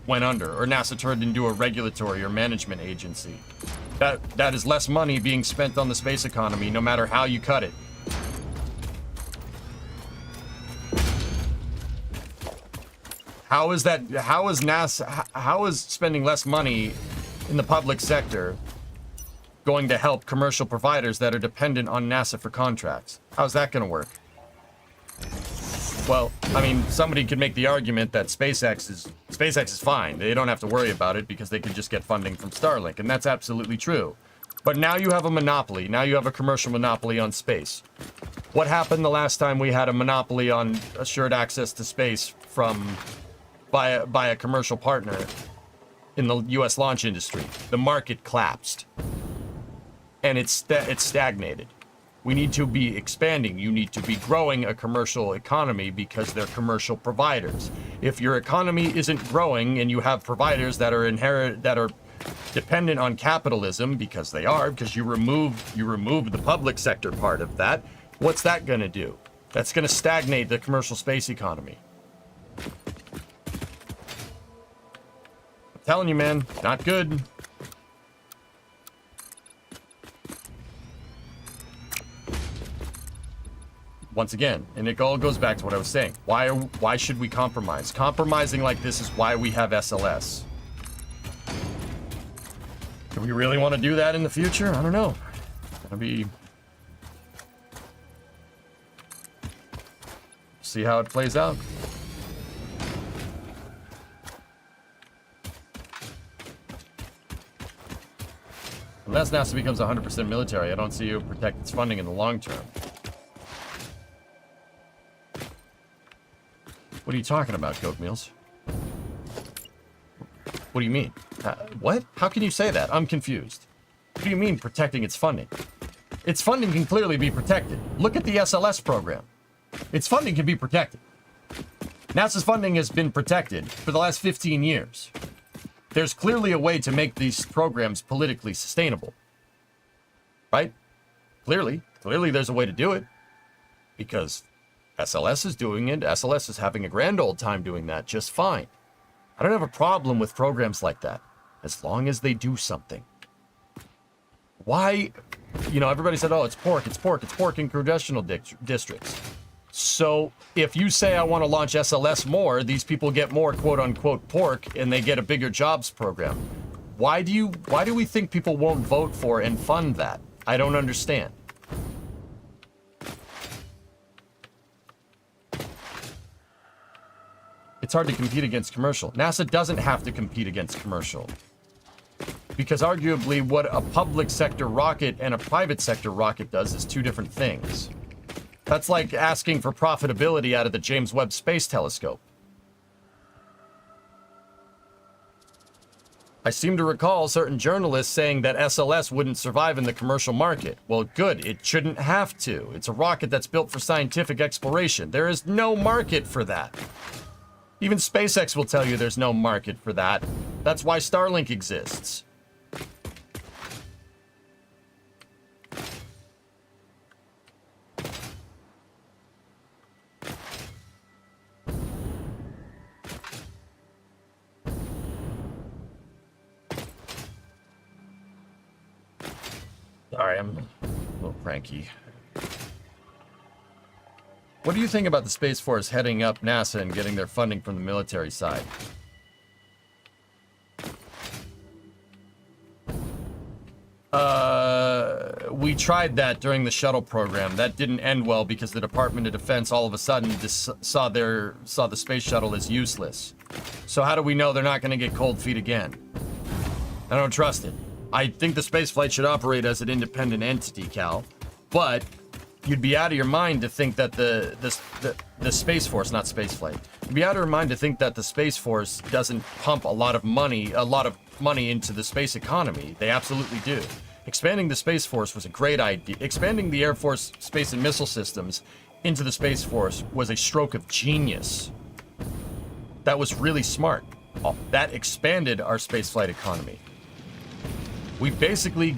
went under, or NASA turned into a regulatory or management agency. That is less money being spent on the space economy, no matter how you cut it. How is spending less money in the public sector going to help commercial providers that are dependent on NASA for contracts? How's that going to work? Well, I mean, somebody could make the argument that SpaceX is fine. They don't have to worry about it because they can just get funding from Starlink, and that's absolutely true. But now you have a monopoly. Now you have a commercial monopoly on space. What happened the last time we had a monopoly on assured access to space by a commercial partner in the U.S. launch industry? The market collapsed, and it's stagnated. We need to be expanding. You need to be growing a commercial economy because they're commercial providers. If your economy isn't growing and you have providers that are dependent on capitalism, because you remove the public sector part of that, what's that going to do? That's going to stagnate the commercial space economy. I'm telling you, man, not good. Once again, and it all goes back to what I was saying. Why should we compromise? Compromising like this is why we have SLS. Do we really want to do that in the future? I don't know. It's gonna be... See how it plays out. Unless NASA becomes 100% military, I don't see you protect its funding in the long term. What are you talking about, Goat Meals? What do you mean? What? How can you say that? I'm confused. What do you mean protecting its funding? Its funding can clearly be protected. Look at the SLS program. Its funding can be protected. NASA's funding has been protected for the last 15 years. There's clearly a way to make these programs politically sustainable. Right? Clearly there's a way to do it. Because SLS is doing it. SLS is having a grand old time doing that just fine. I don't have a problem with programs like that, as long as they do something. Why, everybody said, oh, it's pork in congressional districts. So if you say I want to launch SLS more, these people get more quote unquote pork and they get a bigger jobs program. Why do we think people won't vote for and fund that? I don't understand. It's hard to compete against commercial. NASA doesn't have to compete against commercial. Because arguably what a public sector rocket and a private sector rocket does is two different things. That's like asking for profitability out of the James Webb Space Telescope. I seem to recall certain journalists saying that SLS wouldn't survive in the commercial market. Well, good, it shouldn't have to. It's a rocket that's built for scientific exploration. There is no market for that. Even SpaceX will tell you there's no market for that. That's why Starlink exists. Sorry, I'm a little cranky. What do you think about the Space Force heading up NASA and getting their funding from the military side? We tried that during the shuttle program. That didn't end well because the Department of Defense all of a sudden saw the space shuttle as useless. So how do we know they're not going to get cold feet again? I don't trust it. I think the spaceflight should operate as an independent entity, Cal, but you'd be out of your mind to think that the Space Force, not spaceflight, you'd be out of your mind to think that the Space Force doesn't pump a lot of money into the space economy. They absolutely do. Expanding the Space Force was a great idea. Expanding the Air Force Space and Missile Systems into the Space Force was a stroke of genius. That was really smart. That expanded our spaceflight economy. We basically...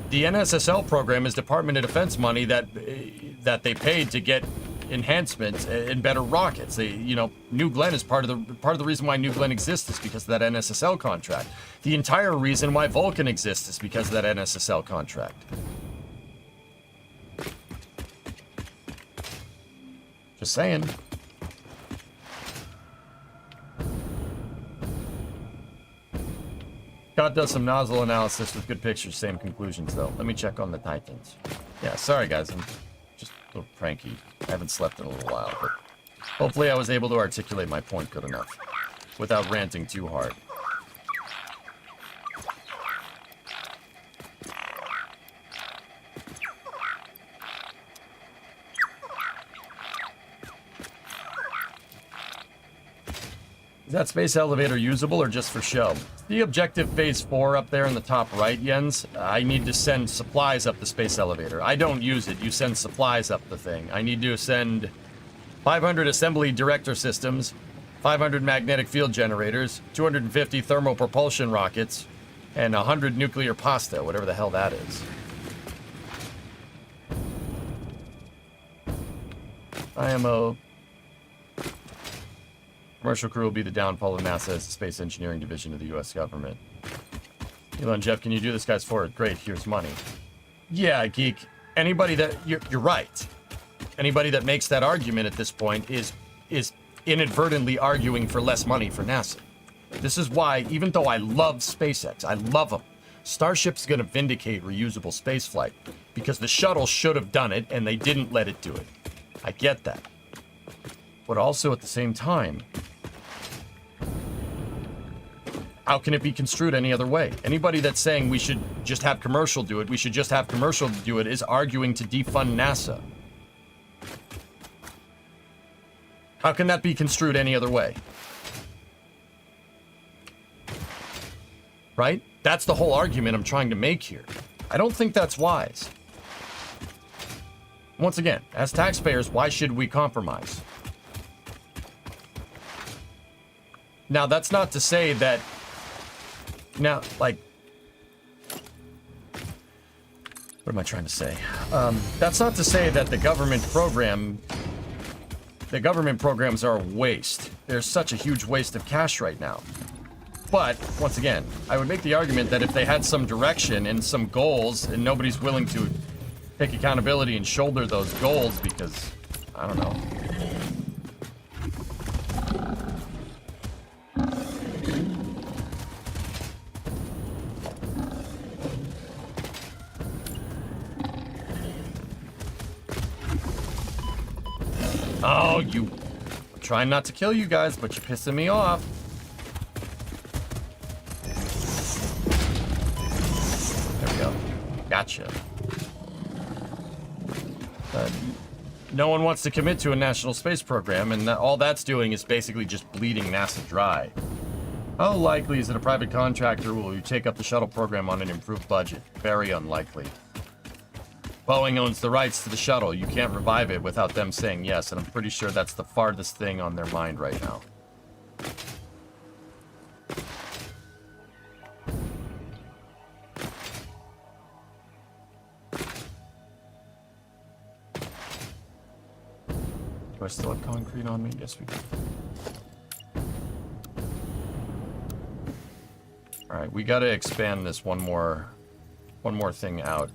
The NSSL program is Department of Defense money that they paid to get enhancements and better rockets. New Glenn is part of the reason why New Glenn exists is because of that NSSL contract. The entire reason why Vulcan exists is because of that NSSL contract. Just saying. Scott does some nozzle analysis with good pictures, same conclusions though. Let me check on the Titans. Yeah, sorry guys, I'm just a little cranky. I haven't slept in a little while, but hopefully I was able to articulate my point good enough without ranting too hard. Is that space elevator usable or just for show? The objective phase 4 up there in the top right, Jens. I need to send supplies up the space elevator. I don't use it. You send supplies up the thing. I need to send 500 assembly director systems, 500 magnetic field generators, 250 thermal propulsion rockets, and 100 nuclear pasta, whatever the hell that is. IMO. Commercial crew will be the downfall of NASA as the space engineering division of the U.S. government. Elon, Jeff, can you do this guy's forward? Great, here's money. Yeah, geek. Anybody that... You're right. Anybody that makes that argument at this point is inadvertently arguing for less money for NASA. This is why, even though I love SpaceX, I love them, Starship's going to vindicate reusable spaceflight because the shuttle should have done it and they didn't let it do it. I get that. But also at the same time, how can it be construed any other way? Anybody that's saying we should just have commercial do it, we should just have commercial do it, is arguing to defund NASA. How can that be construed any other way? right? That's the whole argument I'm trying to make here. I don't think that's wise. Once again, as taxpayers, why should we compromise? Now, that's not to say that... Now, like... What am I trying to say? That's not to say that the government programs are a waste. There's such a huge waste of cash right now. But, once again, I would make the argument that if they had some direction and some goals, and nobody's willing to take accountability and shoulder those goals because, I don't know. Oh, I'm trying not to kill you guys, but you're pissing me off. There we go. Gotcha. No one wants to commit to a national space program, and all that's doing is basically just bleeding NASA dry. How likely is it a private contractor will take up the shuttle program on an improved budget? Very unlikely. Boeing owns the rights to the shuttle. You can't revive it without them saying yes, and I'm pretty sure that's the farthest thing on their mind right now. Do I still have concrete on me? Yes, we do. Alright, we gotta expand this one more thing out.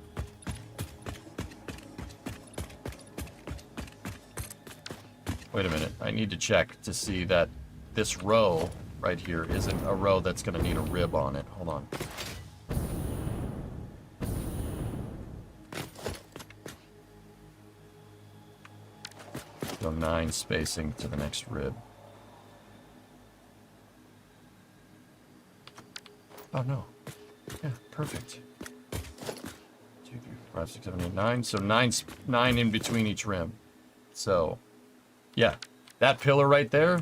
Wait a minute, I need to check to see that this row right here isn't a row that's gonna need a rib on it. Hold on. Go 9 spacing to the next rib. Oh no. Yeah, perfect. 2, 3, 4, 5, 6, 7, 8, 9. So 9 in between each rim. So, yeah, that pillar right there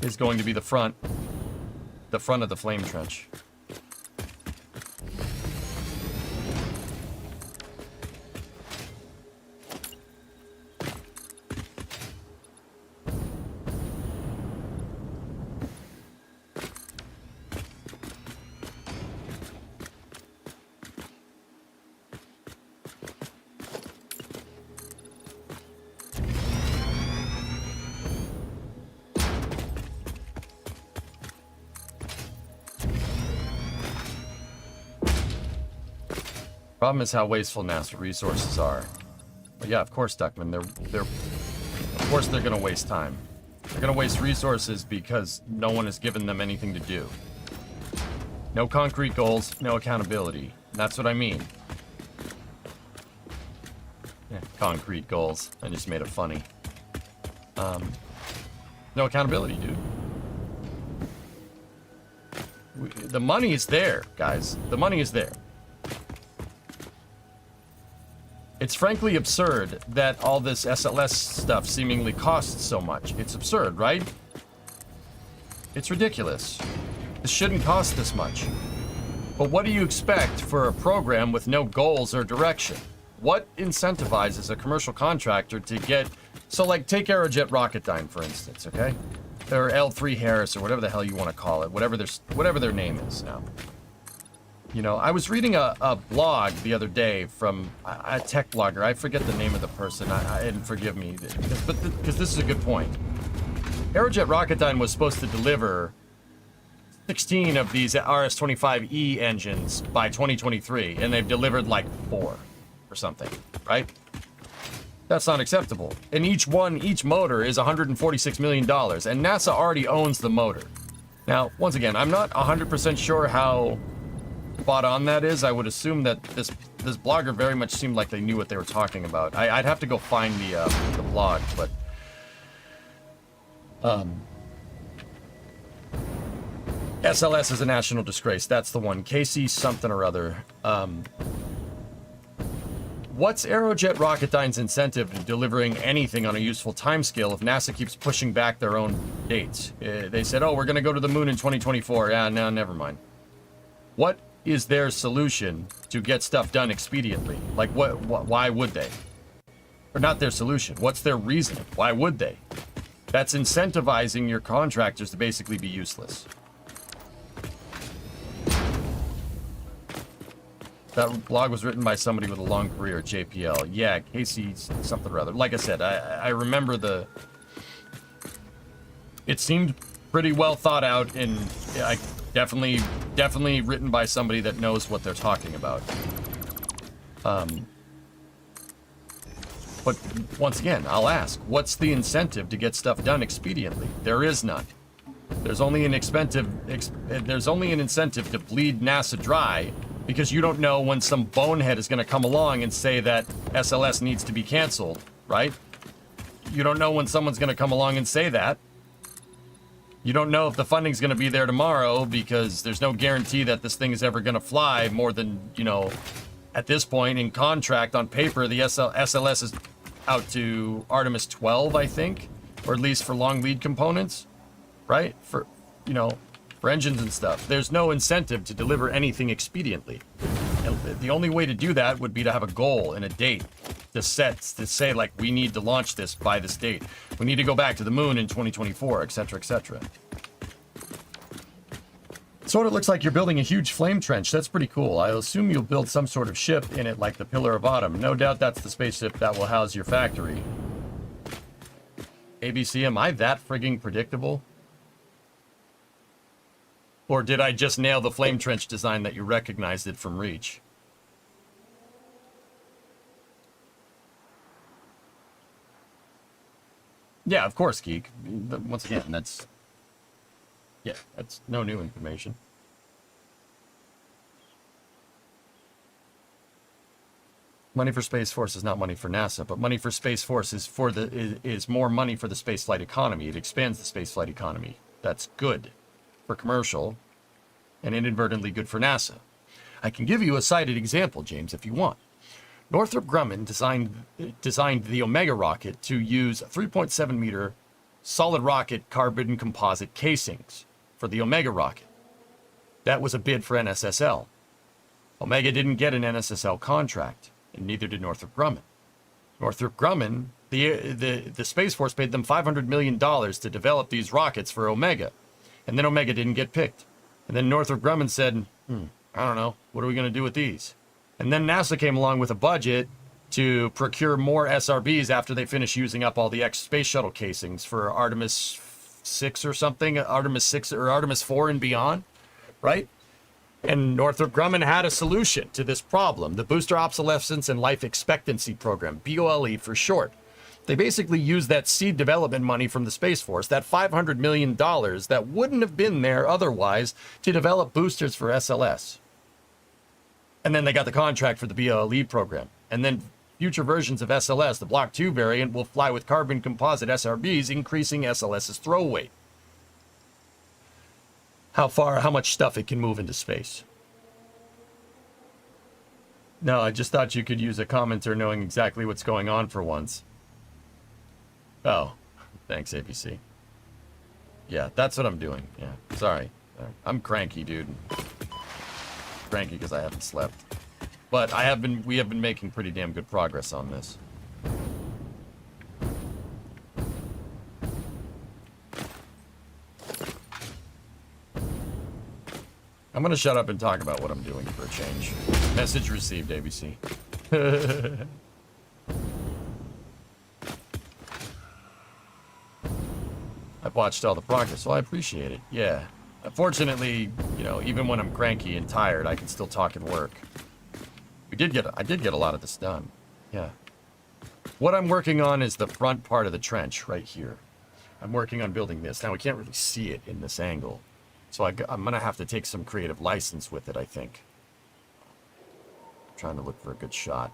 is going to be the front of the flame trench. Problem is how wasteful NASA resources are. But yeah, of course, Duckman, of course they're gonna waste time. They're gonna waste resources because no one has given them anything to do. No concrete goals, no accountability. And that's what I mean. Yeah, concrete goals. I just made it funny. No accountability, dude. The money is there, guys. The money is there. It's frankly absurd that all this SLS stuff seemingly costs so much. It's absurd, right? It's ridiculous. This shouldn't cost this much. But what do you expect for a program with no goals or direction? What incentivizes a commercial contractor to get... So, like, take Aerojet Rocketdyne, for instance, okay? Or L3 Harris, or whatever the hell you want to call it. Whatever their name is now. You know, I was reading a blog the other day from a tech blogger. I forget the name of the person, and forgive me, because this is a good point. Aerojet Rocketdyne was supposed to deliver 16 of these RS-25E engines by 2023, and they've delivered like 4 or something, right? That's not acceptable. And each motor is $146 million, and NASA already owns the motor. Now, once again, I'm not 100% sure how spot on that is. I would assume that this blogger very much seemed like they knew what they were talking about. I'd have to go find the blog, but SLS is a national disgrace. That's the one. KC something or other. What's Aerojet Rocketdyne's incentive to delivering anything on a useful timescale if NASA keeps pushing back their own dates? They said, oh, we're going to go to the moon in 2024. Yeah, no, never mind. What is their solution to get stuff done expediently? Like, why would they? Or not their solution. What's their reasoning? Why would they? That's incentivizing your contractors to basically be useless. That blog was written by somebody with a long career at JPL. Yeah, Casey something or other. Like I said, I remember the... It seemed pretty well thought out, and I definitely written by somebody that knows what they're talking about. But once again, I'll ask, what's the incentive to get stuff done expediently? There is none. There's only an incentive to bleed NASA dry, because you don't know when some bonehead is going to come along and say that SLS needs to be canceled, right? You don't know when someone's going to come along and say that. You don't know if the funding's going to be there tomorrow, because there's no guarantee that this thing is ever going to fly more than, you know, at this point in contract on paper, the SLS is out to Artemis 12, I think, or at least for long lead components, right? For, you know, for engines and stuff. There's no incentive to deliver anything expediently. And the only way to do that would be to have a goal and a date to say, like, we need to launch this by this date. We need to go back to the moon in 2024, etc., etc. So it looks like you're building a huge flame trench. That's pretty cool. I assume you'll build some sort of ship in it, like the Pillar of Autumn. No doubt that's the spaceship that will house your factory. ABC, am I that frigging predictable? Or did I just nail the flame trench design that you recognized it from Reach? Yeah, of course, Geek. Once again, that's no new information. Money for Space Force is not money for NASA, but money for Space Force is more money for the spaceflight economy. It expands the spaceflight economy. That's good for commercial, and inadvertently good for NASA. I can give you a cited example, James, if you want. Northrop Grumman designed the Omega rocket to use 3.7 meter solid rocket carbon composite casings for the Omega rocket. That was a bid for NSSL. Omega didn't get an NSSL contract, and neither did Northrop Grumman. Northrop Grumman, the Space Force paid them $500 million to develop these rockets for Omega. And then Omega didn't get picked. And then Northrop Grumman said, I don't know, what are we going to do with these? And then NASA came along with a budget to procure more SRBs after they finished using up all the space shuttle casings for Artemis 6 or something, Artemis 6 or Artemis 4 and beyond, right? And Northrop Grumman had a solution to this problem, the Booster Obsolescence and Life Expectancy Program, BOLE for short. They basically used that seed development money from the Space Force, that $500 million that wouldn't have been there otherwise, to develop boosters for SLS. And then they got the contract for the BOLE program. And then future versions of SLS, the Block 2 variant, will fly with carbon composite SRBs, increasing SLS's throw weight. How much stuff it can move into space. No, I just thought you could use a commenter knowing exactly what's going on for once. Oh, thanks, ABC. Yeah, that's what I'm doing. Yeah, sorry. I'm cranky, dude. Cranky because I haven't slept. But we have been making pretty damn good progress on this. I'm gonna shut up and talk about what I'm doing for a change. Message received, ABC. I've watched all the progress, well, I appreciate it. Yeah. Unfortunately, you know, even when I'm cranky and tired, I can still talk and work. I did get a lot of this done. Yeah. What I'm working on is the front part of the trench right here. I'm working on building this. Now, we can't really see it in this angle. So I'm going to have to take some creative license with it, I think. I'm trying to look for a good shot.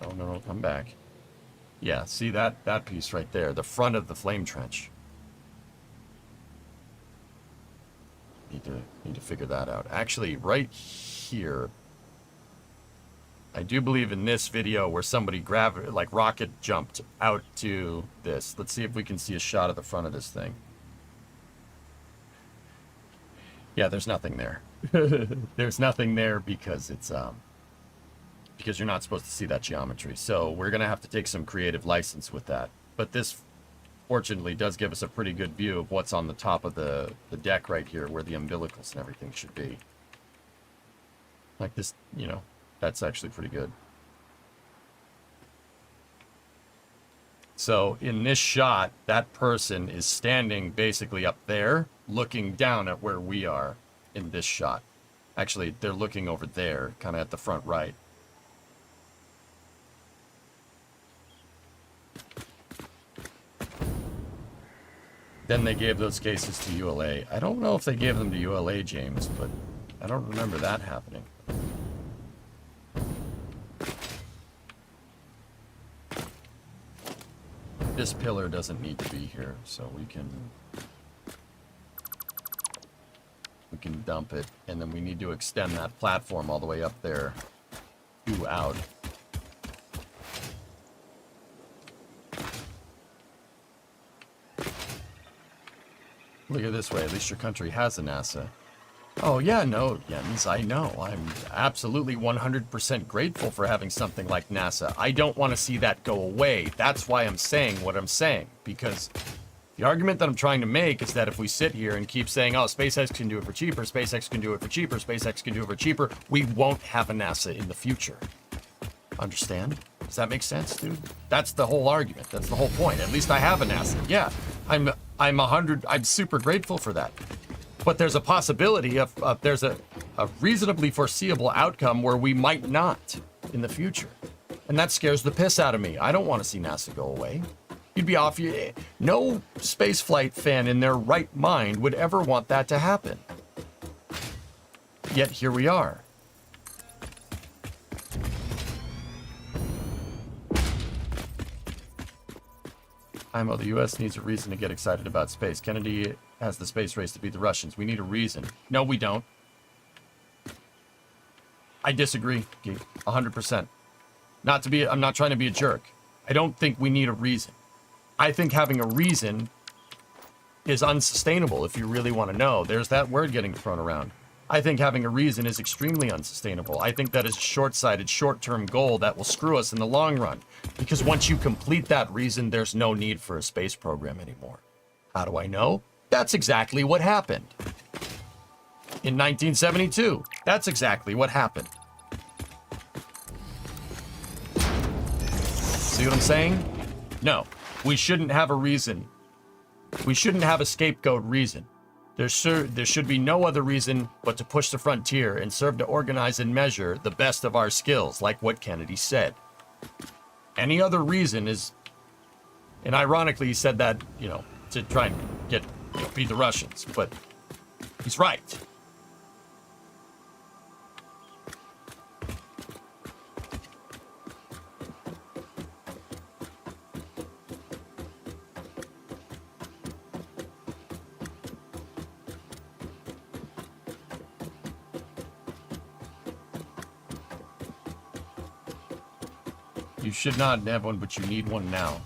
Oh, no, come back. Yeah, see that piece right there, the front of the flame trench. Need to figure that out. Actually, right here, I do believe in this video where somebody rocket jumped out to this. Let's see if we can see a shot of the front of this thing. Yeah, there's nothing there. There's nothing there because it's because you're not supposed to see that geometry. So we're gonna have to take some creative license with that. But this fortunately does give us a pretty good view of what's on the top of the deck right here, where the umbilicals and everything should be. Like this, you know, that's actually pretty good. So in this shot, that person is standing basically up there, looking down at where we are in this shot. Actually, they're looking over there, kind of at the front right. Then they gave those cases to ULA. I don't know if they gave them to ULA, James, but I don't remember that happening. This pillar doesn't need to be here, so we can dump it, and then we need to extend that platform all the way up there to out. Look at it this way, at least your country has a NASA. Oh yeah, no, Jens, I know. I'm absolutely 100% grateful for having something like NASA. I don't want to see that go away. That's why I'm saying what I'm saying. Because the argument that I'm trying to make is that if we sit here and keep saying, oh, SpaceX can do it for cheaper, SpaceX can do it for cheaper, SpaceX can do it for cheaper, we won't have a NASA in the future. Understand? Does that make sense, dude? That's the whole argument. That's the whole point. At least I have a NASA. Yeah, I'm super grateful for that. But there's a possibility of there's a reasonably foreseeable outcome where we might not in the future. And that scares the piss out of me. I don't want to see NASA go away. You'd be off. No spaceflight fan in their right mind would ever want that to happen. Yet here we are. IMO, the U.S. needs a reason to get excited about space. Kennedy has the space race to beat the Russians. We need a reason. No, we don't. I disagree, 100%. I'm not trying to be a jerk. I don't think we need a reason. I think having a reason is unsustainable if you really want to know. There's that word getting thrown around. I think having a reason is extremely unsustainable. I think that is a short-sighted, short-term goal that will screw us in the long run. Because once you complete that reason, there's no need for a space program anymore. How do I know? That's exactly what happened. In 1972, that's exactly what happened. See what I'm saying? No, we shouldn't have a reason. We shouldn't have a scapegoat reason. There should be no other reason but to push the frontier and serve to organize and measure the best of our skills, like what Kennedy said. Any other reason is, and ironically he said that, you know, to try and beat the Russians, but he's right. You should not have one, but you need one now.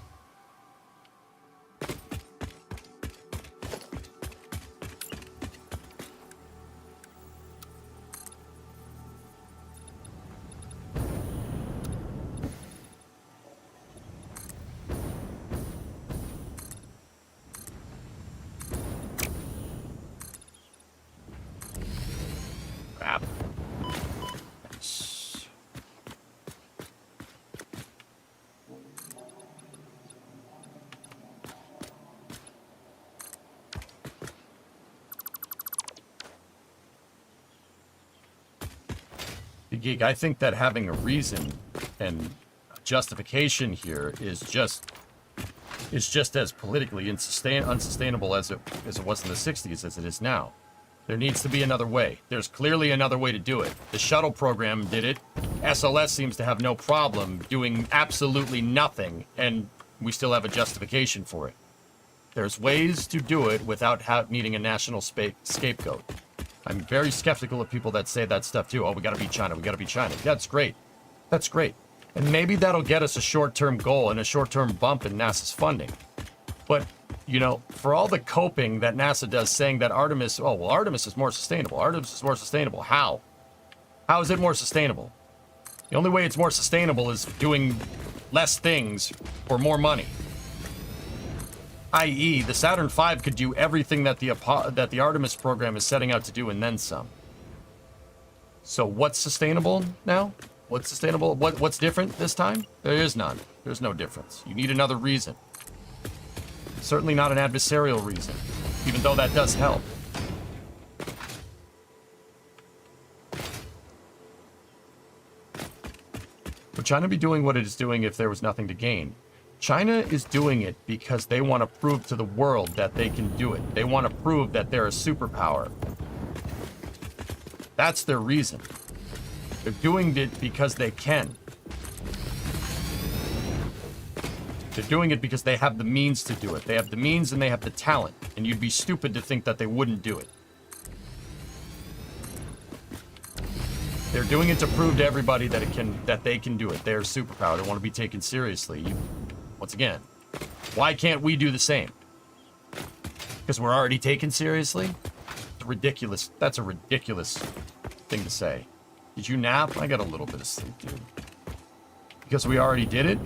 Crap. Geek, I think that having a reason and justification here is just as politically unsustainable as it was in the 60s as it is now. There needs to be another way. There's clearly another way to do it. The shuttle program did it. SLS seems to have no problem doing absolutely nothing, and we still have a justification for it. There's ways to do it without needing a national scapegoat. I'm very skeptical of people that say that stuff too. Oh, we gotta beat China, we gotta beat China. Yeah, that's great. That's great. And maybe that'll get us a short-term goal and a short-term bump in NASA's funding. But you know, for all the coping that NASA does saying that Artemis, oh, well, Artemis is more sustainable. Artemis is more sustainable. How? How is it more sustainable? The only way it's more sustainable is doing less things for more money. I.e., the Saturn V could do everything that the Artemis program is setting out to do and then some. So what's sustainable now? What's sustainable? What's different this time? There is none. There's no difference. You need another reason. Certainly not an adversarial reason, even though that does help. Would China be doing what it is doing if there was nothing to gain? China is doing it because they want to prove to the world that they can do it. They want to prove that they're a superpower. That's their reason. They're doing it because they can. They're doing it because they have the means to do it. They have the means and they have the talent. And you'd be stupid to think that they wouldn't do it. They're doing it to prove to everybody that they can do it. They're a superpower. They want to be taken seriously. Once again, why can't we do the same? Because we're already taken seriously? It's ridiculous. That's a ridiculous thing to say. Did you nap? I got a little bit of sleep, dude. Because we already did it?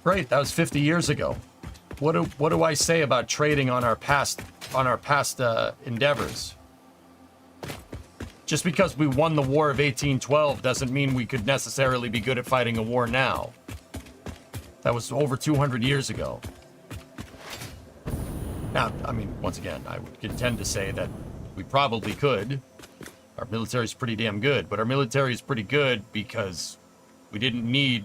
Great, that was 50 years ago. What do I say about trading on our past endeavors? Just because we won the War of 1812 doesn't mean we could necessarily be good at fighting a war now. That was over 200 years ago. Now, I mean, once again, I would contend to say that we probably could. Our military's pretty damn good, but our military is pretty good because we didn't need...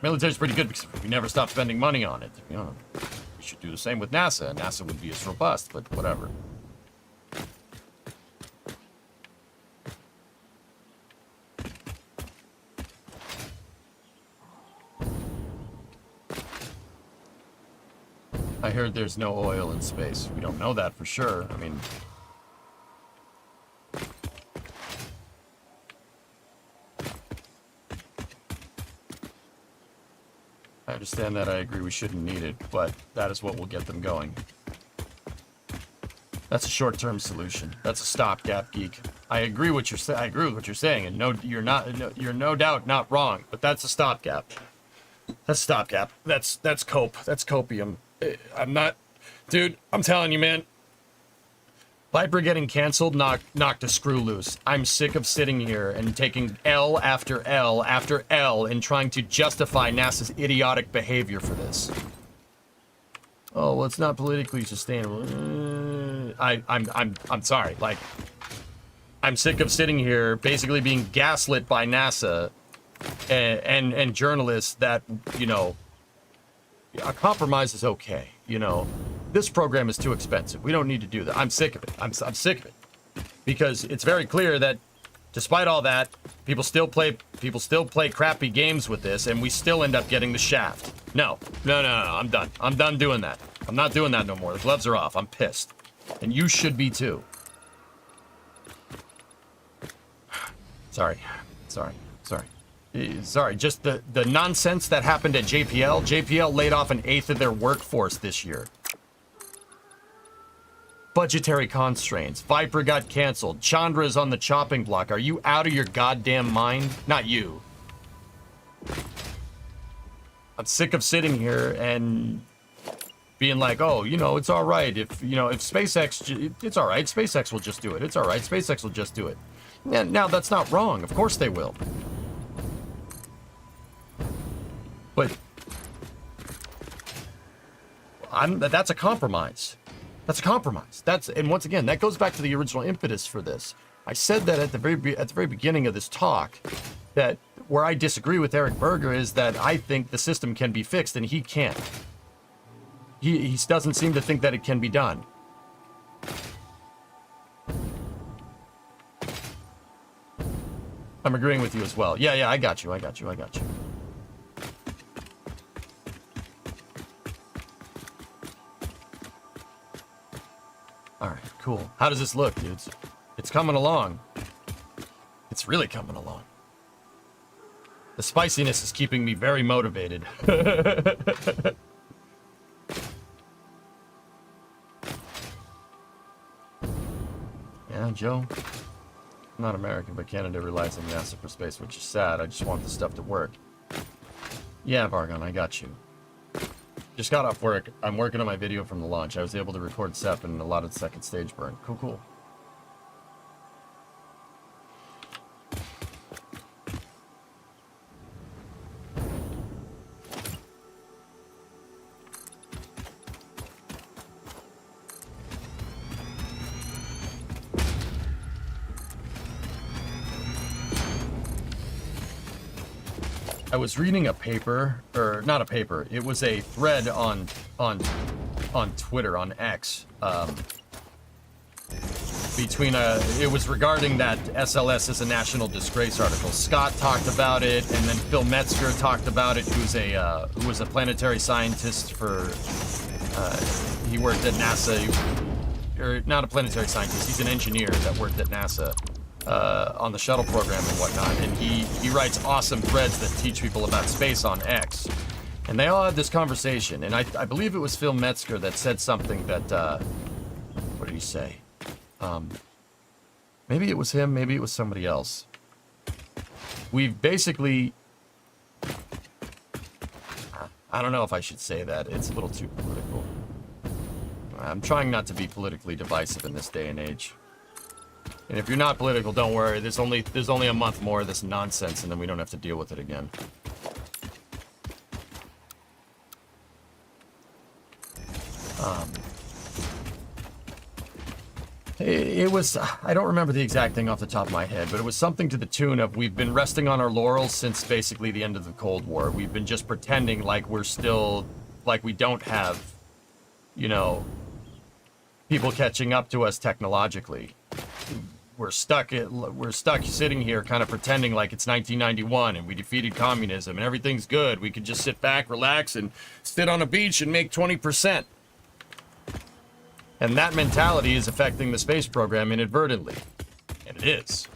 Military's pretty good because we never stopped spending money on it. You know, we should do the same with NASA. NASA would be as robust, but whatever. I heard there's no oil in space. We don't know that for sure. I mean... I understand that. I agree we shouldn't need it, but that is what will get them going. That's a short-term solution. That's a stopgap, geek. I agree what you're saying. I agree with what you're saying, and you're no doubt not wrong. But that's a stopgap. That's stopgap. That's cope. That's copium. I'm not, dude. I'm telling you, man. Viper getting canceled knocked a screw loose. I'm sick of sitting here and taking L after L after L and trying to justify NASA's idiotic behavior for this. Oh, well, it's not politically sustainable. I'm sorry. Like, I'm sick of sitting here basically being gaslit by NASA and journalists that, you know, a compromise is okay. You know, this program is too expensive. We don't need to do that. I'm sick of it. I'm sick of it because it's very clear that despite all that, people still play crappy games with this, and we still end up getting the shaft. No. I'm done. I'm done doing that. I'm not doing that no more. The gloves are off. I'm pissed, and you should be too. Sorry. Just the nonsense that happened at JPL. JPL laid off 1/8 of their workforce this year. Budgetary constraints. Viper got canceled. Chandra is on the chopping block. Are you out of your goddamn mind? Not you. I'm sick of sitting here and being like, oh, you know, it's all right. If SpaceX, it's all right. SpaceX will just do it. It's all right. SpaceX will just do it. Yeah, now, that's not wrong. Of course they will. But that's a compromise. That's a compromise. And once again, that goes back to the original impetus for this. I said that at the very beginning of this talk, that where I disagree with Eric Berger is that I think the system can be fixed and he can't. He doesn't seem to think that it can be done. I'm agreeing with you as well. Yeah, I got you. All right, cool. How does this look, dudes? It's coming along. It's really coming along. The spiciness is keeping me very motivated. Yeah, Joe. I'm not American, but Canada relies on NASA for space, which is sad. I just want the stuff to work. Yeah, Vargon, I got you. Just got off work. I'm working on my video from the launch. I was able to record SEP and a lot of the second stage burn. Cool, cool. I was reading a paper, or not a paper. It was a thread on Twitter, on X, between it was regarding that SLS is a national disgrace article. Scott talked about it, and then Phil Metzger talked about it, who was a planetary scientist for, he worked at NASA, or not a planetary scientist, he's an engineer that worked at NASA. On the shuttle program and whatnot, and he writes awesome threads that teach people about space on X. And they all had this conversation, and I believe it was Phil Metzger that said something that, what did he say? Maybe it was him, maybe it was somebody else. We've basically, I don't know if I should say that, it's a little too political. I'm trying not to be politically divisive in this day and age. And if you're not political, don't worry. There's only a month more of this nonsense, and then we don't have to deal with it again. It was, I don't remember the exact thing off the top of my head, but it was something to the tune of, we've been resting on our laurels since basically the end of the Cold War. We've been just pretending like we're still, like we don't have, you know, people catching up to us technologically. We're stuck sitting here kind of pretending like it's 1991 and we defeated communism and everything's good. We could just sit back, relax, and sit on a beach and make 20%. And that mentality is affecting the space program inadvertently. And it is.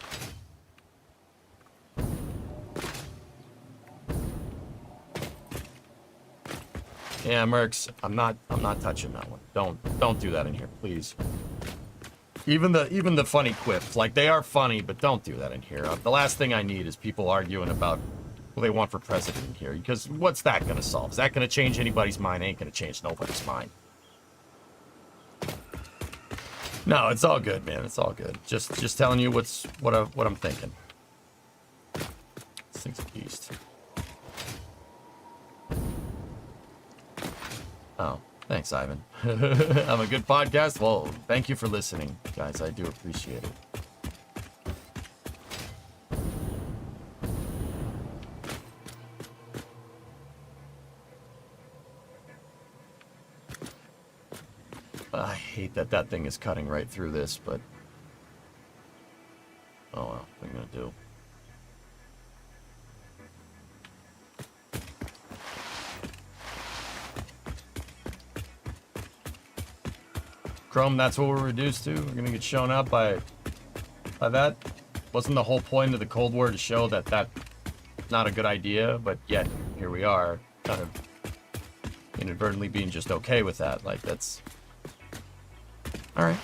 Yeah, Mercs, I'm not touching that one. Don't do that in here, please. Even the funny quips, like, they are funny, but don't do that in here. The last thing I need is people arguing about who they want for president in here, because what's that gonna solve? Is that gonna change anybody's mind? Ain't gonna change nobody's mind. No, it's all good, man. It's all good. Just telling you what I'm thinking. This thing's a beast. Oh. Thanks, Ivan. I'm a good podcast. Well, thank you for listening, guys. I do appreciate it. I hate that thing is cutting right through this, but oh well, what are you gonna do? Chrome, that's what we're reduced to. We're gonna get shown up by that. Wasn't the whole point of the Cold War to show that that's not a good idea, but yet here we are, kind of inadvertently being just okay with that. Like, that's all right.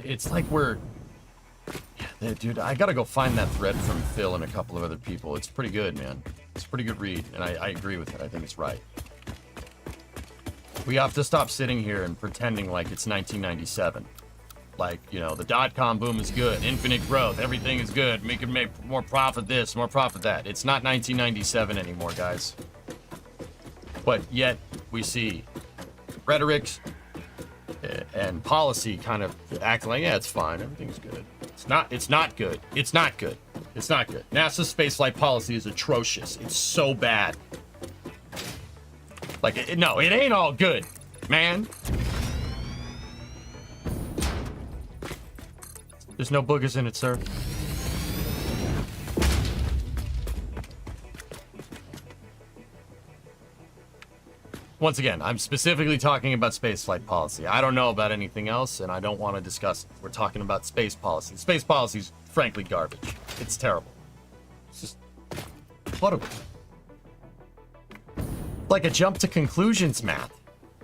It's like we're... Yeah, dude, I gotta go find that thread from Phil and a couple of other people. It's pretty good, man. It's a pretty good read, and I agree with it. I think it's right. We have to stop sitting here and pretending like it's 1997. Like, you know, the dot-com boom is good, infinite growth, everything is good, we can make more profit this, more profit that. It's not 1997 anymore, guys. But yet, we see rhetorics and policy kind of acting like, yeah, it's fine, everything's good. It's not good. It's not good. It's not good. NASA's spaceflight policy is atrocious. It's so bad. Like, no, it ain't all good, man. There's no boogers in it, sir. Once again, I'm specifically talking about spaceflight policy. I don't know about anything else, and I don't want to discuss it. We're talking about space policy. Space policy is frankly garbage. It's terrible. It's just... what a... like a jump to conclusions mat.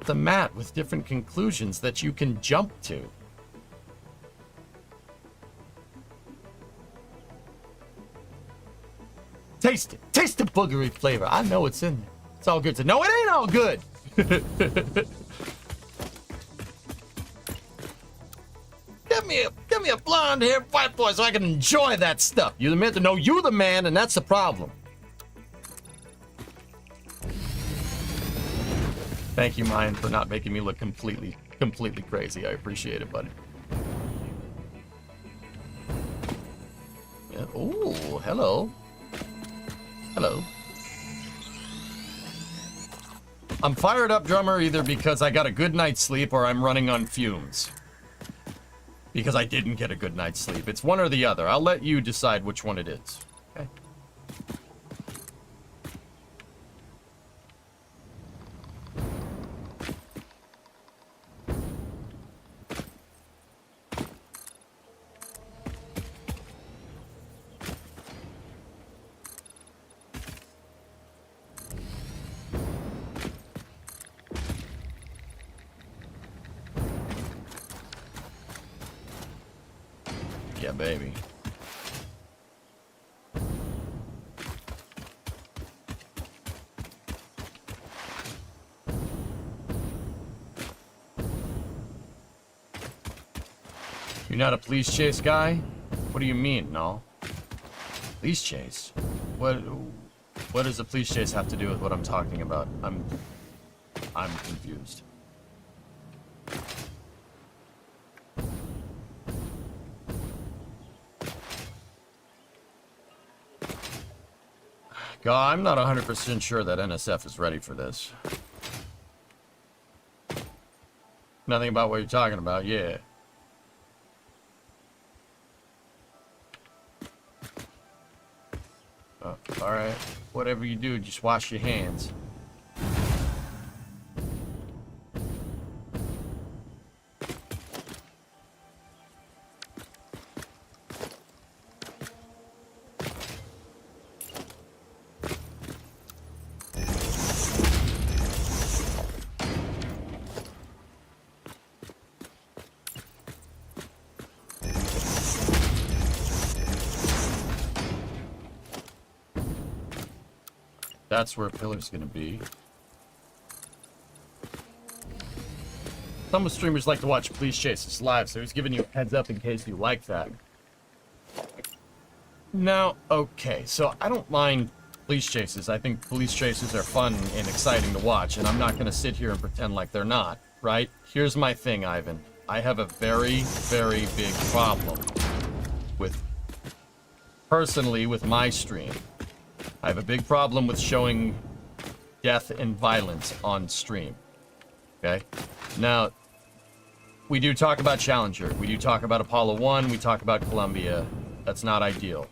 It's a mat with different conclusions that you can jump to. Taste it. Taste the boogery flavor. I know it's in there. It's all good. No, it ain't all good. Give me a blonde-haired white boy so I can enjoy that stuff. You the man? No, you the man, and that's the problem. Thank you, Mayan, for not making me look completely crazy. I appreciate it, buddy. Yeah. Ooh, hello. Hello. I'm fired up, drummer, either because I got a good night's sleep or I'm running on fumes. Because I didn't get a good night's sleep. It's one or the other. I'll let you decide which one it is. Okay. Yeah, baby. You're not a police chase guy? What do you mean, no? Police chase? What does a police chase have to do with what I'm talking about? I'm confused. God, I'm not 100% sure that NSF is ready for this. Nothing about what you're talking about, yeah. Oh, alright. Whatever you do, just wash your hands. That's where a pillar's gonna be. Some streamers like to watch police chases live, so he's giving you a heads up in case you like that. Now, okay, so I don't mind police chases. I think police chases are fun and exciting to watch, and I'm not gonna sit here and pretend like they're not, right? Here's my thing, Ivan. I have a very, very big problem with, personally, with my stream. I have a big problem with showing death and violence on stream. Okay? Now, we do talk about Challenger. We do talk about Apollo 1. We talk about Columbia. That's not ideal.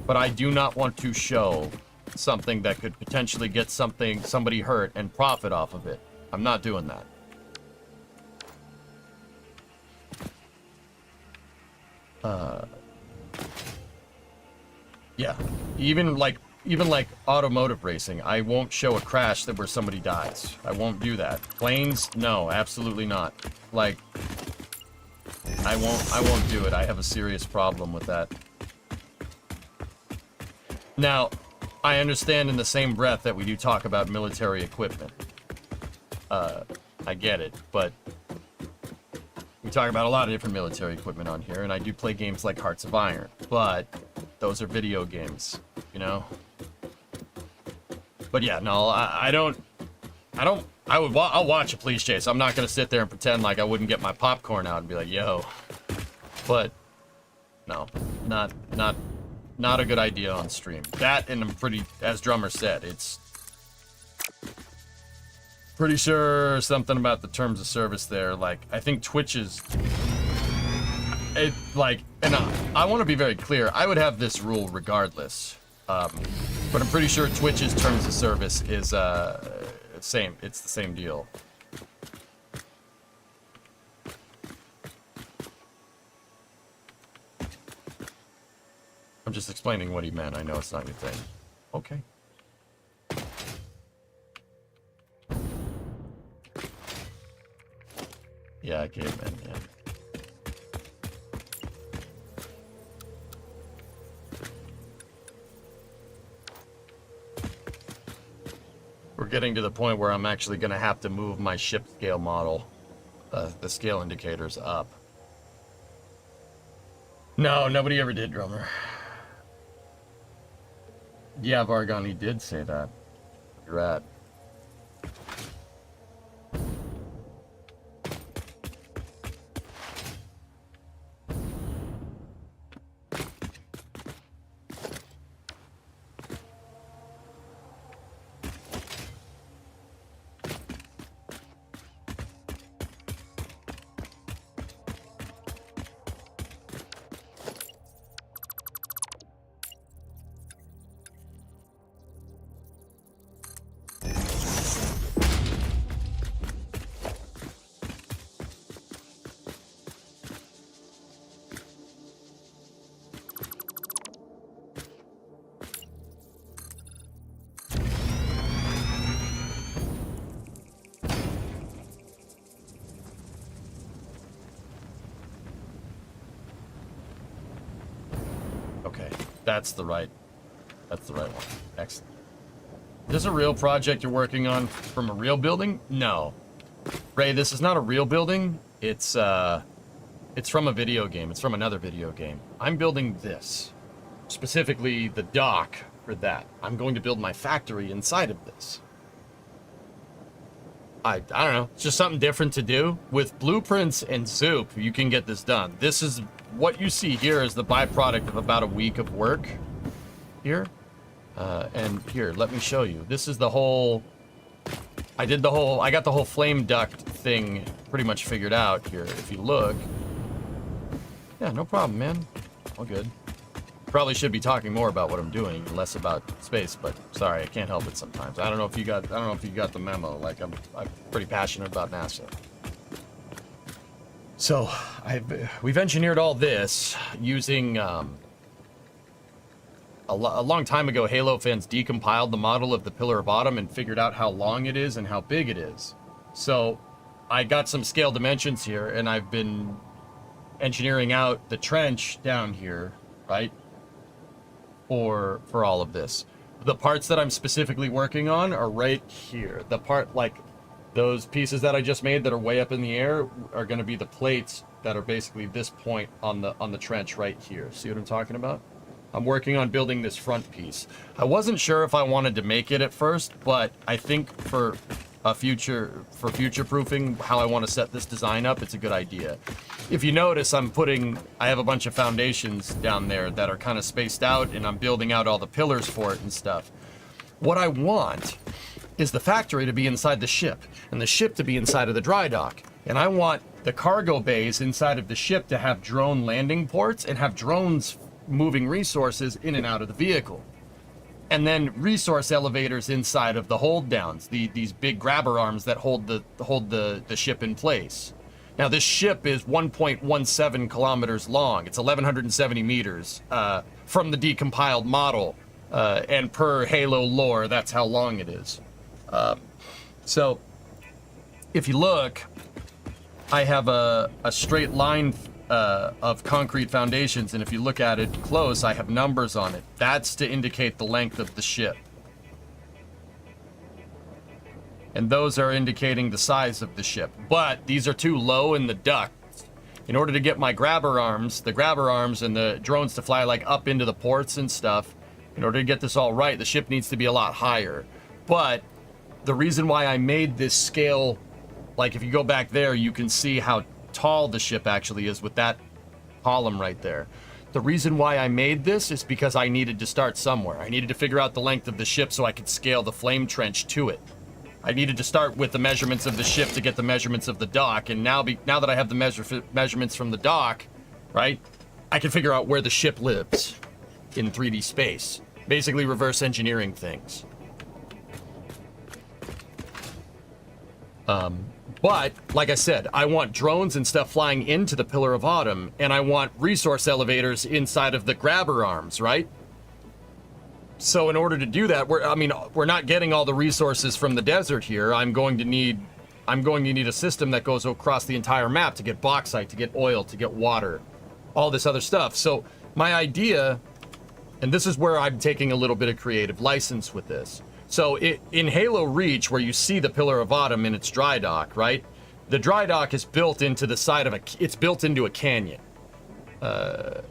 But I do not want to show something that could potentially get somebody hurt and profit off of it. I'm not doing that. Yeah. Even like automotive racing, I won't show a crash where somebody dies. I won't do that. Planes, no, absolutely not. Like, I won't do it. I have a serious problem with that. Now, I understand in the same breath that we do talk about military equipment. I get it, but we talk about a lot of different military equipment on here, and I do play games like Hearts of Iron, but those are video games, you know? But yeah, no, I'll watch a police chase. I'm not gonna sit there and pretend like I wouldn't get my popcorn out and be like, yo. But no, not a good idea on stream. That, and I'm pretty, as Drummer said, it's pretty sure something about the terms of service there. Like, I think Twitch is, and I want to be very clear. I would have this rule regardless. But I'm pretty sure Twitch's terms of service is same. It's the same deal. I'm just explaining what he meant. I know it's not your thing. Okay. Yeah, caveman, yeah. We're getting to the point where I'm actually going to have to move my ship scale model, the scale indicators up. No, nobody ever did, Drummer. Yeah, Vargon, he did say that. You're at. That's the right one. Excellent. Is this a real project you're working on from a real building? No. Ray, this is not a real building. It's from a video game. It's from another video game. I'm building this. Specifically the dock for that. I'm going to build my factory inside of this. I don't know. It's just something different to do. With blueprints and soup, you can get this done. This is what you see here is the byproduct of about a week of work here. And here, let me show you. This is the whole... I got the whole flame duct thing pretty much figured out here. If you look... Yeah, no problem, man. All good. Probably should be talking more about what I'm doing, less about space, but sorry, I can't help it sometimes. I don't know if you got the memo. Like, I'm pretty passionate about NASA. So, we've engineered all this using, a long time ago, Halo fans decompiled the model of the Pillar of Autumn and figured out how long it is and how big it is. So, I got some scale dimensions here, and I've been engineering out the trench down here, right? For all of this. The parts that I'm specifically working on are right here. The part, like, those pieces that I just made that are way up in the air are going to be the plates that are basically this point on the trench right here. See what I'm talking about? I'm working on building this front piece. I wasn't sure if I wanted to make it at first, but I think for future proofing how I want to set this design up, it's a good idea. If you notice, I have a bunch of foundations down there that are kind of spaced out, and I'm building out all the pillars for it and stuff. What I want is the factory to be inside the ship, and the ship to be inside of the dry dock. And I want the cargo bays inside of the ship to have drone landing ports and have drones moving resources in and out of the vehicle. And then resource elevators inside of the hold downs, these big grabber arms that hold the ship in place. Now this ship is 1.17 kilometers long. It's 1,170 meters from the decompiled model, and per Halo lore, that's how long it is. So if you look, I have a straight line of concrete foundations, and if you look at it close, I have numbers on it. That's to indicate the length of the ship. And those are indicating the size of the ship. But these are too low in the ducts. In order to get my grabber arms, the grabber arms and the drones to fly like up into the ports and stuff, in order to get this all right, the ship needs to be a lot higher. But the reason why I made this scale, like if you go back there, you can see how tall the ship actually is with that column right there. The reason why I made this is because I needed to start somewhere. I needed to figure out the length of the ship so I could scale the flame trench to it. I needed to start with the measurements of the ship to get the measurements of the dock, and now that I have the measurements from the dock, right, I can figure out where the ship lives in 3D space. basically reverse engineering things. But, like I said, I want drones and stuff flying into the Pillar of Autumn, and I want resource elevators inside of the grabber arms, right? So in order to do that, we're not getting all the resources from the desert here. I'm going to need a system that goes across the entire map to get bauxite, to get oil, to get water, all this other stuff. So my idea, and this is where I'm taking a little bit of creative license with this. So in Halo Reach, where you see the Pillar of Autumn in its dry dock, right? The dry dock is built into the side of it's built into a canyon. The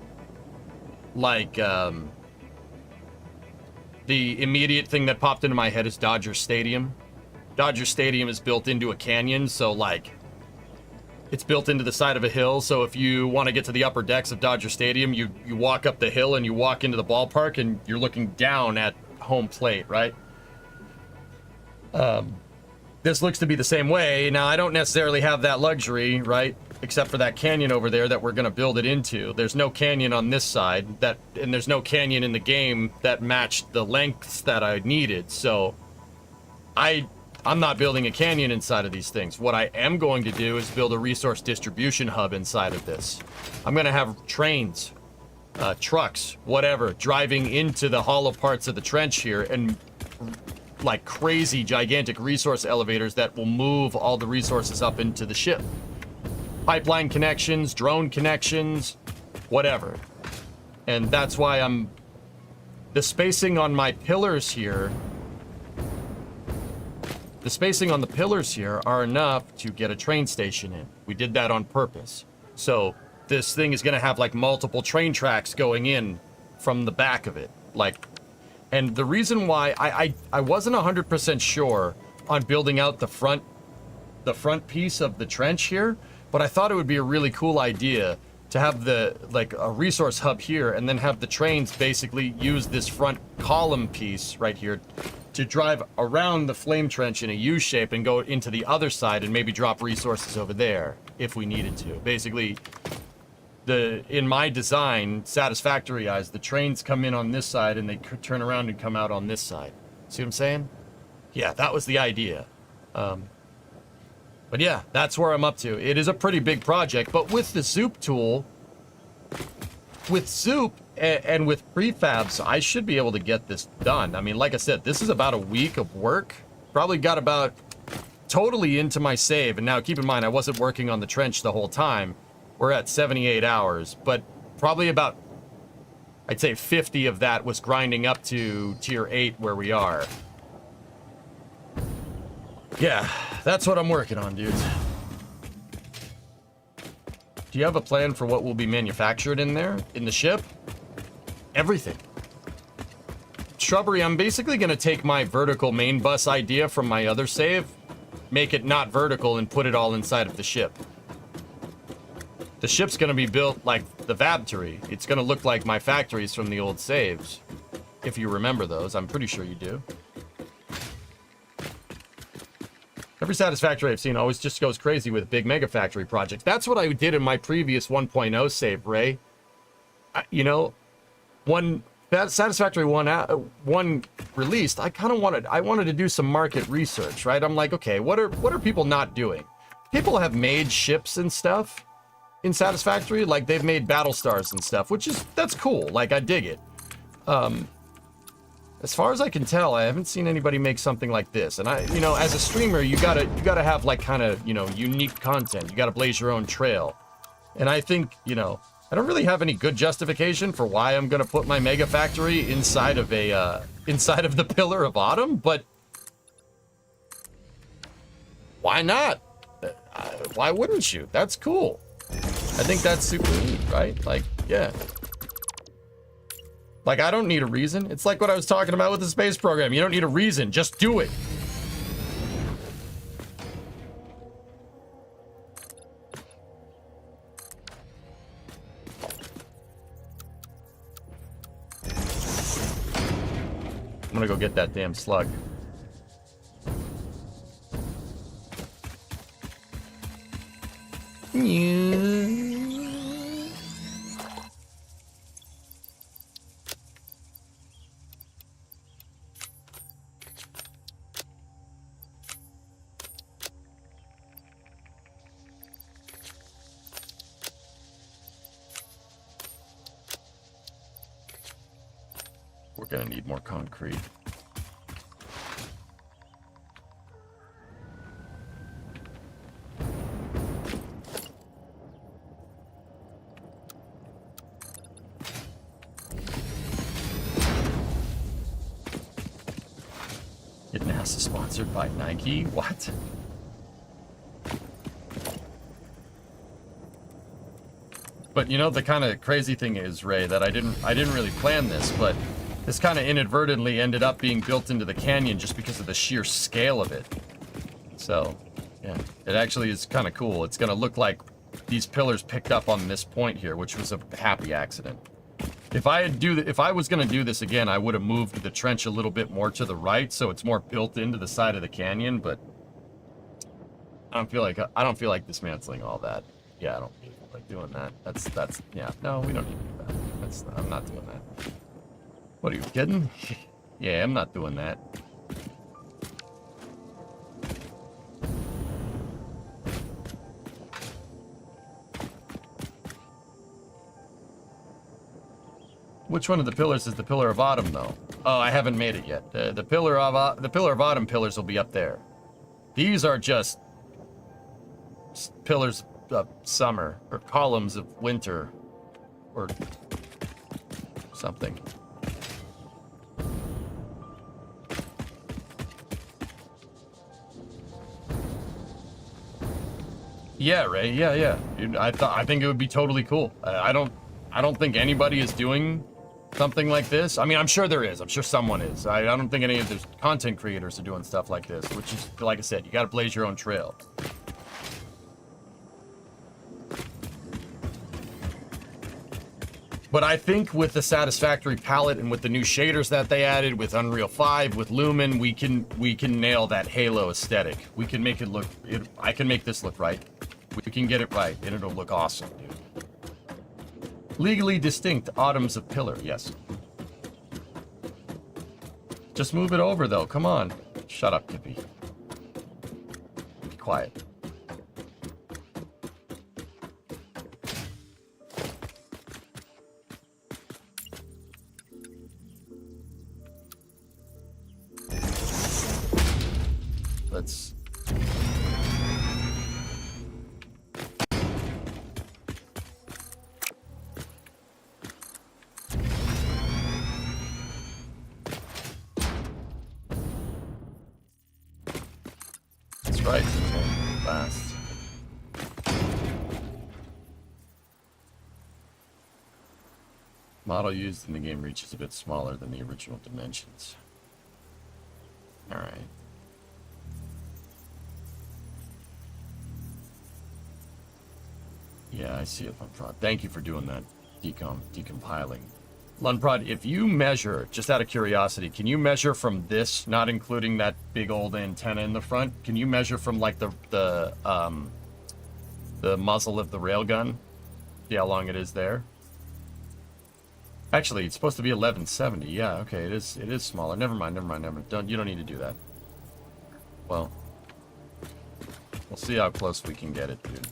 immediate thing that popped into my head is Dodger Stadium. Dodger Stadium is built into a canyon, so like, it's built into the side of a hill. So if you want to get to the upper decks of Dodger Stadium, you walk up the hill and you walk into the ballpark and you're looking down at home plate, right? This looks to be the same way. Now, I don't necessarily have that luxury, right? Except for that canyon over there that we're going to build it into. There's no canyon on this side, and there's no canyon in the game that matched the lengths that I needed. So I'm not building a canyon inside of these things. What I am going to do is build a resource distribution hub inside of this. I'm going to have trains, trucks, whatever, driving into the hollow parts of the trench here, and like crazy gigantic resource elevators that will move all the resources up into the ship. Pipeline connections, drone connections, whatever. And that's why the spacing on my pillars here, the spacing on the pillars here are enough to get a train station in. We did that on purpose. So this thing is going to have like multiple train tracks going in from the back of it. And the reason why I wasn't 100% sure on building out the front piece of the trench here, but I thought it would be a really cool idea to have a resource hub here, and then have the trains basically use this front column piece right here to drive around the flame trench in a U shape and go into the other side and maybe drop resources over there if we needed to. Basically, in my design, satisfactory eyes, the trains come in on this side and they turn around and come out on this side. See what I'm saying? Yeah, that was the idea. But yeah, that's where I'm up to. It is a pretty big project, but with the Zoop tool, with Zoop and with prefabs, I should be able to get this done. I mean, like I said, this is about a week of work. Probably got about totally into my save. And now keep in mind, I wasn't working on the trench the whole time. We're at 78 hours, but probably about, I'd say 50 of that was grinding up to tier 8 where we are. Yeah, that's what I'm working on, dudes. Do you have a plan for what will be manufactured in there, in the ship? Everything. Shrubbery, I'm basically going to take my vertical main bus idea from my other save, make it not vertical, and put it all inside of the ship. The ship's going to be built like the Vabtory. It's going to look like my factories from the old saves. If you remember those, I'm pretty sure you do. Every Satisfactory I've seen always just goes crazy with big mega factory projects. That's what I did in my previous 1.0 save, Ray. When that Satisfactory 1 released, I wanted to do some market research, right? I'm like, okay, what are people not doing? People have made ships and stuff in Satisfactory, like they've made battle stars and stuff, that's cool. Like, I dig it. As far as I can tell, I haven't seen anybody make something like this. And as a streamer, you gotta have like kind of, unique content. You gotta blaze your own trail. And I think, I don't really have any good justification for why I'm gonna put my mega factory inside of the Pillar of Autumn, but why not? Why wouldn't you? That's cool. I think that's super neat, right? Like, yeah. Like, I don't need a reason. It's like what I was talking about with the space program. You don't need a reason. Just do it. I'm gonna go get that damn slug. gonna need more concrete. Get NASA sponsored by Nike? What? But you know, the kind of crazy thing is, Ray, that I didn't really plan this, but this kind of inadvertently ended up being built into the canyon just because of the sheer scale of it. So, yeah, it actually is kind of cool. It's gonna look like these pillars picked up on this point here, which was a happy accident. If I was gonna do this again, I would have moved the trench a little bit more to the right, so it's more built into the side of the canyon. But I don't feel like dismantling all that. Yeah, I don't feel like doing that. That's yeah. No, we don't need to do that. I'm not doing that. What are you kidding? Yeah, I'm not doing that. Which one of the pillars is the Pillar of Autumn, though? Oh, I haven't made it yet. The Pillar of Autumn pillars will be up there. These are just pillars of summer, or columns of winter, or something. Yeah, Ray. Yeah. I think it would be totally cool. I don't think anybody is doing something like this. I mean, I'm sure there is. I'm sure someone is. I don't think any of the content creators are doing stuff like this, which is, like I said, you got to blaze your own trail. But I think with the satisfactory palette and with the new shaders that they added, with Unreal 5, with Lumen, we can nail that Halo aesthetic. We can make it look. I can make this look right. We can get it right, and it'll look awesome, dude. Legally distinct Autumns of Pillar, yes. Just move it over, though. Come on. Shut up, Kippy. Be quiet. Let's... That's right, okay. Fast. Model used in the game reach is a bit smaller than the original dimensions. Alright. Yeah, I see it, Lunprod. Thank you for doing that decompiling. Lunprod, if you measure, just out of curiosity, can you measure from this, not including that big old antenna in the front, can you measure from like the muzzle of the railgun? See how long it is there? Actually, it's supposed to be 1170. Yeah, okay, it is smaller. Never mind. You don't need to do that. Well, we'll see how close we can get it, dude.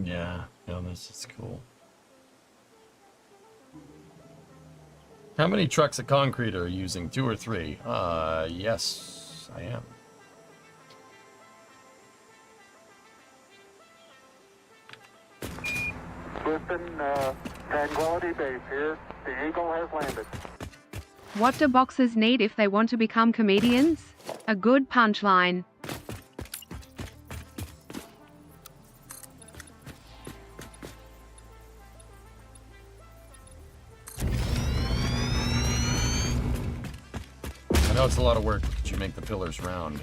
Yeah, no, this is cool. How many trucks of concrete are you using? 2 or 3? Yes, I am. Houston, Tranquility Base here. The Eagle has landed. What do boxers need if they want to become comedians? A good punchline. I know it's a lot of work, but could you make the pillars round?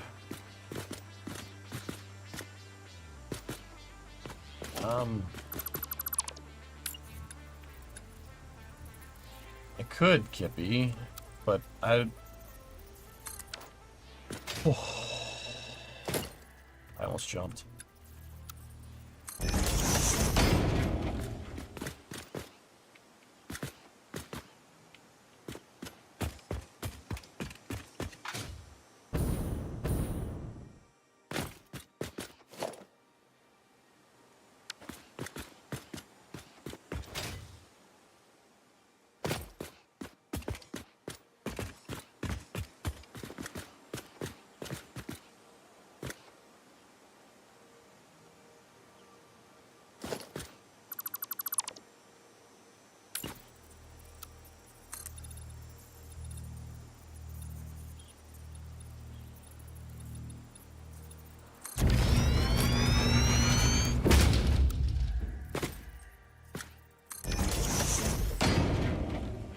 I could, Kippy, but I almost jumped.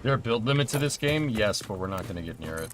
There a build limit to this game? Yes, but we're not going to get near it.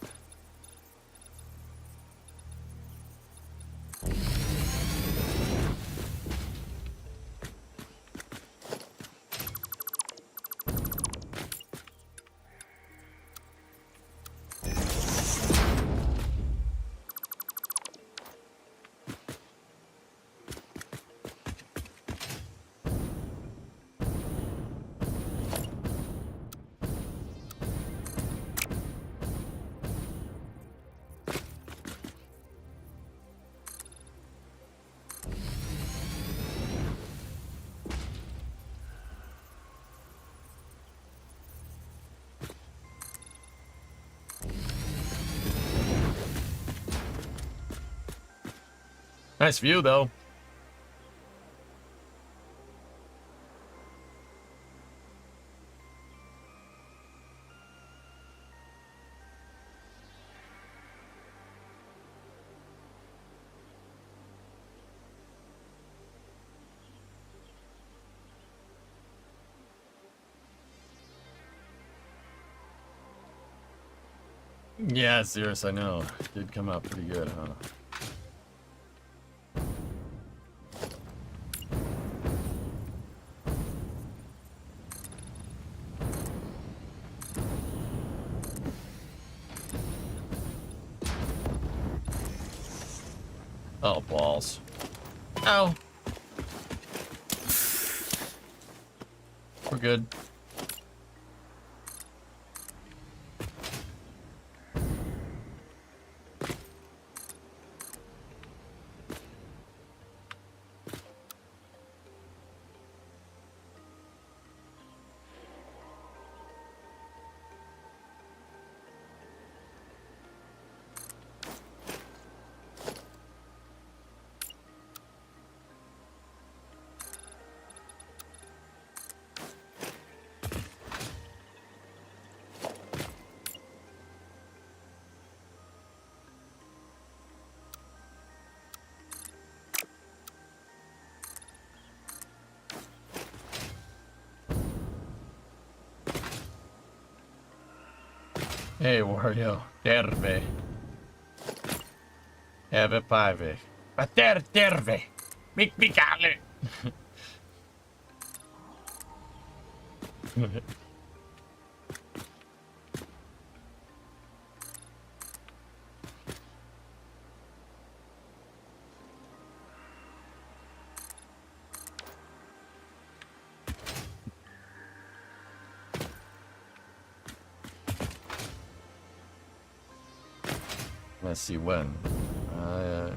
Nice view, though. Yeah, Cirrus, I know. Did come out pretty good, huh? Oh, balls. Ow. We're good. Hey, Wario. Terve. Have paive. Terve. Mikale. Let's see when. I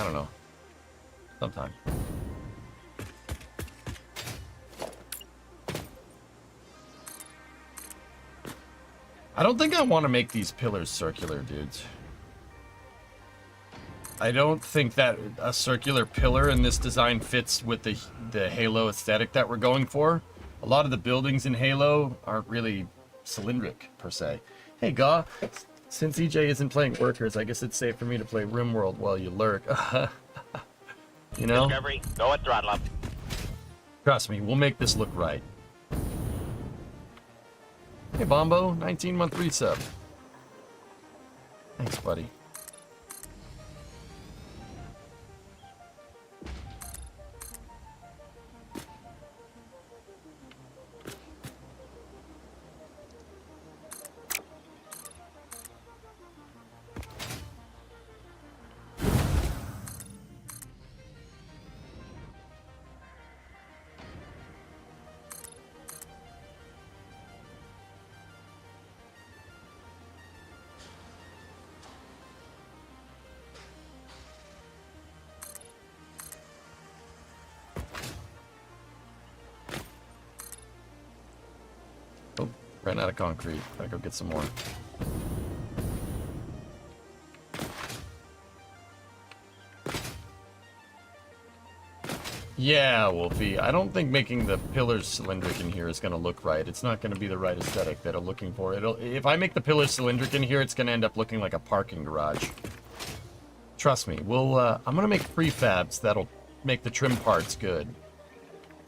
don't know. Sometime. I don't think I want to make these pillars circular, dudes. I don't think that a circular pillar in this design fits with the Halo aesthetic that we're going for. A lot of the buildings in Halo aren't really cylindric, per se. Hey, Gaw, since EJ isn't playing Workers, I guess it's safe for me to play RimWorld while you lurk. You know? Discovery, go at throttle up. Trust me, we'll make this look right. Hey, Bombo, 19-month resub. Thanks, buddy. Oh, ran out of concrete. Gotta go get some more. Yeah, Wolfie. I don't think making the pillars cylindric in here is going to look right. It's not going to be the right aesthetic that I'm looking for. If I make the pillars cylindric in here, it's going to end up looking like a parking garage. Trust me. I'm going to make prefabs that'll make the trim parts good.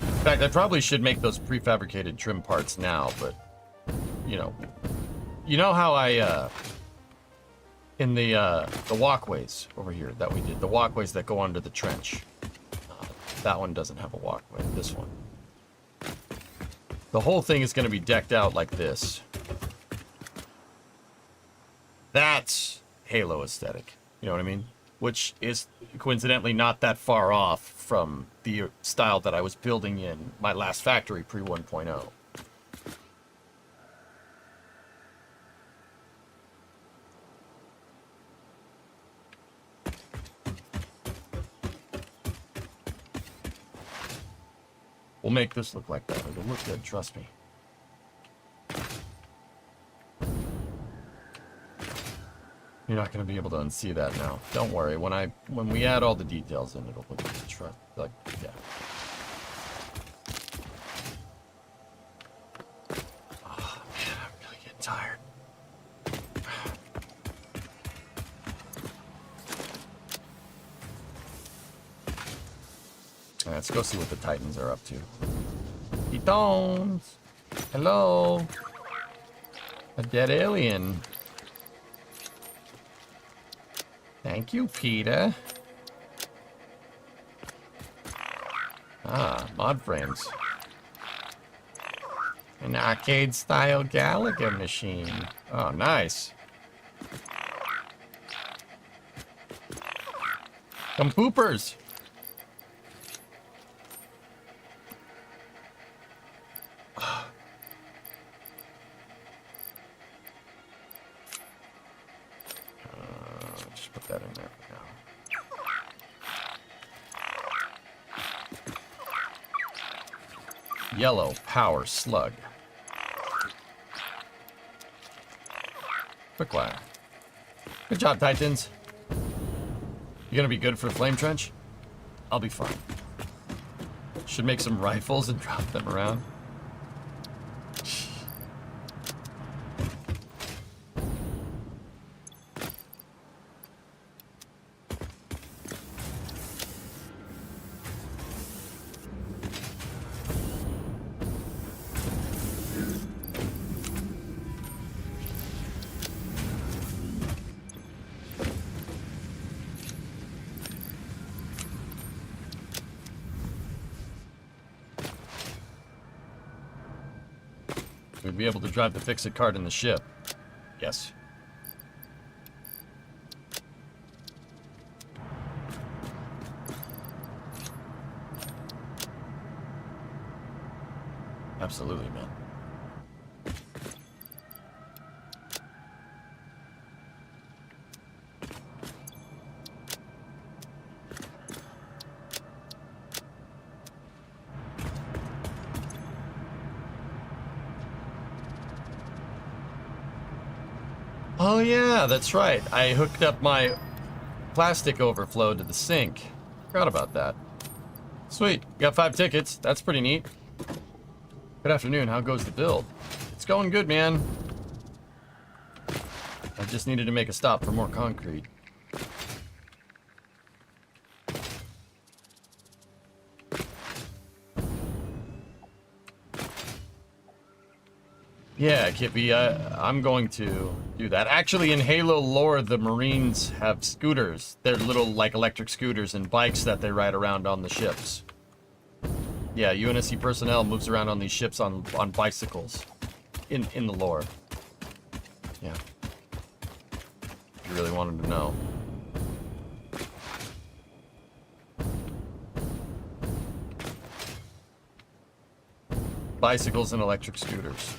In fact, I probably should make those prefabricated trim parts now, but you know how I in the walkways over here that we did, the walkways that go under the trench. That one doesn't have a walkway. This one. The whole thing is going to be decked out like this. That's Halo aesthetic. You know what I mean? Which is coincidentally not that far off from the style that I was building in my last factory pre 1.0. We'll make this look like that. It'll look good, trust me. You're not going to be able to unsee that now. Don't worry. When we add all the details in, it'll look like yeah. Oh man, I'm really getting tired. Alright, let's go see what the Titans are up to. Titans! Hello! A dead alien. Thank you, Peter. Ah, mod frames. An arcade-style Gallagher machine. Oh, nice. Some poopers! Just put that in there for now. Yellow power slug. Quick wire. Good job, Titans. You gonna be good for flame trench? I'll be fine. Should make some rifles and drop them around. We'd be able to drive the fix-it cart in the ship. Yes. Absolutely, man. Oh yeah, that's right. I hooked up my plastic overflow to the sink. Forgot about that. Sweet. Got 5 tickets. That's pretty neat. Good afternoon. How goes the build? It's going good, man. I just needed to make a stop for more concrete. Yeah, Kippy, I'm going to do that. Actually, in Halo lore, the Marines have scooters. They're little, like, electric scooters and bikes that they ride around on the ships. Yeah, UNSC personnel moves around on these ships on bicycles. In the lore. Yeah. If you really wanted to know. Bicycles and electric scooters.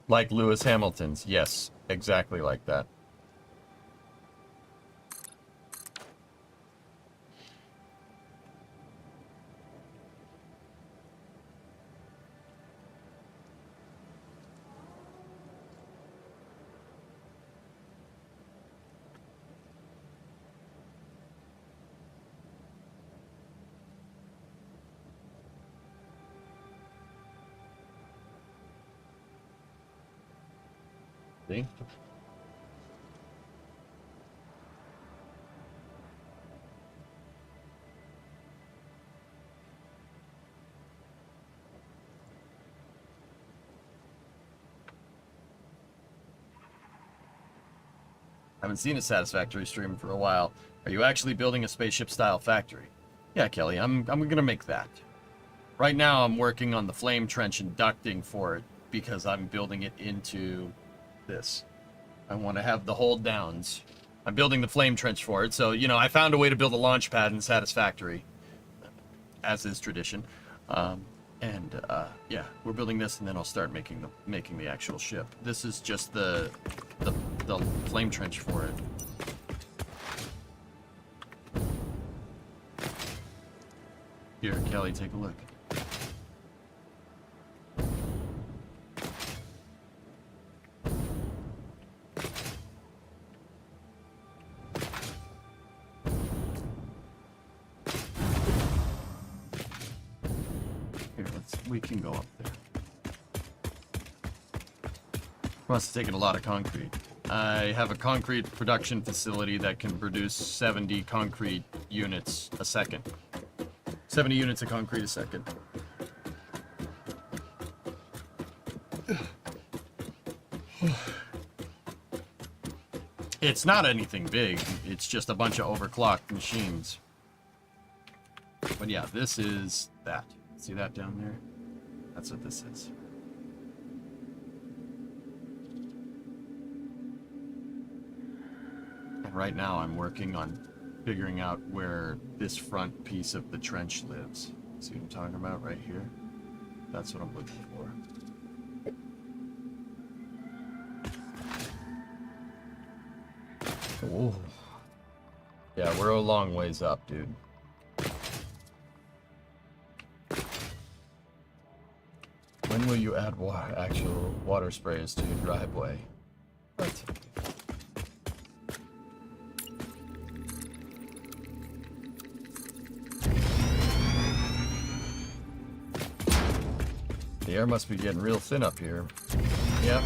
Like Lewis Hamilton's. Yes, exactly like that. See? Haven't seen a Satisfactory stream for a while. Are you actually building a spaceship-style factory? Yeah, Kelly, I'm gonna make that. Right now, I'm working on the flame trench and ducting for it because I'm building it into this. I want to have the hold downs. I'm building the flame trench for it, so, you know, I found a way to build a launch pad in Satisfactory, as is tradition. Yeah, we're building this, and then I'll start making the actual ship. This is just the flame trench for it. Here, Kelly, take a look. We can go up there. Must have taken a lot of concrete. I have a concrete production facility that can produce 70 concrete units a second. 70 units of concrete a second. It's not anything big. It's just a bunch of overclocked machines. But yeah, this is that. See that down there? That's what this is. And right now I'm working on figuring out where this front piece of the trench lives. See what I'm talking about right here? That's what I'm looking for. Oh. Yeah, we're a long ways up, dude. When will you add actual water sprays to your driveway? What? The air must be getting real thin up here. Yep.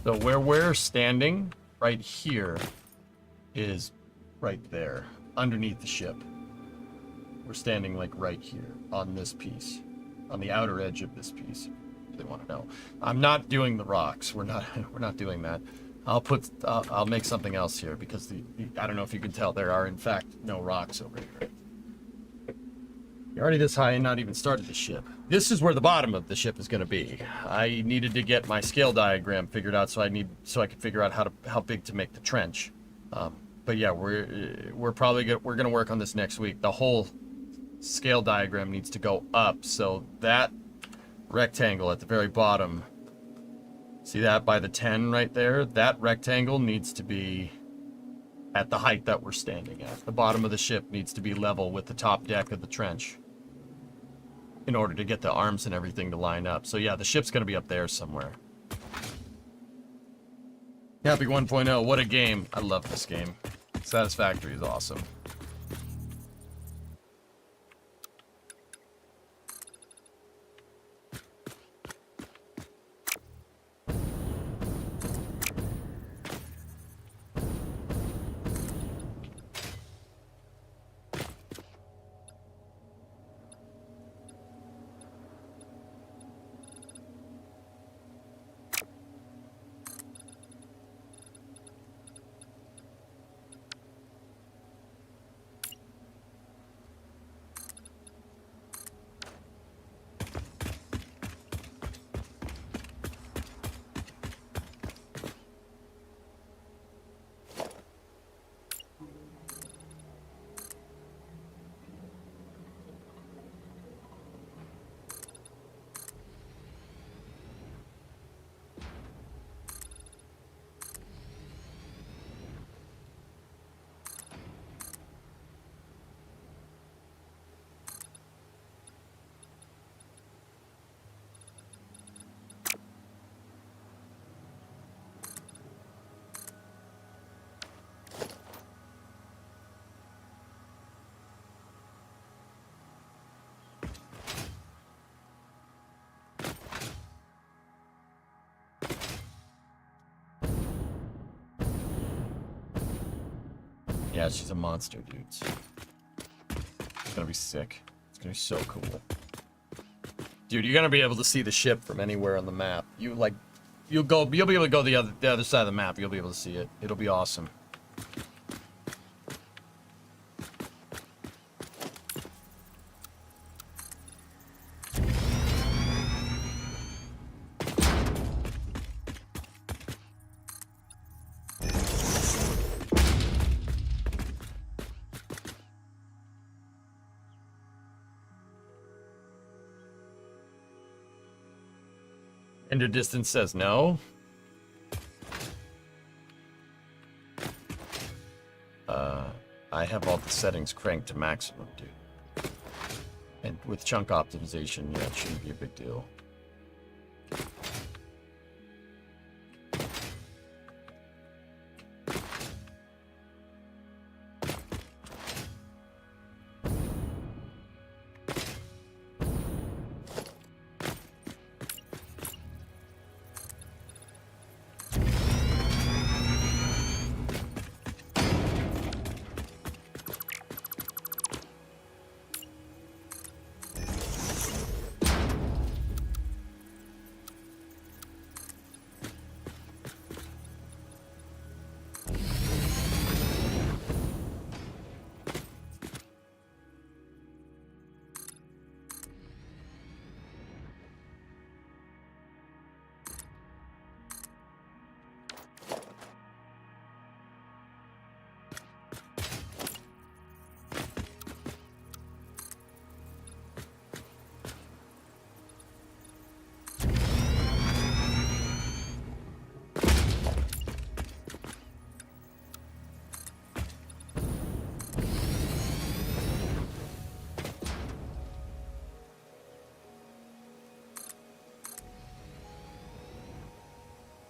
So where we're standing, right here, is right there, underneath the ship. We're standing like right here, on this piece, on the outer edge of this piece, if they want to know. I'm not doing the rocks. We're not doing that. I'll make something else here because I don't know if you can tell, there are in fact no rocks over here. You're already this high and not even started the ship. This is where the bottom of the ship is going to be. I needed to get my scale diagram figured out, so I could figure out how big to make the trench. But yeah, we're probably we're going to work on this next week. The whole scale diagram needs to go up, so that rectangle at the very bottom, see that by the 10 right there? That rectangle needs to be at the height that we're standing at. The bottom of the ship needs to be level with the top deck of the trench in order to get the arms and everything to line up. So yeah, the ship's going to be up there somewhere. Happy 1.0, what a game. I love this game. Satisfactory is awesome. Yeah, she's a monster, dudes. It's gonna be sick. It's gonna be so cool. Dude, you're gonna be able to see the ship from anywhere on the map. You'll be able to go the other side of the map. You'll be able to see it. It'll be awesome. Ender distance says no. I have all the settings cranked to maximum, dude. And with chunk optimization, yeah, it shouldn't be a big deal.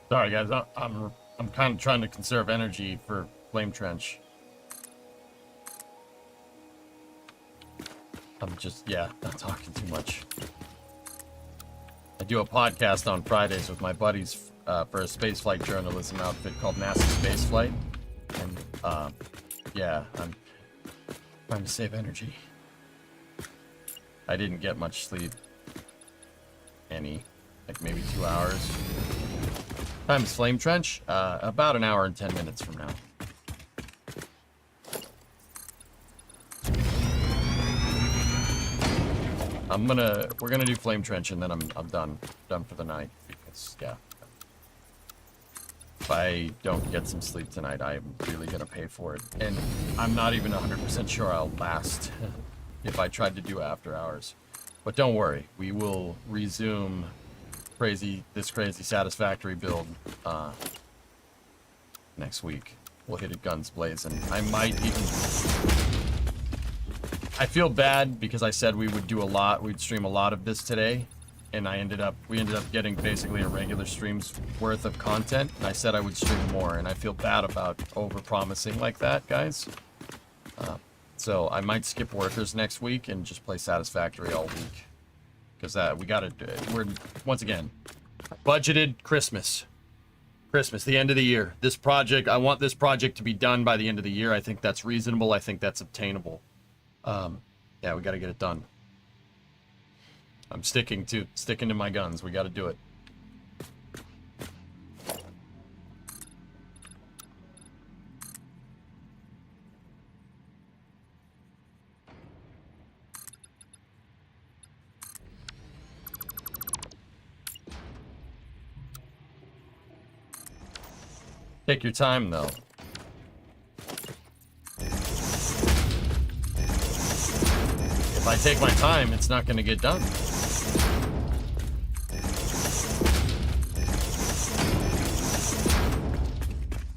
Sorry, guys. I'm kind of trying to conserve energy for Flame Trench. I'm just, yeah, not talking too much. I do a podcast on Fridays with my buddies for a spaceflight journalism outfit called NASA Spaceflight. And, yeah, I'm trying to save energy. I didn't get much sleep. Like maybe 2 hours. Time is Flame Trench, about an hour and 10 minutes from now. we're gonna do flame trench and then I'm done for the night because yeah. If I don't get some sleep tonight, I'm really gonna pay for it, and I'm not even 100% sure I'll last if I tried to do after hours. But don't worry, we will resume this crazy satisfactory build next week. We'll hit it guns blazing. I might even. I feel bad because I said we would do a lot. We'd stream a lot of this today, and we ended up getting basically a regular stream's worth of content. And I said I would stream more, and I feel bad about over-promising like that, guys. So I might skip workers next week and just play satisfactory all week, because we're once again budgeted Christmas, the end of the year. This project, I want this project to be done by the end of the year. I think that's reasonable. I think that's obtainable. Yeah, we got to get it done. I'm sticking to my guns. We got to do it. Take your time, though. If I take my time, it's not going to get done.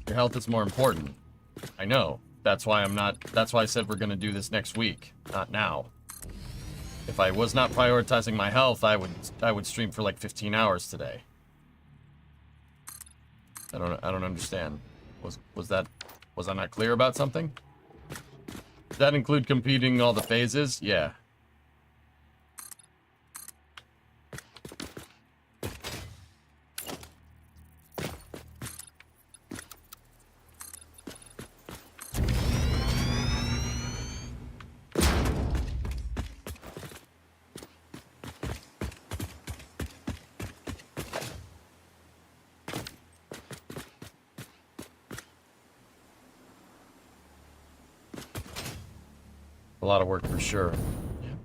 Your health is more important. I know. That's why I said we're going to do this next week, not now. If I was not prioritizing my health, I would stream for like 15 hours today. I don't understand. Was I not clear about something? Does that include completing all the phases? Yeah. A lot of work for sure. Yeah.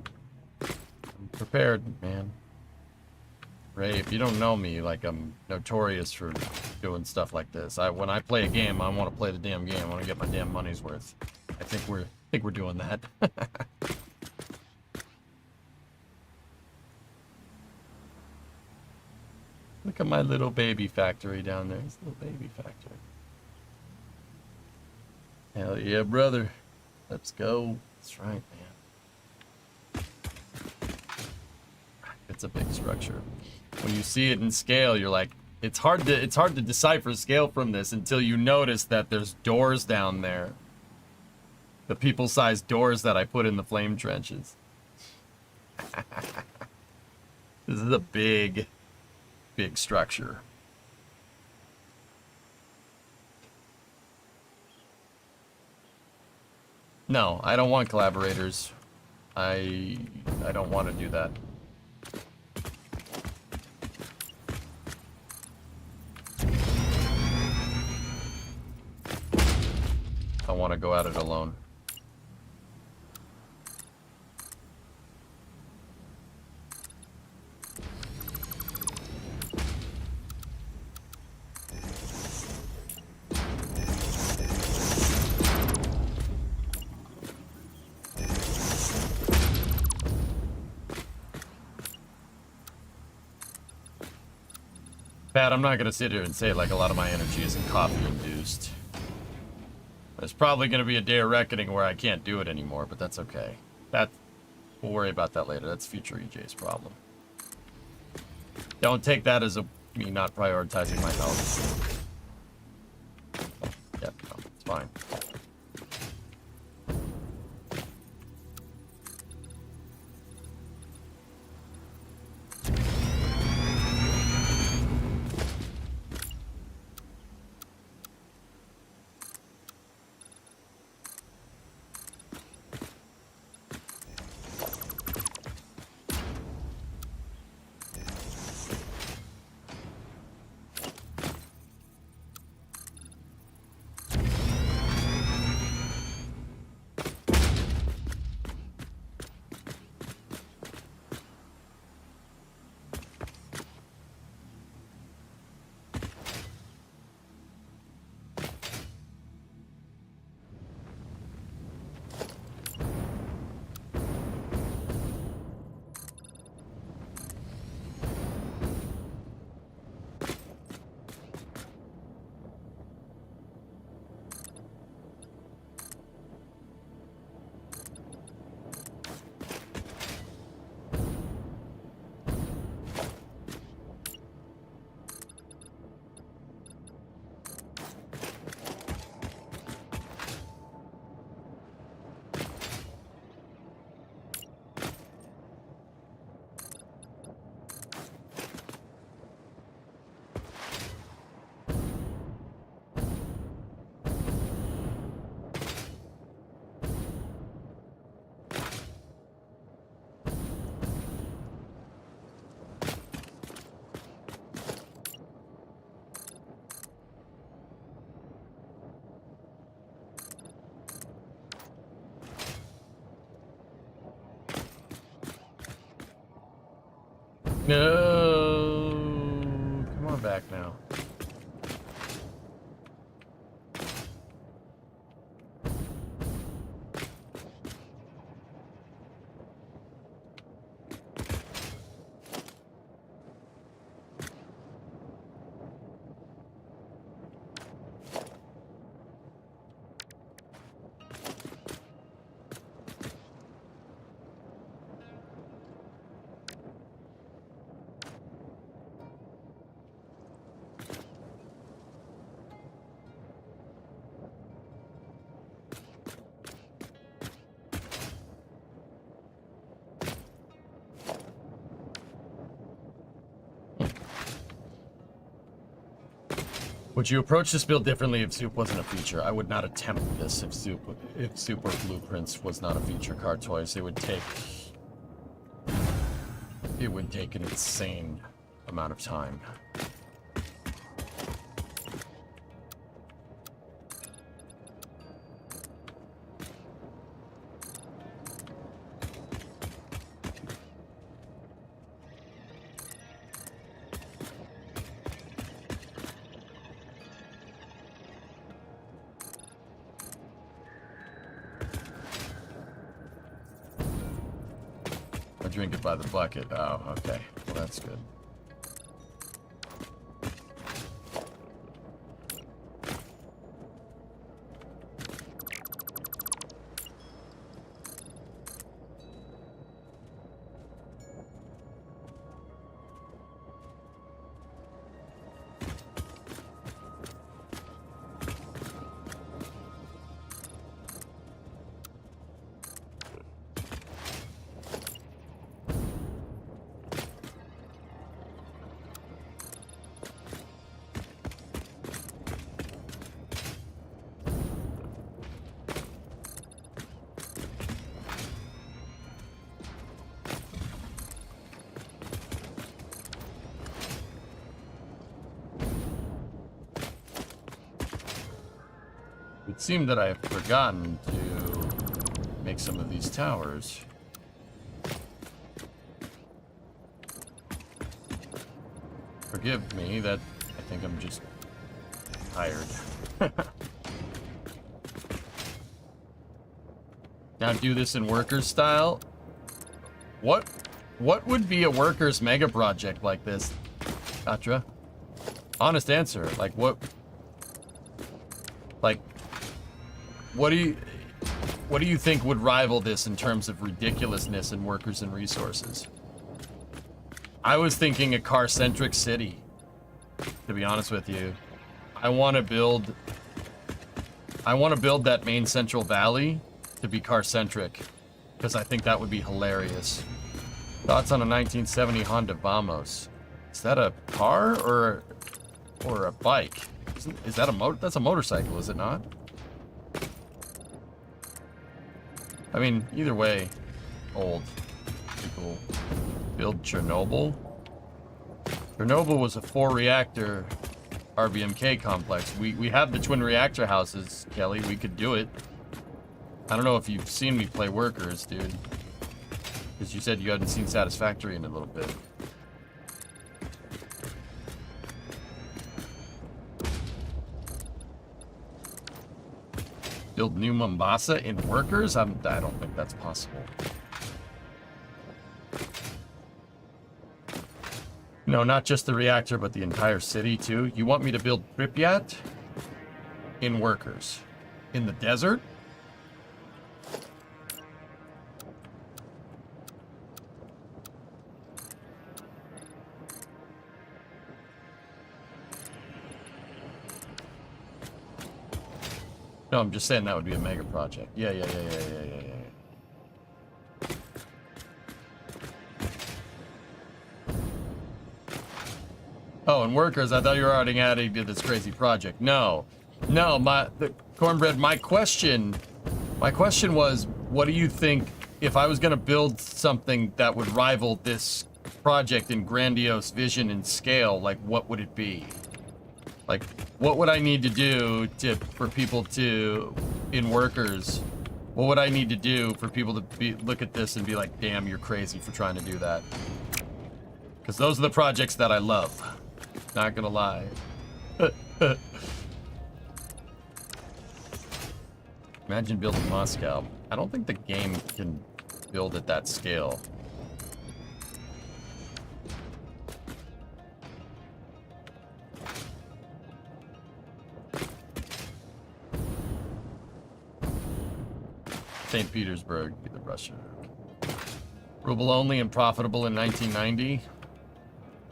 I'm prepared, man. Ray, if you don't know me, like, I'm notorious for doing stuff like this. When I play a game, I want to play the damn game. I want to get my damn money's worth. I think we're doing that. Look at my little baby factory down there. It's a little baby factory. Hell yeah, brother. Let's go. That's right, man. It's a big structure. When you see it in scale, you're like, it's hard to decipher scale from this until you notice that there's doors down there. The people-sized doors that I put in the flame trenches. This is a big structure. No, I don't want collaborators. I don't want to do that. I want to go at it alone. Pat, I'm not going to sit here and say like a lot of my energy isn't coffee induced. There's probably going to be a day of reckoning where I can't do it anymore, but that's okay. We'll worry about that later. That's future EJ's problem. Don't take that as me not prioritizing my health. Yep, no, it's fine. No. Come on back now. Would you approach this build differently if soup wasn't a feature? I would not attempt this if soup or blueprints was not a feature. Car toys, it would take an insane amount of time. Drink it by the bucket. Oh, okay. Well, that's good. It seemed that I have forgotten to make some of these towers. Forgive me, that I think I'm just tired. Now do this in workers style. What would be a workers mega project like this, Atra? Honest answer. Like what do you think would rival this in terms of ridiculousness in workers and resources? I was thinking a car-centric city, to be honest with you. I want to build that main Central Valley to be car-centric, because I think that would be hilarious. Thoughts on a 1970 Honda Vamos? Is that a car or a bike? Is that that's a motorcycle, is it not? I mean, either way, old. People build Chernobyl. Chernobyl was a 4-reactor RBMK complex. We have the twin reactor houses, Kelly. We could do it. I don't know if you've seen me play workers, dude. Because you said you hadn't seen Satisfactory in a little bit. Build new Mombasa in workers? I don't think that's possible. No, not just the reactor, but the entire city too. You want me to build Pripyat in workers? In the desert? No, I'm just saying that would be a mega project. Yeah. Oh, and workers, I thought you were already adding to this crazy project. No, the Cornbread, my question was, what do you think if I was going to build something that would rival this project in grandiose vision and scale, like what would it be? Like, what would I need to do for people to, in workers, what would I need to do for people to look at this and be like, damn, you're crazy for trying to do that? Because those are the projects that I love. Not gonna lie. Imagine building Moscow. I don't think the game can build at that scale. St. Petersburg, the Russia. Ruble only and profitable in 1990.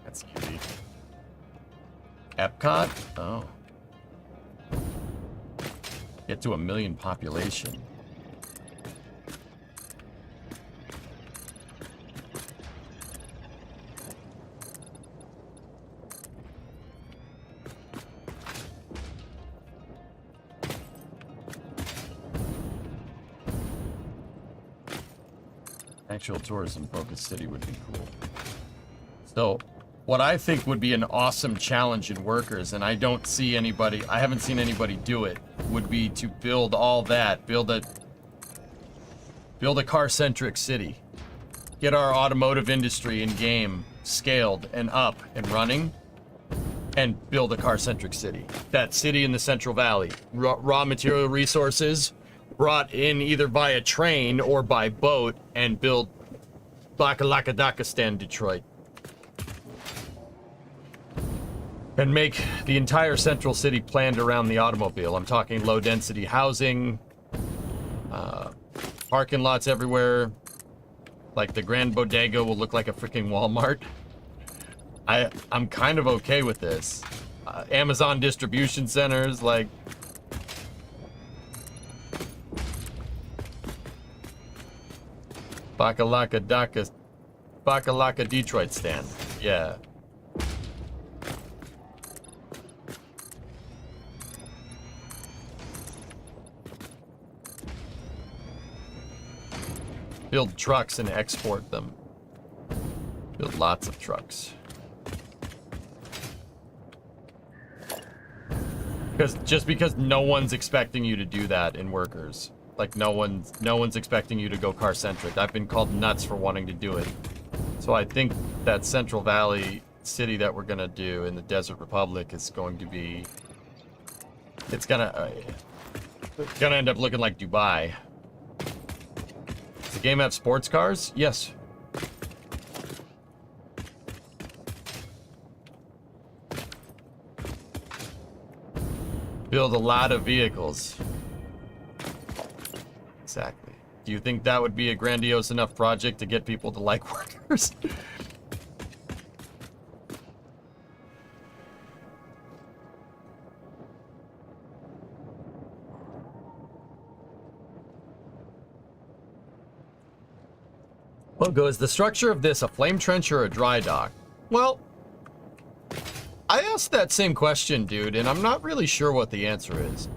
That's cutie. Epcot? Oh. Get to 1 million population. Actual tourism focused city would be cool. So, what I think would be an awesome challenge in workers, and I don't see anybody, I haven't seen anybody do it, would be to build all that, build a car-centric city. Get our automotive industry in game scaled and up and running, and build a car-centric city. That city in the Central Valley, raw material resources brought in either via train or by boat, and build Blakalakadakistan, Detroit. And make the entire central city planned around the automobile. I'm talking low density housing, parking lots everywhere. Like the Grand Bodega will look like a freaking Walmart. I'm kind of okay with this. Amazon distribution centers, like. Bakalaka Detroit stand. Yeah. Build trucks and export them. Build lots of trucks. Because no one's expecting you to do that in workers. Like no one's expecting you to go car centric. I've been called nuts for wanting to do it. So I think that Central Valley city that we're gonna do in the Desert Republic is going to be. It's gonna end up looking like Dubai. Does the game have sports cars? Yes. Build a lot of vehicles. Exactly. Do you think that would be a grandiose enough project to get people to like workers? Logo, is the structure of this a flame trench or a dry dock? Well, I asked that same question, dude, and I'm not really sure what the answer is.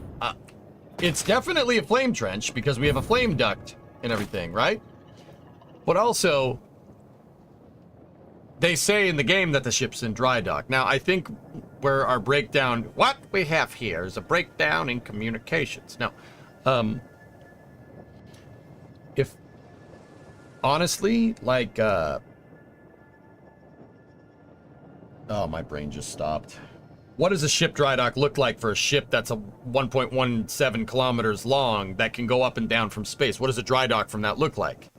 It's definitely a flame trench because we have a flame duct and everything, right? But also, they say in the game that the ship's in dry dock. Now, I think where our breakdown, what we have here is a breakdown in communications. Now, if honestly, like, oh, my brain just stopped. What does a ship dry dock look like for a ship that's a 1.17 kilometers long that can go up and down from space? What does a dry dock from that look like?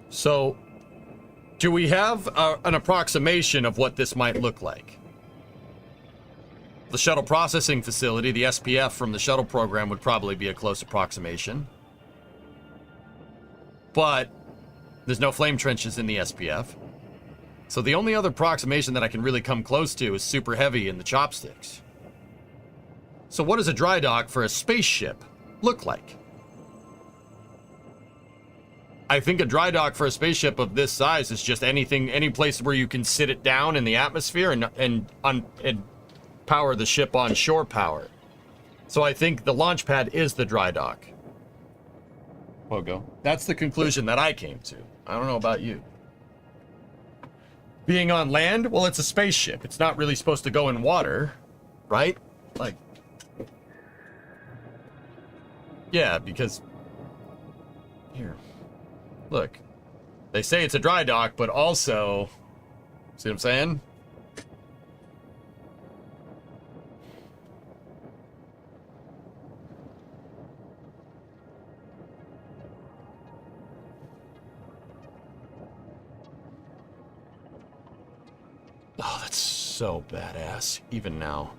So, do we have an approximation of what this might look like? The shuttle processing facility, the SPF from the shuttle program, would probably be a close approximation. But there's no flame trenches in the SPF. So the only other approximation that I can really come close to is super heavy in the chopsticks. So what does a dry dock for a spaceship look like? I think a dry dock for a spaceship of this size is just anything, any place where you can sit it down in the atmosphere and power the ship on shore power. So I think the launch pad is the dry dock. Pogo. That's the conclusion that I came to. I don't know about you. Being on land, well, it's a spaceship. It's not really supposed to go in water, right? Like, yeah, because here, look, they say it's a dry dock, but also See what I'm saying? Oh, that's so badass, even now.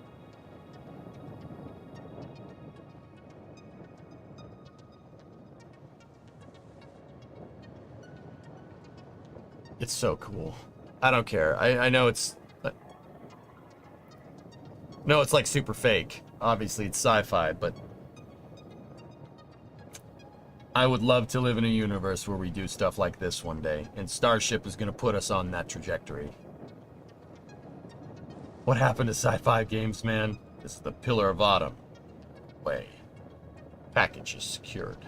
It's so cool. I don't care. I know it's... No, it's like super fake. Obviously, it's sci-fi, but... I would love to live in a universe where we do stuff like this one day. And Starship is going to put us on that trajectory. What happened to sci-fi games, man? This is the pillar of autumn. Way. Package is secured.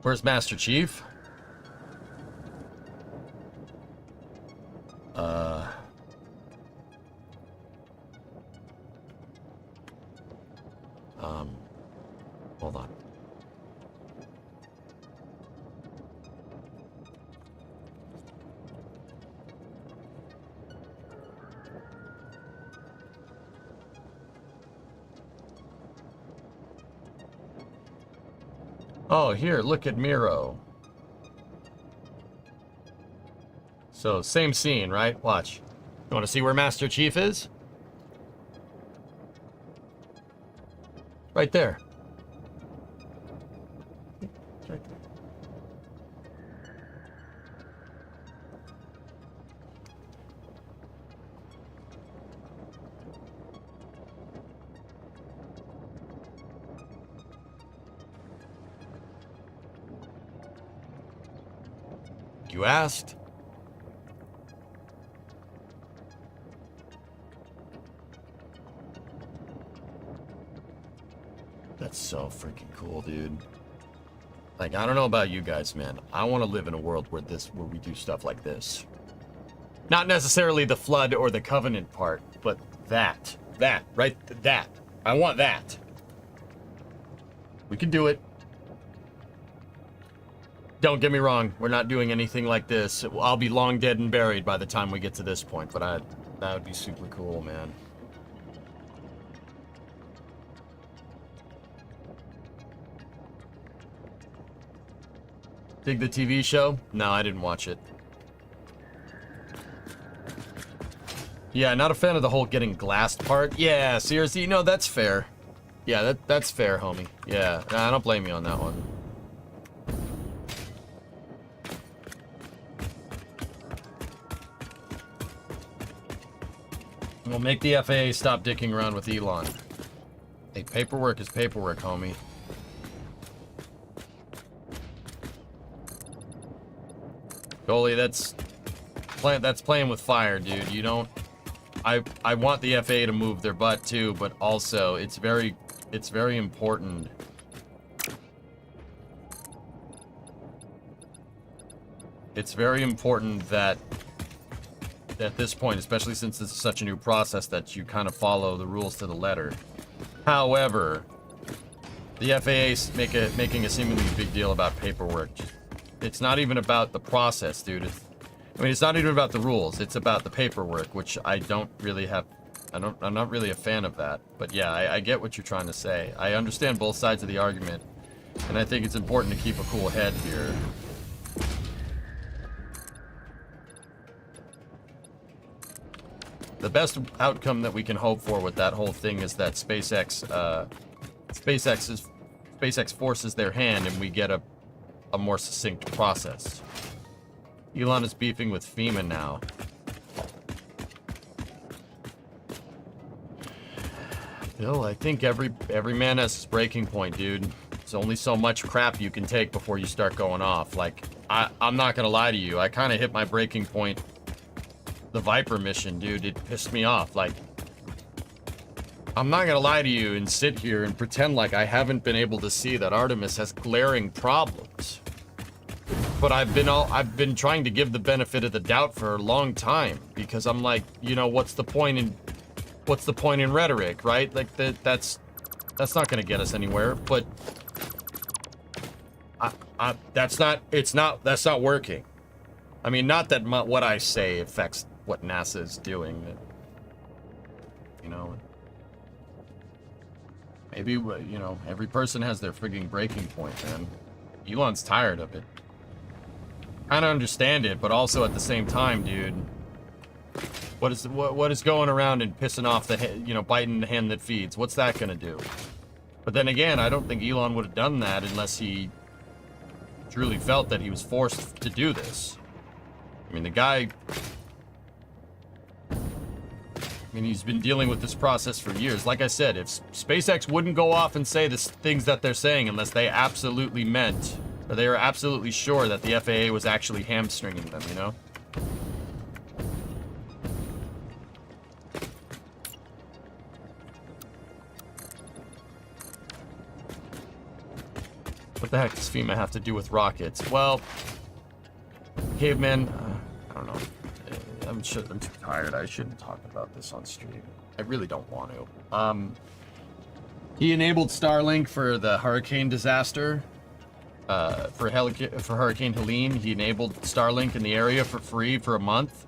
Where's Master Chief? Hold on. Oh, here, look at Miro. So, same scene, right? Watch. You want to see where Master Chief is? Right there. It's right there. You asked. That's so freaking cool, dude. Like, I don't know about you guys, man. I want to live in a world where we do stuff like this. Not necessarily the flood or the covenant part, but that, right? That. I want that. We can do it. Don't get me wrong, we're not doing anything like this. I'll be long dead and buried by the time we get to this point, but that would be super cool, man. Dig the TV show? No, I didn't watch it. Yeah, not a fan of the whole getting glassed part. Yeah, seriously, no, that's fair. Yeah, that's fair, homie. Yeah, nah, I don't blame you on that one. We'll make the FAA stop dicking around with Elon. Hey, paperwork is paperwork, homie. Goalie, that's playing with fire, dude. You don't... I want the FAA to move their butt too, but also it's very important. It's very important that at this point, especially since this is such a new process, that you kind of follow the rules to the letter. However, the FAA's making a seemingly big deal about paperwork. It's not even about the process, dude. It's not even about the rules. It's about the paperwork, which I don't really have. I'm not really a fan of that. But yeah, I get what you're trying to say. I understand both sides of the argument, and I think it's important to keep a cool head here. The best outcome that we can hope for with that whole thing is that SpaceX forces their hand and we get a more succinct process. Elon is beefing with FEMA now. Bill, I think every man has his breaking point, dude. There's only so much crap you can take before you start going off. Like, I'm not gonna lie to you. I kind of hit my breaking point. The Viper mission, dude, it pissed me off. Like, I'm not gonna lie to you and sit here and pretend like I haven't been able to see that Artemis has glaring problems. But I've been trying to give the benefit of the doubt for a long time, because I'm like, you know, what's the point in rhetoric, right? Like that's not gonna get us anywhere. But that's not working. I mean, not that what I say affects what NASA is doing. You know, maybe, you know, every person has their frigging breaking point, man. Elon's tired of it. Kind of understand it, but also at the same time, dude, what is going around and pissing off the, you know, biting the hand that feeds? What's that gonna do? But then again, I don't think Elon would have done that unless he truly felt that he was forced to do this. I mean, the guy, I mean, he's been dealing with this process for years. Like I said, if SpaceX wouldn't go off and say the things that they're saying unless they absolutely meant, or they were absolutely sure that the FAA was actually hamstringing them, you know? What the heck does FEMA have to do with rockets? Well, Caveman, I don't know. I'm too tired. I shouldn't talk about this on stream. I really don't want to. He enabled Starlink for the hurricane disaster. For Hurricane Helene, he enabled Starlink in the area for free for a month.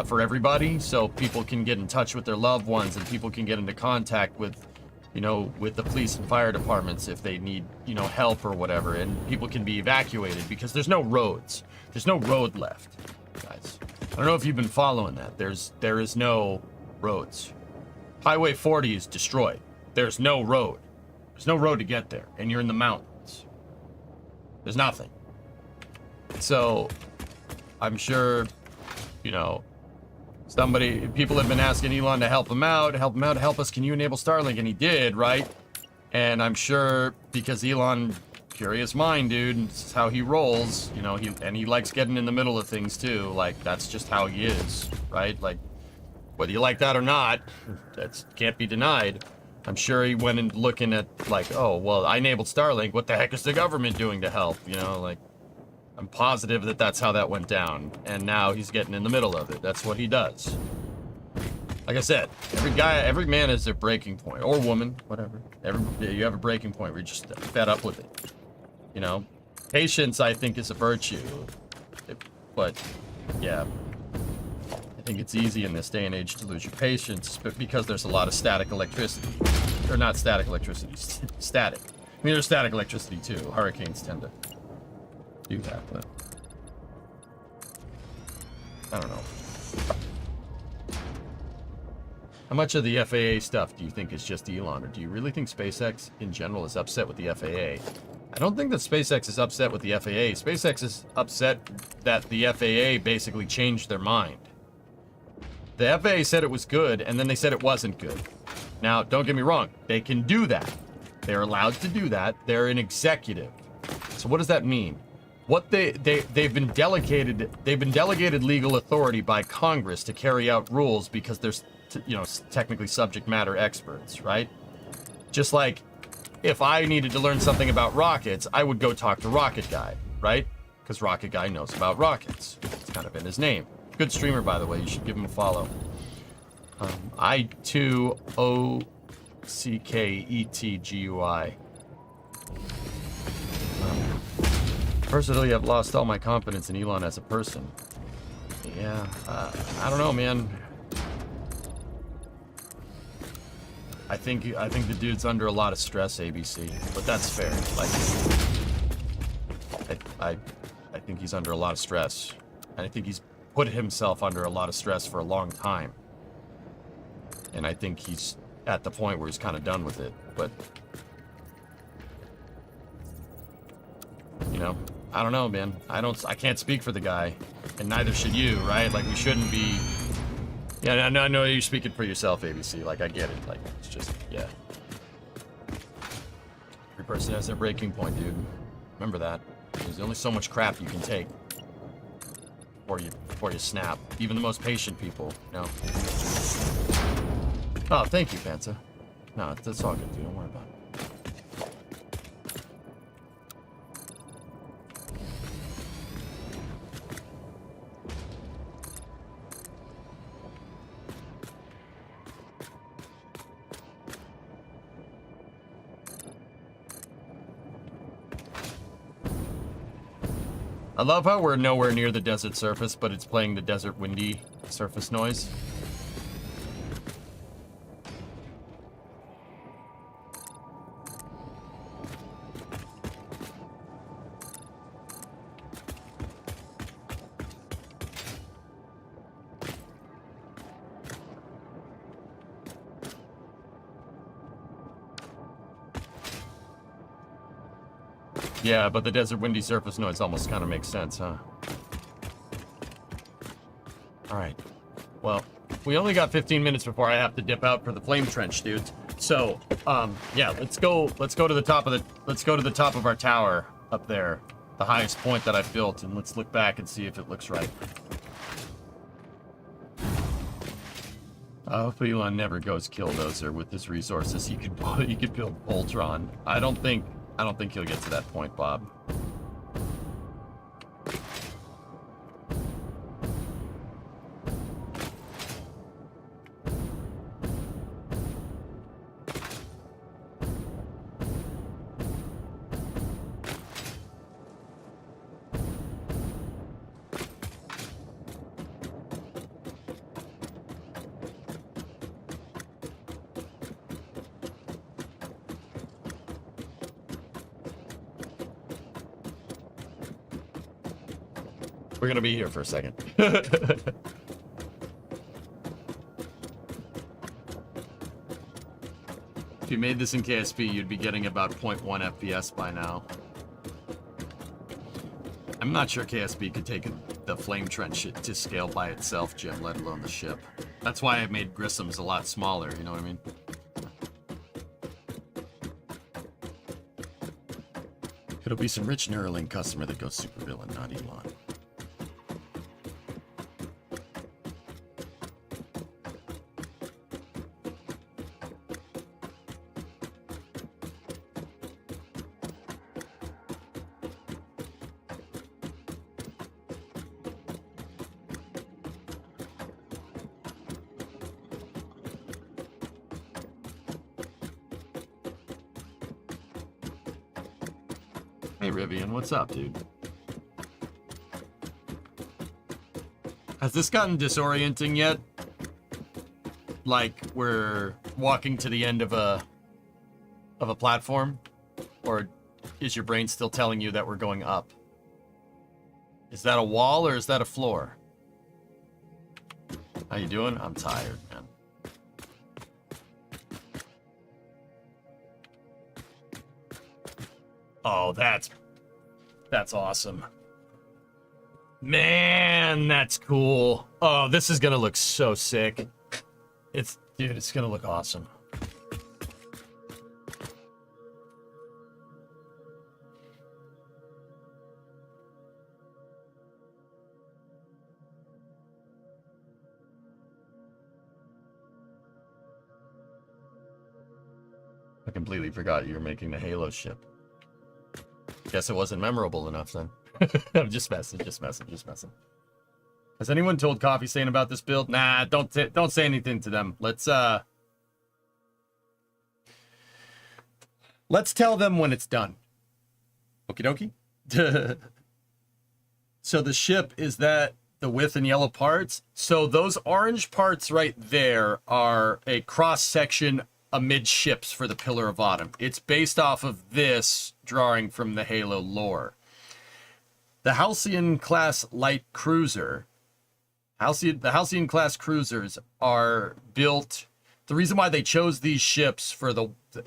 For everybody, so people can get in touch with their loved ones and people can get into contact with, you know, with the police and fire departments if they need, you know, help or whatever, and people can be evacuated because there's no roads. There's no road left, guys. I don't know if you've been following that. There is no roads. Highway 40 is destroyed. There's no road. There's no road to get there, and you're in the mountains. There's nothing. So, I'm sure, you know, people have been asking Elon to help us. Can you enable Starlink? And he did, right? And I'm sure because Elon, curious mind, dude, this is how he rolls, you know, he likes getting in the middle of things too. Like, that's just how he is, right? Like, whether you like that or not, that can't be denied. I'm sure he went and looking at, like, oh, well, I enabled Starlink. What the heck is the government doing to help? You know, like, I'm positive that that's how that went down, and now he's getting in the middle of it. That's what he does. Like I said, every man has their breaking point, or woman, whatever. You have a breaking point where you're just fed up with it. You know, patience, I think, is a virtue, but yeah, I think it's easy in this day and age to lose your patience, but because there's a lot of static electricity, or not static electricity, static. I mean, there's static electricity too. Hurricanes tend to do that, but I don't know. How much of the FAA stuff do you think is just Elon, or do you really think SpaceX in general is upset with the FAA? I don't think that SpaceX is upset with the FAA. SpaceX is upset that the FAA basically changed their mind. The FAA said it was good, and then they said it wasn't good. Now, don't get me wrong, they can do that. They're allowed to do that. They're an executive. So what does that mean? What they've been delegated legal authority by Congress to carry out rules because they're, you know, technically subject matter experts, right? Just like if I needed to learn something about rockets, I would go talk to Rocket Guy, right? Because Rocket Guy knows about rockets. It's kind of in his name. Good streamer, by the way. You should give him a follow. I2OCKETGUI. Personally, I've lost all my confidence in Elon as a person. Yeah, I don't know, man. I think the dude's under a lot of stress, ABC, but that's fair. Like, I think he's under a lot of stress, and I think he's put himself under a lot of stress for a long time. And I think he's at the point where he's kind of done with it. But you know, I don't know, man. I can't speak for the guy, and neither should you, right? Like, we shouldn't be. Yeah, I know you're speaking for yourself, ABC. Like, I get it. Like, it's just, yeah. Every person has their breaking point, dude. Remember that. There's only so much crap you can take before you snap. Even the most patient people, you know. Oh, thank you, Panta. No, that's all good, dude. Don't worry about it. I love how we're nowhere near the desert surface, but it's playing the desert windy surface noise. Yeah, but the desert windy surface noise almost kind of makes sense, huh? Alright. Well, we only got 15 minutes before I have to dip out for the flame trench, dudes. So, yeah, let's go to the top of our tower up there. The highest point that I've built, and let's look back and see if it looks right. I hope Elon never goes Killdozer with his resources. He could build Voltron. I don't think he'll get to that point, Bob. We're gonna be here for a second. If you made this in KSP, you'd be getting about 0.1 FPS by now. I'm not sure KSP could take the flame trench to scale by itself, Jim, let alone the ship. That's why I made Grissom's a lot smaller, you know what I mean? It'll be some rich Neuralink customer that goes supervillain, not Elon. Hey Rivian, what's up, dude? Has this gotten disorienting yet? Like we're walking to the end of a platform? Or is your brain still telling you that we're going up? Is that a wall or is that a floor? How you doing? I'm tired, man. Oh, that's awesome. Man, that's cool. Oh, this is gonna look so sick. Dude, it's gonna look awesome. I completely forgot you were making the Halo ship. Guess it wasn't memorable enough then. I'm just messing. Has anyone told Coffee Stain about this build? Nah, don't say anything to them. Let's tell them when it's done. Okie dokie. So the ship, is that the width and yellow parts? So those orange parts right there are a cross section amidships for the Pillar of Autumn. It's based off of this drawing from the Halo lore. The Halcyon class light cruiser, the Halcyon class cruisers are built. The reason why they chose these ships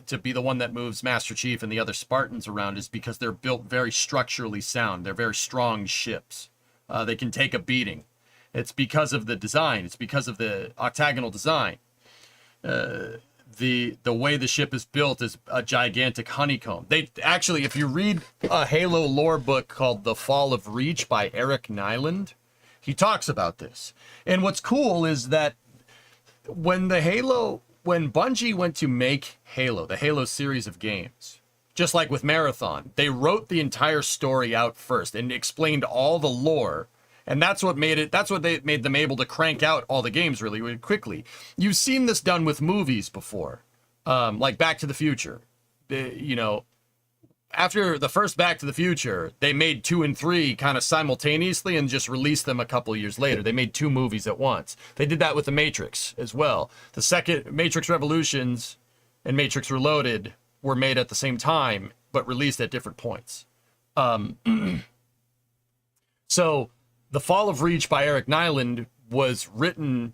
to be the one that moves Master Chief and the other Spartans around is because they're built very structurally sound. They're very strong ships. They can take a beating. It's because of the design. It's because of the octagonal design. The way the ship is built is a gigantic honeycomb. They actually, if you read a Halo lore book called The Fall of Reach by Eric Nyland, he talks about this. And what's cool is that when Bungie went to make Halo, the Halo series of games, just like with Marathon, they wrote the entire story out first and explained all the lore. And that's what made them able to crank out all the games really, really quickly. You've seen this done with movies before, like Back to the Future. after the first Back to the Future, they made 2 and 3 kind of simultaneously and just released them a couple years later. They made 2 movies at once. They did that with The Matrix as well. The second Matrix Revolutions and Matrix Reloaded were made at the same time, but released at different points. So The Fall of Reach by Eric Nyland was written...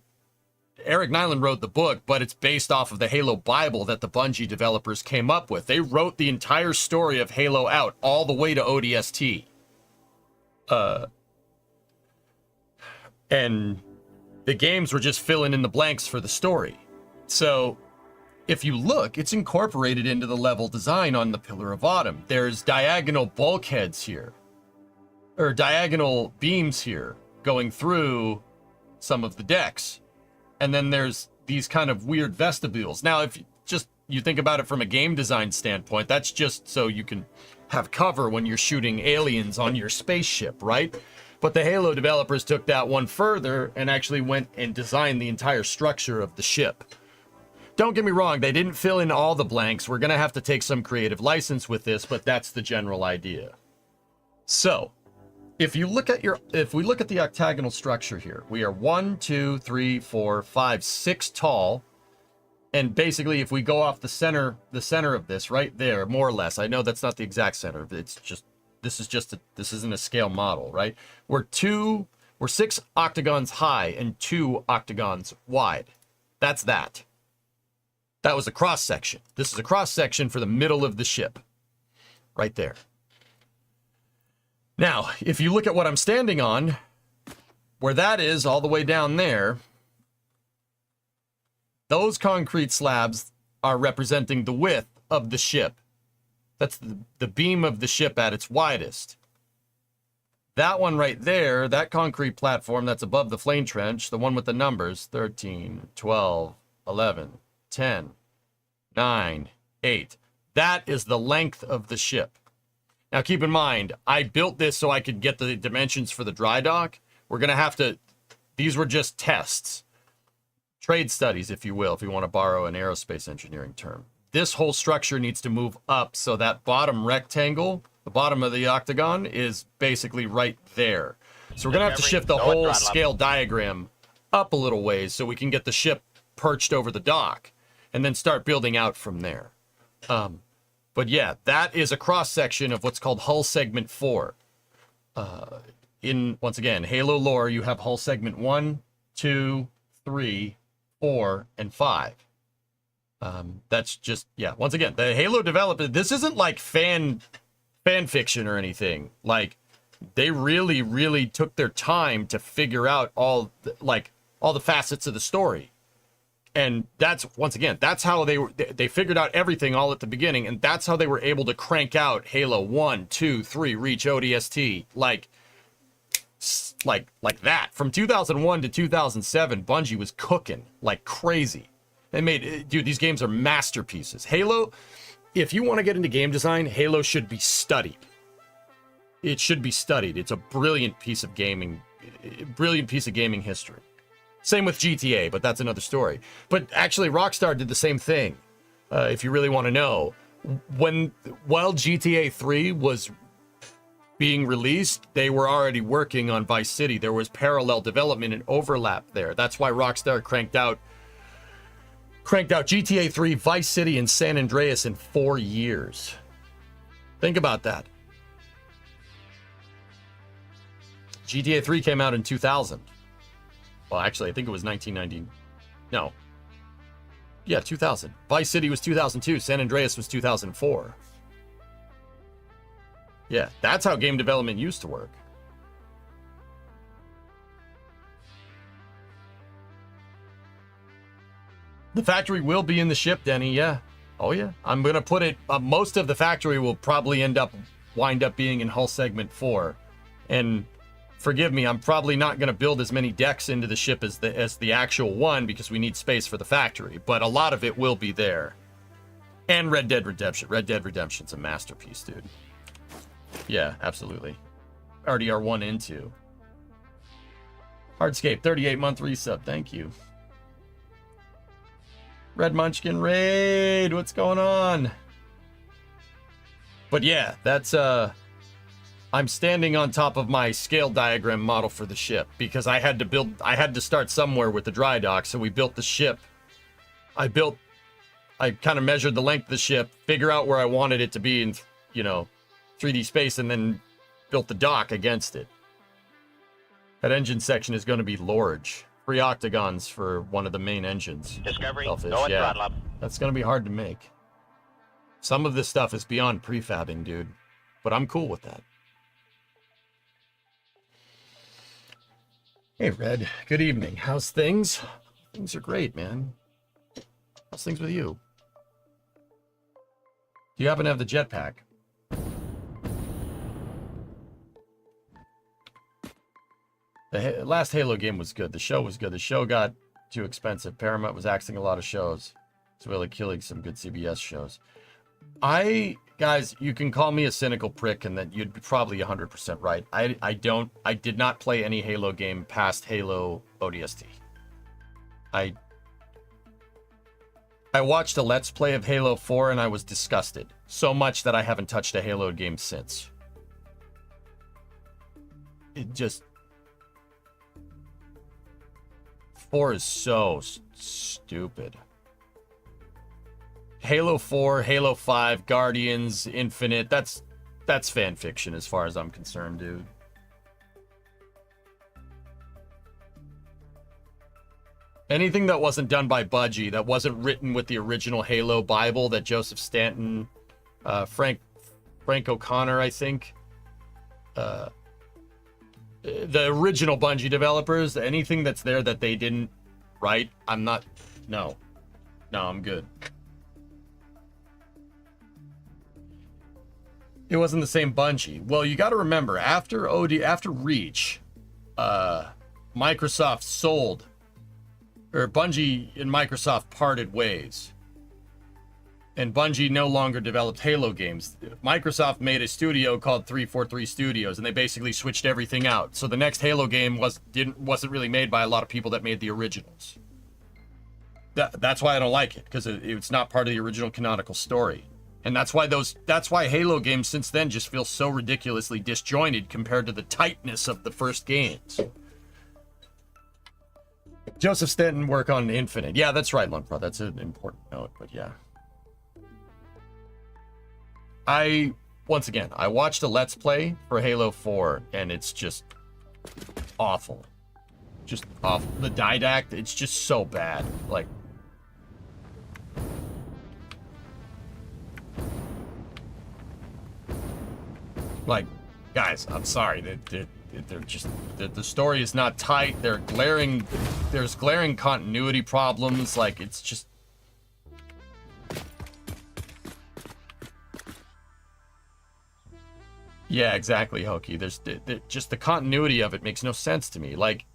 Eric Nyland wrote the book, but it's based off of the Halo Bible that the Bungie developers came up with. They wrote the entire story of Halo out all the way to ODST. And the games were just filling in the blanks for the story. So if you look, it's incorporated into the level design on the Pillar of Autumn. There's diagonal bulkheads here, or diagonal beams here going through some of the decks. And then there's these kind of weird vestibules. Now, if you think about it from a game design standpoint, that's just so you can have cover when you're shooting aliens on your spaceship, right? But the Halo developers took that one further and actually went and designed the entire structure of the ship. Don't get me wrong, they didn't fill in all the blanks. We're going to have to take some creative license with this, but that's the general idea. So, if we look at the octagonal structure here, we are 1, 2, 3, 4, 5, 6 tall. And basically, if we go off the center of this right there, more or less, I know that's not the exact center, but it's just, this isn't a scale model, right? We're 6 octagons high and 2 octagons wide. That's that. That was a cross section. This is a cross section for the middle of the ship. Right there. Now, if you look at what I'm standing on, where that is all the way down there, those concrete slabs are representing the width of the ship. That's the beam of the ship at its widest. That one right there, that concrete platform that's above the flame trench, the one with the numbers, 13, 12, 11, 10, 9, 8. That is the length of the ship. Now, keep in mind, I built this so I could get the dimensions for the dry dock. We're going to have to... These were just tests. Trade studies, if you will, if you want to borrow an aerospace engineering term. This whole structure needs to move up so that bottom rectangle, the bottom of the octagon, is basically right there. So we're going to have to shift the whole scale diagram up a little ways so we can get the ship perched over the dock and then start building out from there. But yeah, that is a cross-section of what's called hull segment 4. Once again, Halo lore, you have hull segment 1, 2, 3, 4, and 5. That's just, yeah, once again, the Halo developer, this isn't like fan fiction or anything. Like, they really, really took their time to figure out all the facets of the story. And that's, once again, that's how they figured out everything all at the beginning, and that's how they were able to crank out Halo 1, 2, 3, Reach, ODST, like that. From 2001 to 2007, Bungie was cooking like crazy. They made, dude, these games are masterpieces. Halo, if you want to get into game design, Halo should be studied. It should be studied. It's a brilliant piece of gaming history. Same with GTA, but that's another story. But actually, Rockstar did the same thing, if you really want to know. While GTA 3 was being released, they were already working on Vice City. There was parallel development and overlap there. That's why Rockstar cranked out GTA 3, Vice City, and San Andreas in 4 years. Think about that. GTA 3 came out in 2000. Well, actually, I think it was 1990. No. Yeah, 2000. Vice City was 2002. San Andreas was 2004. Yeah, that's how game development used to work. The factory will be in the ship, Denny, yeah. Oh, yeah. I'm going to put it... most of the factory will probably wind up being in hull segment 4. And... forgive me, I'm probably not going to build as many decks into the ship as the actual one because we need space for the factory, but a lot of it will be there. And Red Dead Redemption. Red Dead Redemption's a masterpiece, dude. Yeah, absolutely. RDR 1 and 2. Hardscape, 38-month resub. Thank you. Red Munchkin Raid, what's going on? But yeah, that's I'm standing on top of my scale diagram model for the ship because I had to start somewhere with the dry dock, so we built the ship. I kind of measured the length of the ship, figure out where I wanted it to be in, 3D space, and then built the dock against it. That engine section is going to be large. 3 octagons for one of the main engines. Discovery, Selfish, go at yeah. throttle up. That's going to be hard to make. Some of this stuff is beyond prefabbing, dude. But I'm cool with that. Hey, Red. Good evening. How's things? Things are great, man. How's things with you? Do you happen to have the jetpack? The last Halo game was good. The show was good. The show got too expensive. Paramount was axing a lot of shows. It's really killing some good CBS shows. Guys, you can call me a cynical prick and that you'd be probably 100% right. I did not play any Halo game past Halo ODST. I watched a Let's Play of Halo 4 and I was disgusted. So much that I haven't touched a Halo game since. It just... 4 is so stupid. Halo 4, Halo 5, Guardians, Infinite, that's fan fiction as far as I'm concerned, dude. Anything that wasn't done by Budgie, that wasn't written with the original Halo Bible that Joseph Stanton, Frank O'Connor, I think, the original Bungie developers, anything that's there that they didn't write, no, I'm good. It wasn't the same Bungie. Well, you got to remember, after Reach, Microsoft sold, or Bungie and Microsoft parted ways. And Bungie no longer developed Halo games. Microsoft made a studio called 343 Studios, and they basically switched everything out. So the next Halo game wasn't really made by a lot of people that made the originals. That's why I don't like it, because it's not part of the original canonical story. And that's why Halo games since then just feel so ridiculously disjointed compared to the tightness of the first games. Joseph Stanton work on Infinite. Yeah, that's right, Lunkpro. That's an important note, but yeah. Once again, I watched a Let's Play for Halo 4, and it's just awful. Just awful. The didact, it's just so bad. Like, guys, I'm sorry. They're just the story is not tight. There's glaring continuity problems. Like, it's just. Yeah, exactly, Hokey. There's just the continuity of it makes no sense to me. Like,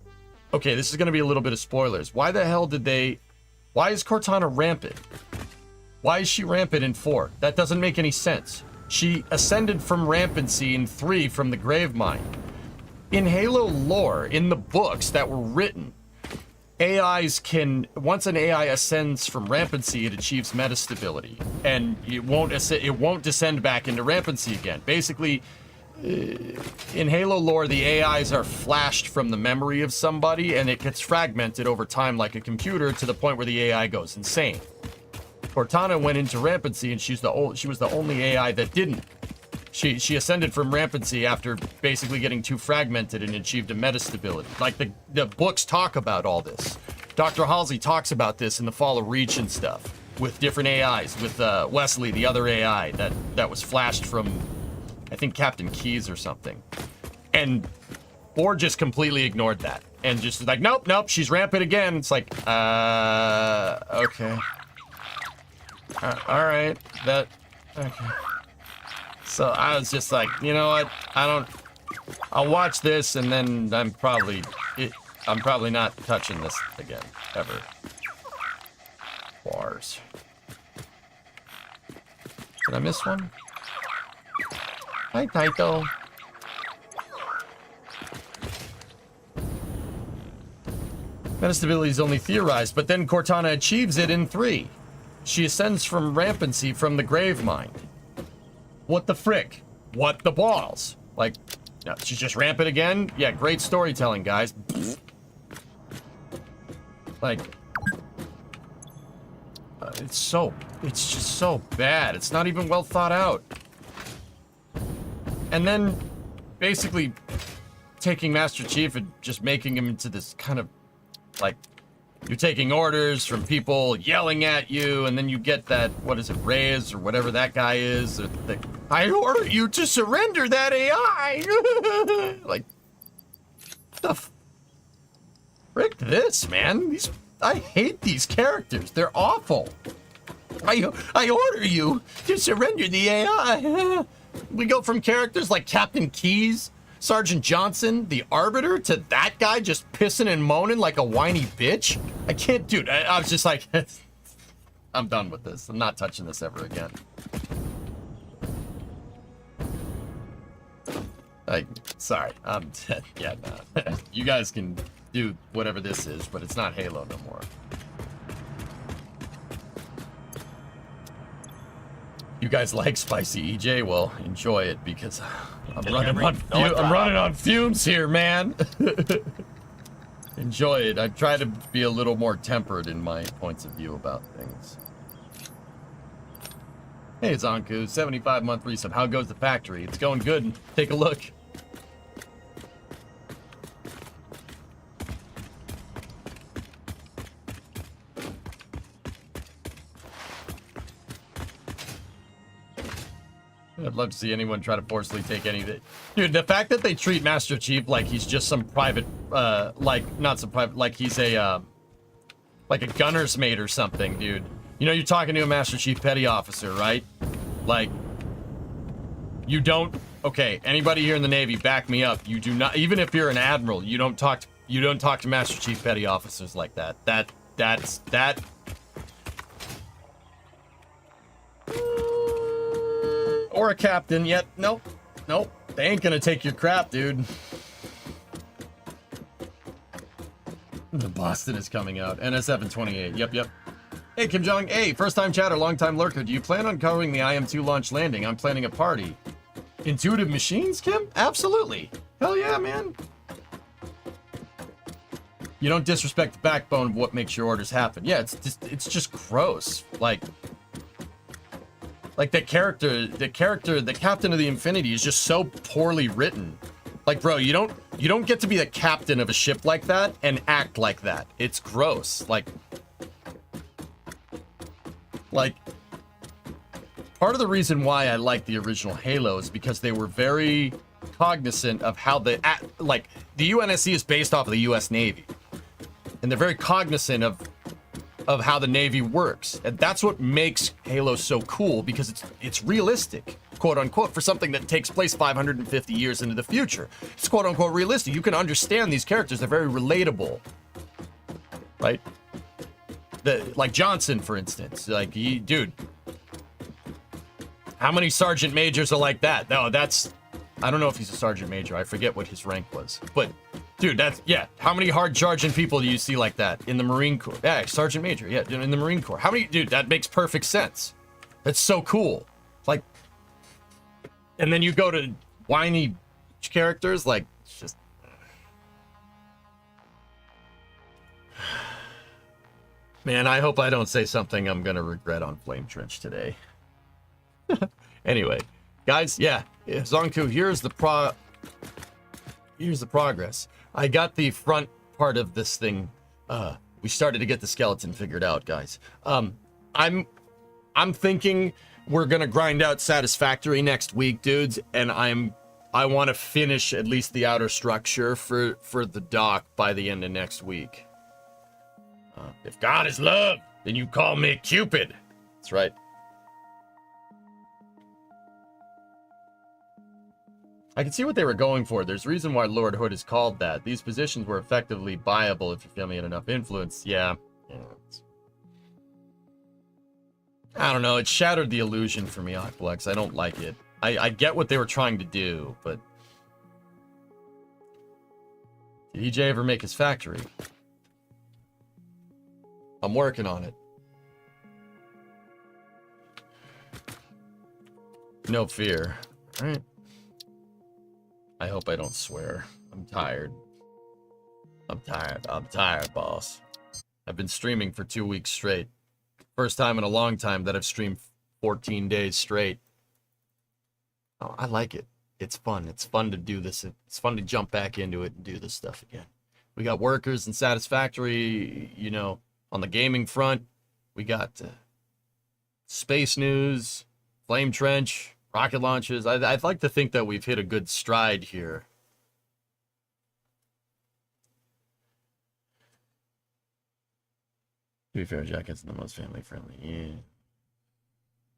okay, this is going to be a little bit of spoilers. Why the hell why is Cortana rampant? Why is she rampant in 4? That doesn't make any sense. She ascended from rampancy in 3 from the grave mine. In Halo lore, in the books that were written, once an AI ascends from rampancy, it achieves metastability, and it won't descend back into rampancy again. Basically, in Halo lore, the AIs are flashed from the memory of somebody, and it gets fragmented over time like a computer to the point where the AI goes insane. Cortana went into rampancy, and she was the only AI that didn't. She ascended from rampancy after basically getting too fragmented and achieved a metastability. Like, the books talk about all this. Dr. Halsey talks about this in the Fall of Reach and stuff, with different AIs, with Wesley, the other AI that was flashed from, I think, Captain Keyes or something. And 4 just completely ignored that. And just like, nope, she's rampant again. It's like, okay. All right, okay. So I was just like, you know what? I'll watch this, and then I'm probably not touching this again, ever. Bars. Did I miss one? Hi, Taito. Metastability is only theorized, but then Cortana achieves it in 3. She ascends from rampancy from the grave mind. What the frick? What the balls? Like, no, she's just rampant again? Yeah, great storytelling, guys. Like, it's just so bad. It's not even well thought out. And then, basically, taking Master Chief and just making him into this kind of, like, you're taking orders from people yelling at you, and then you get that, what is it, Reyes, or whatever that guy is. I order you to surrender that AI! Like, the frick this, man? I hate these characters. They're awful. I order you to surrender the AI. We go from characters like Captain Keyes, Sergeant Johnson, the Arbiter, to that guy just pissing and moaning like a whiny bitch. I can't, dude. I was just like, I'm done with this. I'm not touching this ever again. Like, sorry. I'm dead. Yeah, nah. You guys can do whatever this is, but it's not Halo no more. You guys like spicy EJ? Well, enjoy it because I'm running on fumes here, man. Enjoy it. I try to be a little more tempered in my points of view about things. Hey, Zonku, 75-month resub. How goes the factory? It's going good. Take a look. I'd love to see anyone try to forcefully take any of it. Dude, the fact that they treat Master Chief like he's just some private, like he's a, like a gunner's mate or something, dude. You know, you're talking to a Master Chief Petty Officer, right? Like, you don't, okay, anybody here in the Navy, back me up. You do not, even if you're an admiral, you don't talk to Master Chief Petty Officers like that. That's or a captain yet. Nope. They ain't gonna take your crap, dude. The Boston is coming out. NSF in 28. Yep. Hey, Kim Jong. Hey, first time chatter, long time lurker. Do you plan on covering the IM-2 launch landing? I'm planning a party. Intuitive machines, Kim? Absolutely. Hell yeah, man. You don't disrespect the backbone of what makes your orders happen. Yeah, it's just gross. Like the captain of the Infinity is just so poorly written. Like, bro, you don't get to be the captain of a ship like that and act like that. It's gross. Like part of the reason why I like the original Halo is because they were very cognizant of how the UNSC is based off of the US Navy. And they're very cognizant of how the Navy works. And that's what makes Halo so cool, because it's realistic, quote unquote, for something that takes place 550 years into the future. It's quote unquote realistic. You can understand these characters. They're very relatable, right? Like Johnson, for instance, like dude, how many sergeant majors are like that? No, I don't know if he's a sergeant major. I forget what his rank was, but dude, how many hard charging people do you see like that in the Marine Corps? Yeah, Sergeant Major, yeah, in the Marine Corps. How many, dude, that makes perfect sense. That's so cool. Like, and then you go to whiny characters, like, it's just... Man, I hope I don't say something I'm gonna regret on Flame Trench today. Anyway, guys, yeah, Zonku, here's the progress. I got the front part of this thing. We started to get the skeleton figured out, guys. I'm thinking we're gonna grind out Satisfactory next week, dudes, and I want to finish at least the outer structure for the dock by the end of next week. If God is love, then you call me Cupid. That's right. I can see what they were going for. There's a reason why Lord Hood is called that. These positions were effectively buyable if your family had enough influence. Yeah. I don't know. It shattered the illusion for me, Aqualex. I don't like it. I get what they were trying to do, but... Did EJ ever make his factory? I'm working on it. No fear. All right. I hope I don't swear. I'm tired. I'm tired, boss. I've been streaming for 2 weeks straight. First time in a long time that I've streamed 14 days straight. Oh, I like it. It's fun. It's fun to do this. It's fun to jump back into it and do this stuff again. We got workers and satisfactory, you know, on the gaming front. We got space news, flame trench, rocket launches. I'd like to think that we've hit a good stride here. To be fair, Jacket's the most family friendly. Yeah.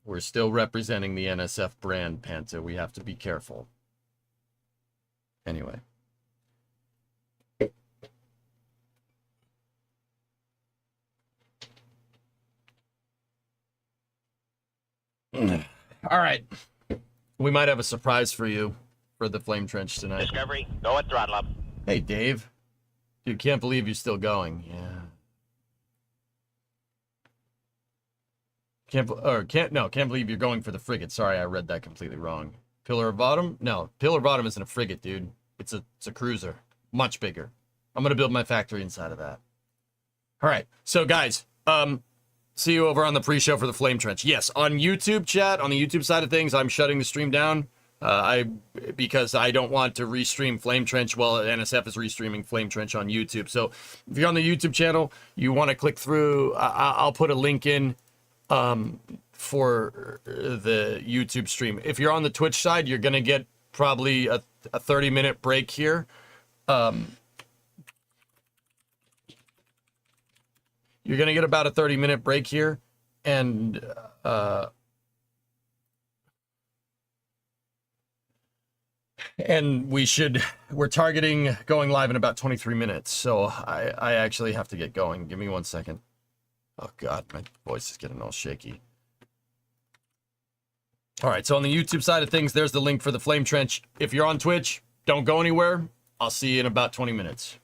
We're still representing the NSF brand, Panta. We have to be careful. Anyway. All right. We might have a surprise for you for the flame trench tonight. Discovery, go at throttle up. Hey, Dave. Dude, can't believe you're still going. Yeah. Can't believe you're going for the frigate. Sorry, I read that completely wrong. Pillar of Bottom? No, Pillar of Bottom isn't a frigate, dude. It's a cruiser. Much bigger. I'm gonna build my factory inside of that. All right. So, guys, see you over on the pre-show for the flame trench. Yes, on YouTube chat, on the YouTube side of things, I'm shutting the stream down. Because I don't want to restream Flame Trench while NSF is restreaming Flame Trench on YouTube. So if you're on the YouTube channel, you want to click through, I'll put a link in for the YouTube stream. If you're on the Twitch side, you're going to get probably a 30-minute break here. You're going to get about a 30-minute break here. And we're targeting going live in about 23 minutes. So I actually have to get going. Give me 1 second. Oh God, my voice is getting all shaky. All right, so on the YouTube side of things, there's the link for the Flame Trench. If you're on Twitch, don't go anywhere. I'll see you in about 20 minutes.